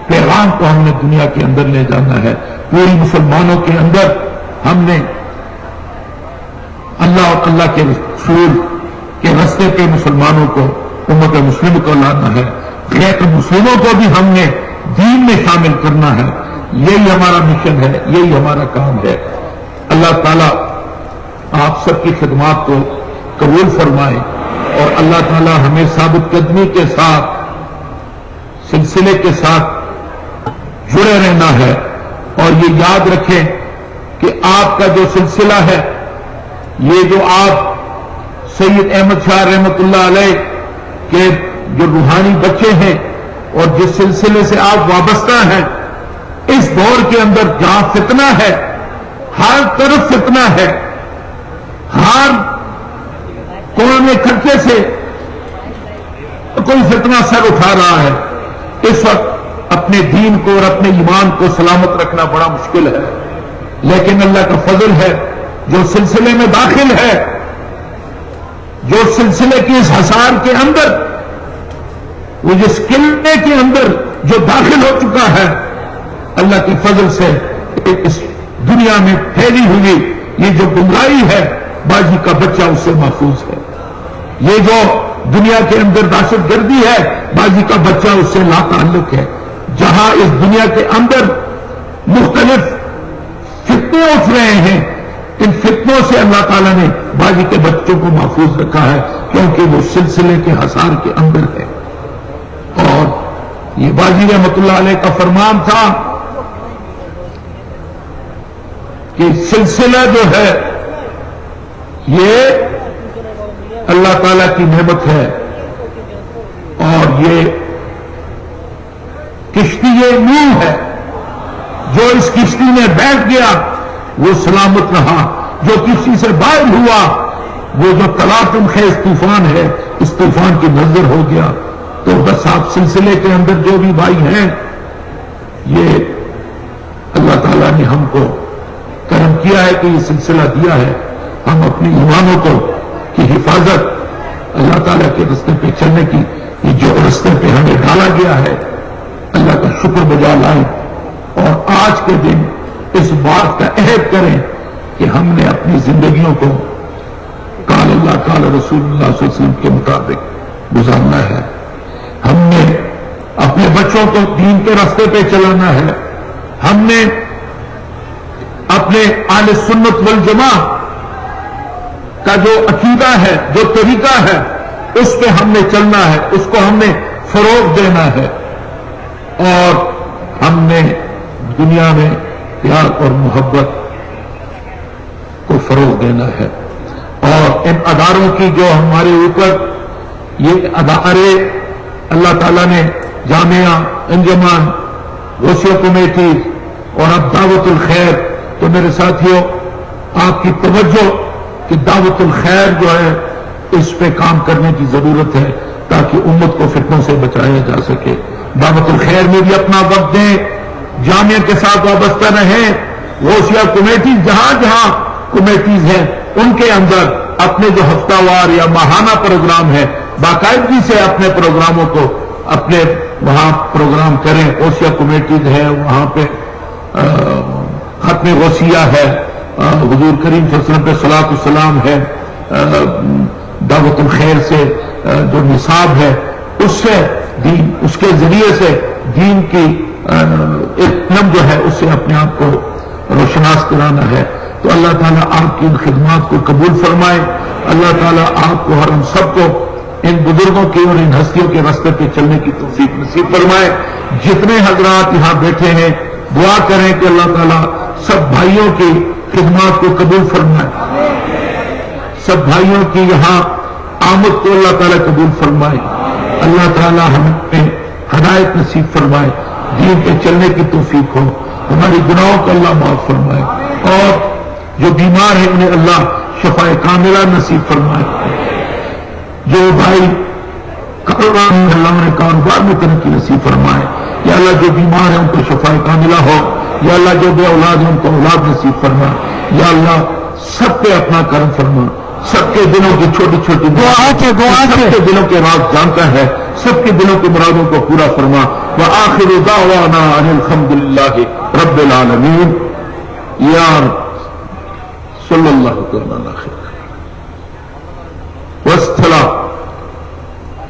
Speaker 8: پیغام کو ہم نے دنیا کے اندر لے جانا ہے. پوری مسلمانوں کے اندر ہم نے اللہ اور اللہ کے رسول کے رستے پہ مسلمانوں کو، امت مسلم کو لانا ہے. غیر مسلموں کو بھی ہم نے دین میں شامل کرنا ہے. یہی ہمارا مشن ہے، یہی ہمارا کام ہے. اللہ تعالیٰ آپ سب کی خدمات کو قبول فرمائے اور اللہ تعالیٰ ہمیں ثابت قدمی کے ساتھ سلسلے کے ساتھ جڑے رہنا ہے. اور یہ یاد رکھیں کہ آپ کا جو سلسلہ ہے، یہ جو آپ سید احمد شاہ رحمتullah علیہ کے جو روحانی بچے ہیں اور جس سلسلے سے آپ وابستہ ہیں، اس دور کے اندر جہاں فتنہ ہے، ہر طرف فتنہ ہے، ہر کونے خرچے سے کوئی فتنہ سر اٹھا رہا ہے. اس وقت اپنے دین کو اور اپنے ایمان کو سلامت رکھنا بڑا مشکل ہے، لیکن اللہ کا فضل ہے جو سلسلے میں داخل ہے، جو سلسلے کی اس حصار کے اندر، وہ جس قلعے کے اندر جو داخل ہو چکا ہے، اللہ کی فضل سے اس دنیا میں پھیلی ہوئی یہ جو گمراہی ہے، باجی کا بچہ اس سے محفوظ ہے. یہ جو دنیا کے اندر دہشت گردی ہے، باجی کا بچہ اس سے لا تعلق ہے. جہاں اس دنیا کے اندر مختلف فتنے اٹھ رہے ہیں، ان فتنوں سے اللہ تعالیٰ نے باجی کے بچوں کو محفوظ رکھا ہے، کیونکہ وہ سلسلے کے حصار کے اندر ہے. اور یہ باجی رحمتullah علیہ کا فرمان تھا کہ سلسلہ جو ہے یہ اللہ تعالیٰ کی نعمت ہے، और ये किश्ती नूह है, जो इस किश्ती में बैठ गया वो सलामत रहा, जो किश्ती से बाहर हुआ वो जो तलातुम खेज तूफान है, इस तूफान की नजर हो गया। तो बस आप सिलसिले के अंदर जो भी भाई हैं, ये अल्लाह ताला ने हमको करम किया है कि ये सिलसिला दिया है। हम अपनी ईमानों को की हिफाजत, अल्लाह ताला के रास्ते पे चलने की, ये जो रास्ते पे हमें डाला गया है, अल्लाह का शुक्र बजा लाएं और आज के दिन इस बात का अहद करें कि हमने अपनी जिंदगियों को काल अल्लाह काल रसूलुल्लाह सल्लल्लाहु अलैहि वसल्लम के मुताबिक गुजारना है। हमने अपने बच्चों को दीन के रास्ते पे चलाना है। हमने अपने आले सुन्नत वल जमा का जो अकीदा है, जो तरीका है, उस पे हमने चलना है, उसको हमने फरोग देना है और हमने दुनिया में प्यार और मोहब्बत को फरोग देना है। और इन अदारों की जो हमारे ऊपर ये अदारे अल्लाह ताला ने जामिया, अंजुमन, गौसिया कमेटी और अब दावतुल खैर, तो मेरे साथियों आपकी तवज्जो कि दावतुल खैर जो है इस पे काम करने की जरूरत है ताकि उम्मत को फितनों से बचाया जा सके। दावतुल खैर में भी अपना वक्त दें, जामिया के साथ वाबस्ता रहें, गौसिया कमेटी जहां जहां कमेटीज हैं उनके अंदर अपने जो हफ्तावार या माहाना प्रोग्राम है बाकायदगी से अपने प्रोग्रामों को अपने वहां प्रोग्राम करें। गौसिया कमेटीज है, वहां पे खत्म गौसिया है, हुजूर करीम सल्लल्लाहु अलैहि वसल्लम पे सलात सलाम है, दावतुल खैर से जो निसाब है उससे दीन, उसके जरिए से दीन की इल्म जो है उससे अपने आप को रोशनास कराना है। तो अल्लाह ताला आपकी इन खिदमात को कबूल फरमाए। अल्लाह ताला आपको और हम सबको इन बुजुर्गों की और इन हस्तियों के रास्ते पे चलने की तौफीक नसीब फरमाए। जितने हजरात यहाँ बैठे हैं दुआ करें कि अल्लाह ताला सब भाइयों की खिदमात को कबूल फरमाए, सब भाइयों की यहाँ आमद को अल्लाह ताला कबूल फरमाए। अल्लाह ताला हमें हदायत नसीब फरमाए, दीन पे चलने की तौफीक हो, हमारी गुनाहों को अल्लाह माफ फरमाए और जो बीमार है उन्हें अल्लाह शफाए कामिला नसीब फरमाए। जो भाई कारोबार में अल्लाह उन्हें कारोबार में तरक्की नसीब फरमाए। या अल्लाह जो बीमार है उनको शफाए कामिला हो, या अल्लाह जो बे औलाद है उनको औलाद नसीब फरमा। या अल्लाह सब पे अपना करम फरमा, सबके दिलों की छोटी छोटी सबके दिलों के राज जानता है, सबके दिलों के मुरादों को पूरा फरमा। व आखिर दावाना अनिल हम्दुलिल्लाहि रब्बिल आलमीन। या सल्लल्लाहु अलैहि वसल्लम।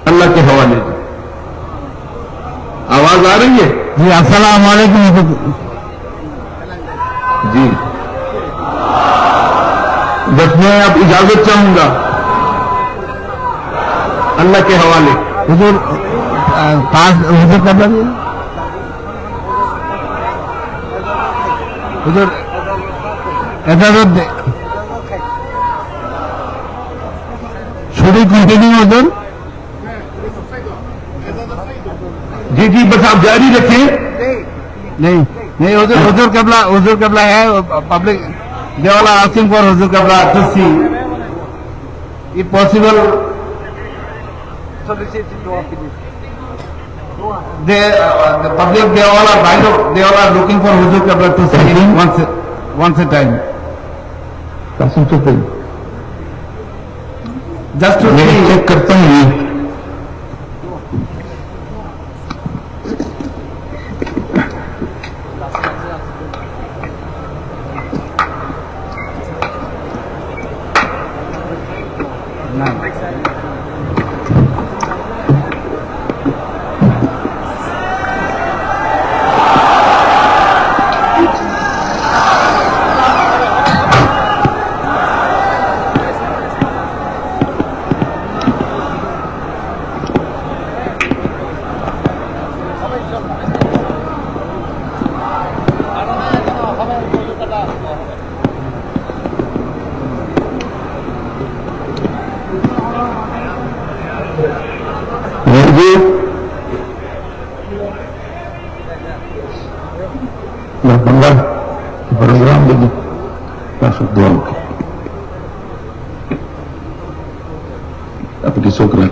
Speaker 8: अल्लाह के हवाले दे। आवाज आ रही है
Speaker 5: जी? अस्सलाम वालेकुम
Speaker 8: जी। बस मैं अब इजाजत चाहूंगा अल्लाह के हवाले।
Speaker 5: हुजूर पास हुजूर कब लगे हुजूर इजाजत शुरू कंटिन्यू हुजूर।
Speaker 8: जी जी बस आप जारी रखें।
Speaker 5: नहीं नहीं हुजूर कबला है public they all are asking for Huzur Kabla to see if possible. The public they all are looking for Huzur Kabla to see once a time. Just to
Speaker 8: मैं चेक करता हूँ। जी बंगा प्रोग्राम दे दुआ आपकी छोकरा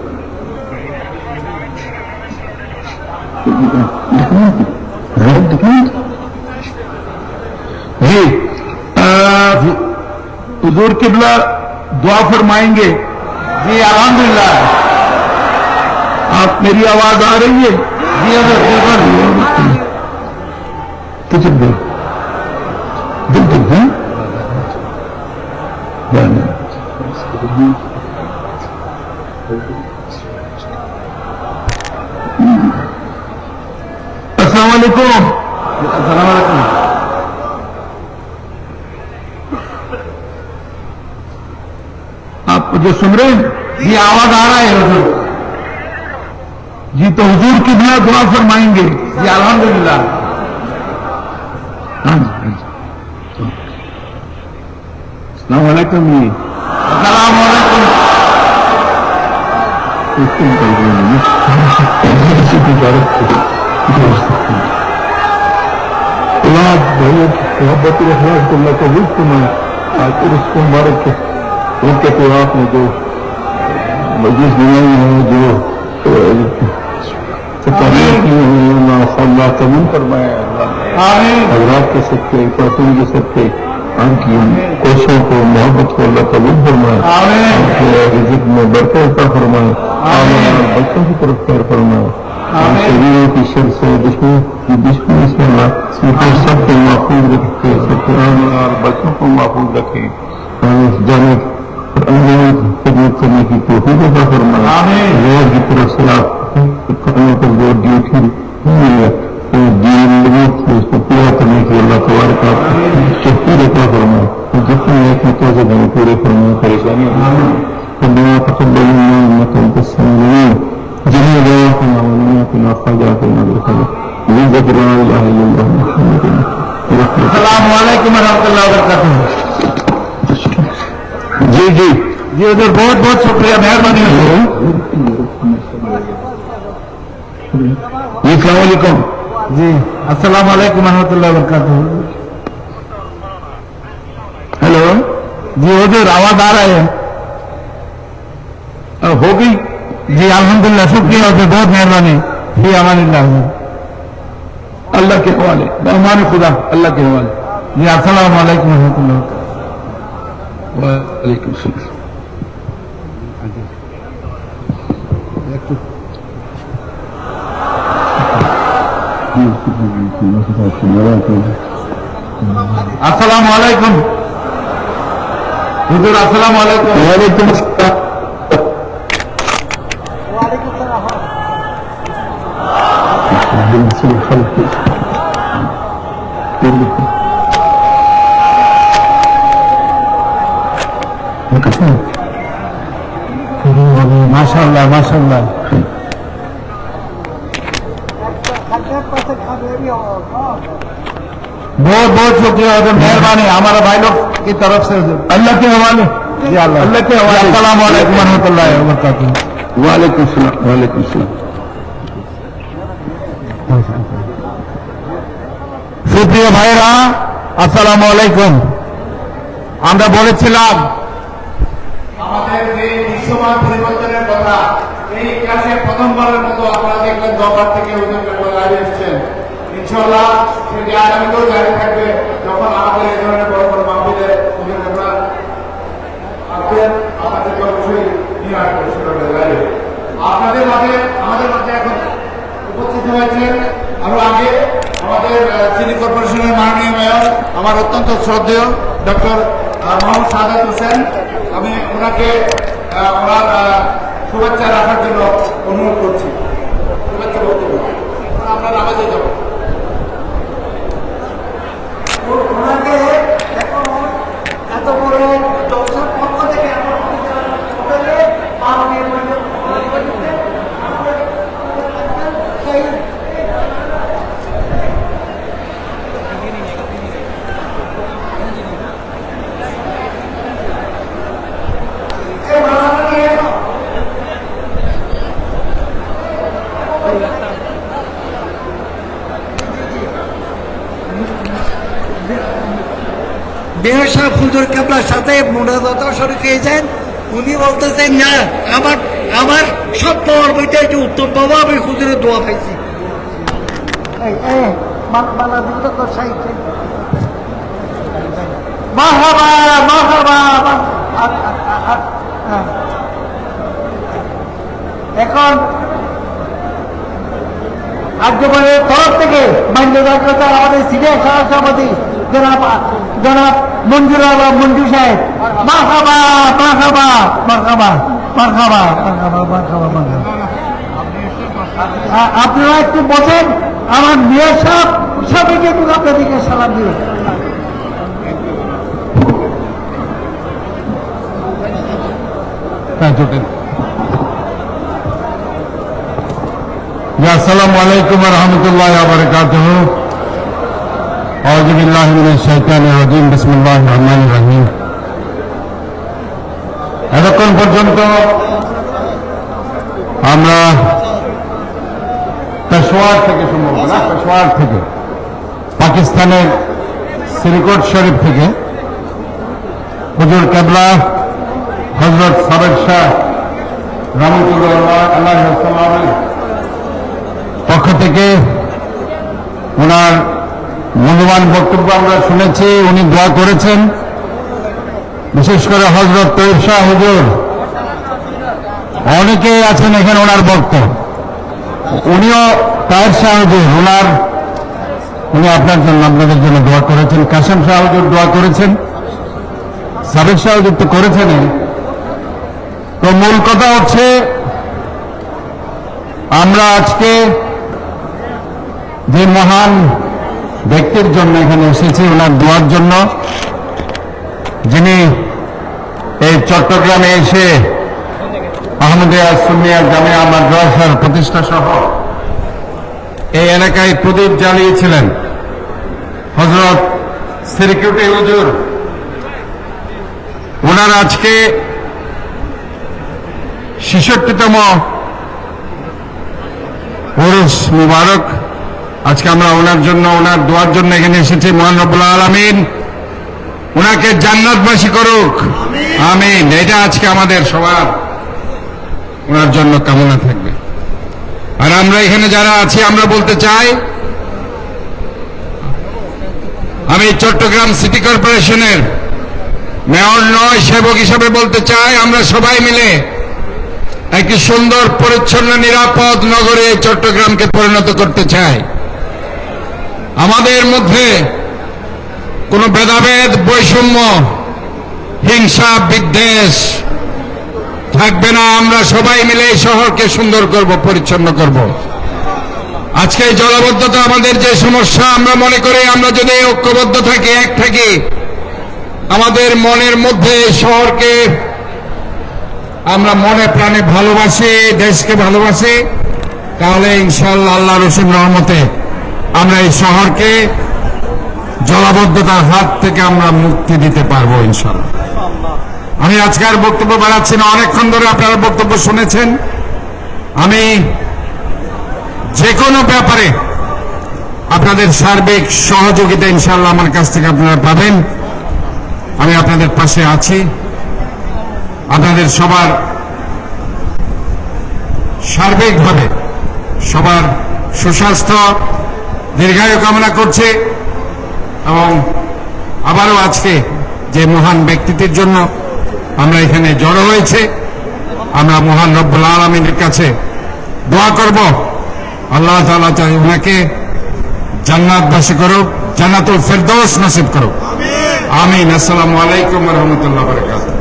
Speaker 8: जी हुजूर किबला दुआ फरमाएंगे। जी अल्हम्दुलिल्लाह। आप मेरी आवाज आ रही है? जी किचन दो बिल्कुल है। अस्सलाम वालेकुम। अस्सलाम वालेकुम। आप जो सुन रहे हैं ये आवाज आ रहा है हुजूर जी, तो हुजूर की दुआ फरमाएंगे। जी अल्हम्दुलिल्लाह। हाँ जी अस्सलाम वालेकुम जी। अस्सलाम वालेकुम। मोहब्बत अखलाक को अल्लाह कबूल फरमाए। आज उसको मुबारक है उनके तो आपने जो मजलिस बनाई है, जो तकरीर की है, अल्लाह कबूल फरमाए। हजरात के सबके पार्टी के सबके उनकी कोशिशों को मोहब्बत को अल्लाह कबूल फरमाए। रिज़्क़ में बरकत फरमाए। बच्चों की तरफ खैर फरमाए। शरीरों की शर से दुश्मनी से अल्लाह सबको महफूज रखे, सबके आने और बच्चों को महफूज रखे। जाने खिदमत करने की तौफीक अता फरमाए। रोज की तरफ से आप करने पर जो ड्यूटी है उसको पूरा करने की अल्लाह तबारक तौफीक अता फरमाए। जितने एक मौके से हमें पूरे फरमाए परेशानियां दुआ तक़ब्बल मिन्ना इन्नका अंतस समीउल जमील दुआ ख़ाजा के नज़र ला इलाहा इल्लल्लाह मुहम्मदुर रसूलुल्लाह। अस्सलाम वालेकुम व रहमतुल्लाहि व बरकातहू। जी जी जी उधर बहुत बहुत शुक्रिया, मेहरबानी। जी अस्सलाम वालेकुम। जी अस्सलाम वालेकुम रहमतुल्लाहि व बरकातहू। हेलो जी उधर आवाज आ रहा है? हो गई जी अल्हम्दुलिल्लाह, शुक्रिया उधर, बहुत मेहरबानी। जी अमानिल्लाह, अल्लाह के हवाले, मेहमान खुदा अल्लाह के हवाले। जी अस्सलाम वालेकुम रहमतुल्लाह। वालेकुम सलाम। अस्सलाम वालेकुम हुजूर। अस्सलाम वालेकुम। वालेकुम अस्सलाम। माशाअल्लाह माशाअल्लाह। बहुत बहुत शुक्रिया और मेहरबानी हमारा भाई लोग की तरफ से। अल्लाह के हवाले। अल्लाह के हवाले। अस्सलाम वालेकुम व रहमतुल्लाहि व बरकातहू। वालेकुम सलाम। वालेकुम सलाम। সুপ্রিয় ভাইরা আসসালামু আলাইকুম। আমরা বলেছিলাম
Speaker 6: আমাদের যে দৃশ্যমান পরিবর্তনের কথা এই ইতিহাসে প্রথমবারের মতো আপনারা দেখলেন দরবার থেকে হুজুর কেবলা লাইভ এসেছেন। ইনশাআল্লাহ সেটি আগামীতেও জারি থাকবে। যখন আমাদের এই ধরনের বড় বড় মাহফিলে হুজুর কেবলা আসবেন আপনাদেরকে অবশ্যই নিয়ে আসবেন সেভাবে লাইভে। আপনাদের মাঝে আমাদের মাঝে এখন উপস্থিত হয়েছেন আরো আগে আমাদের সিটি কর্পোরেশনের মাননীয় মেয়র আমার অত্যন্ত শ্রদ্ধেয় ডক্টর মোহাম্মদ সাদাত হোসেন। আমি ওনাকে ওনার শুভেচ্ছা রাখার জন্য অনুরোধ করছি। শুভেচ্ছা বক্তব্য আমরা নামাজে যাব।
Speaker 7: ওনাকে এখন এত বড় জলসার পক্ষ থেকে
Speaker 5: মেয়র সাহেব হুজুর কেবলার সাথে মোনাজাত শরীক হয়েছেন। উনি বলতেছেন না, আমার সব পাওয়ার বইতে একটু উত্তম বাবা, আমি হুজুরের দোয়া পাইছি। এখন আর্যবানের তরফ থেকে মান্যতার আমাদের সিনিয়র সহসভাপতি জনাব মঞ্জুর আলম মঞ্জু সাহেব, মারহাবা মারহাবা মারহাবা মারহাবা মারহাবা মারহাবা মারহাবা। আপনারা একটু বসেন, আমার মেয়র সাহেব সবাইকে একটু আপনাদেরকে সালাম দিল।
Speaker 8: আসসালামু আলাইকুম ওয়া রাহমাতুল্লাহি ওয়া বারাকাতুহু। আউযু বিল্লাহি মিনাশ শাইতানির রাজীম। বিসমিল্লাহির রহমানির রহিম। এতক্ষণ পর্যন্ত আমরা পেশোয়ার থেকে, সম্ভবত না, পেশোয়ার থেকে, পাকিস্তানের সিলিকট শরীফ থেকে হুজুর কেবলা হযরত সাবেক শাহ রহমাতুল্লাহ আলাইহির পক্ষ থেকে ওনার মূল্যবান বক্তব্য আমরা শুনেছি। উনি দোয়া করেছেন, বিশেষ করে হযরত তৈয়ব শাহ হুজুর, অনেকেই আছেন এখানে ওনার ভক্ত। উনিও তাহের শাহ হুজুর, উনি আপনার জন্য, আপনাদের জন্য দোয়া করেছেন। কাসেম শাহ হুজুর দোয়া করেছেন, সাবেক শাহ হুজুর তো করেছেন। তো মূল কথা হচ্ছে, আমরা আজকে যে মহান ব্যক্তির জন্য এখানে এসেছি, ওনার দোয়ার জন্য, যিনি এই চট্টগ্রামে এসে আহমদিয়া সুন্নিয়া জামিয়া মাদ্রাসার প্রতিষ্ঠা সহ এই এলাকায় প্রদীপ জ্বালিয়েছিলেন, হযরত সিরিকুটি হুজুর। ওনার আজকে ৬৬তম উরুস মুবারক। আজকে আমরা ওনার জন্য, ওনার দোয়ার জন্য এখানে এসেছি। মহান রব্বুল আলামিন ওনাকে জান্নাতবাসী করুক, আমিন। এটা আজকে আমাদের সবার ওনার জন্য কামনা থাকবে। আর আমরা এখানে যারা আছি, আমরা বলতে চাই, আমি চট্টগ্রাম সিটি কর্পোরেশনের মেয়র নয়, সেবক হিসেবে বলতে চাই, আমরা সবাই মিলে একটি সুন্দর, পরিচ্ছন্ন, নিরাপদ নগরে চট্টগ্রামকে পরিণত করতে চাই। আমাদের মধ্যে কোনো ভেদাভেদ, বৈষম্য, হিংসা, বিদ্বেষ থাকবে না। আমরা সবাই মিলে এই শহরকে সুন্দর করব, পরিচ্ছন্ন করব। আজকে জলাবদ্ধতা আমাদের যে সমস্যা, আমরা মনে করি আমরা যদি ঐক্যবদ্ধ থাকি, এক থাকি, আমাদের মনের মধ্যে এই শহরকে আমরা মনে প্রাণে ভালোবাসি, দেশকে ভালোবাসি, তাহলে ইনশাআল্লাহ আল্লাহর অসীম রহমতে আমরা এই শহরকে জলাবদ্ধতার হাত থেকে আমরা মুক্তি দিতে পারবো ইনশাআল্লাহ। আমি আজকে আর বক্তব্য বাড়াচ্ছি না, অনেকক্ষণ ধরে আপনারা বক্তব্য শুনেছেন। আমি যে কোনো ব্যাপারে আপনাদের সার্বিক সহযোগিতা ইনশাআল্লাহ আমার কাছ থেকে আপনারা পাবেন। আমি আপনাদের পাশে আছি। আপনাদের সবার সার্বিকভাবে সবার সুস্বাস্থ্য, দীর্ঘায়ু কামনা করছে। এবং আবারও আজকে যে মহান ব্যক্তিটির জন্য আমরা এখানে জড়ো হয়েছে, আমরা মহান রব্বুল আলামিনের কাছে দোয়া করব, আল্লাহ তাআলা চাই ওনাকে জান্নাতবাসী করুক, জান্নাতুল ফেরদৌস নসিব করুক, আমিন। আসসালামু আলাইকুম ওয়া রাহমাতুল্লাহি ওয়া বারাকাতুহু।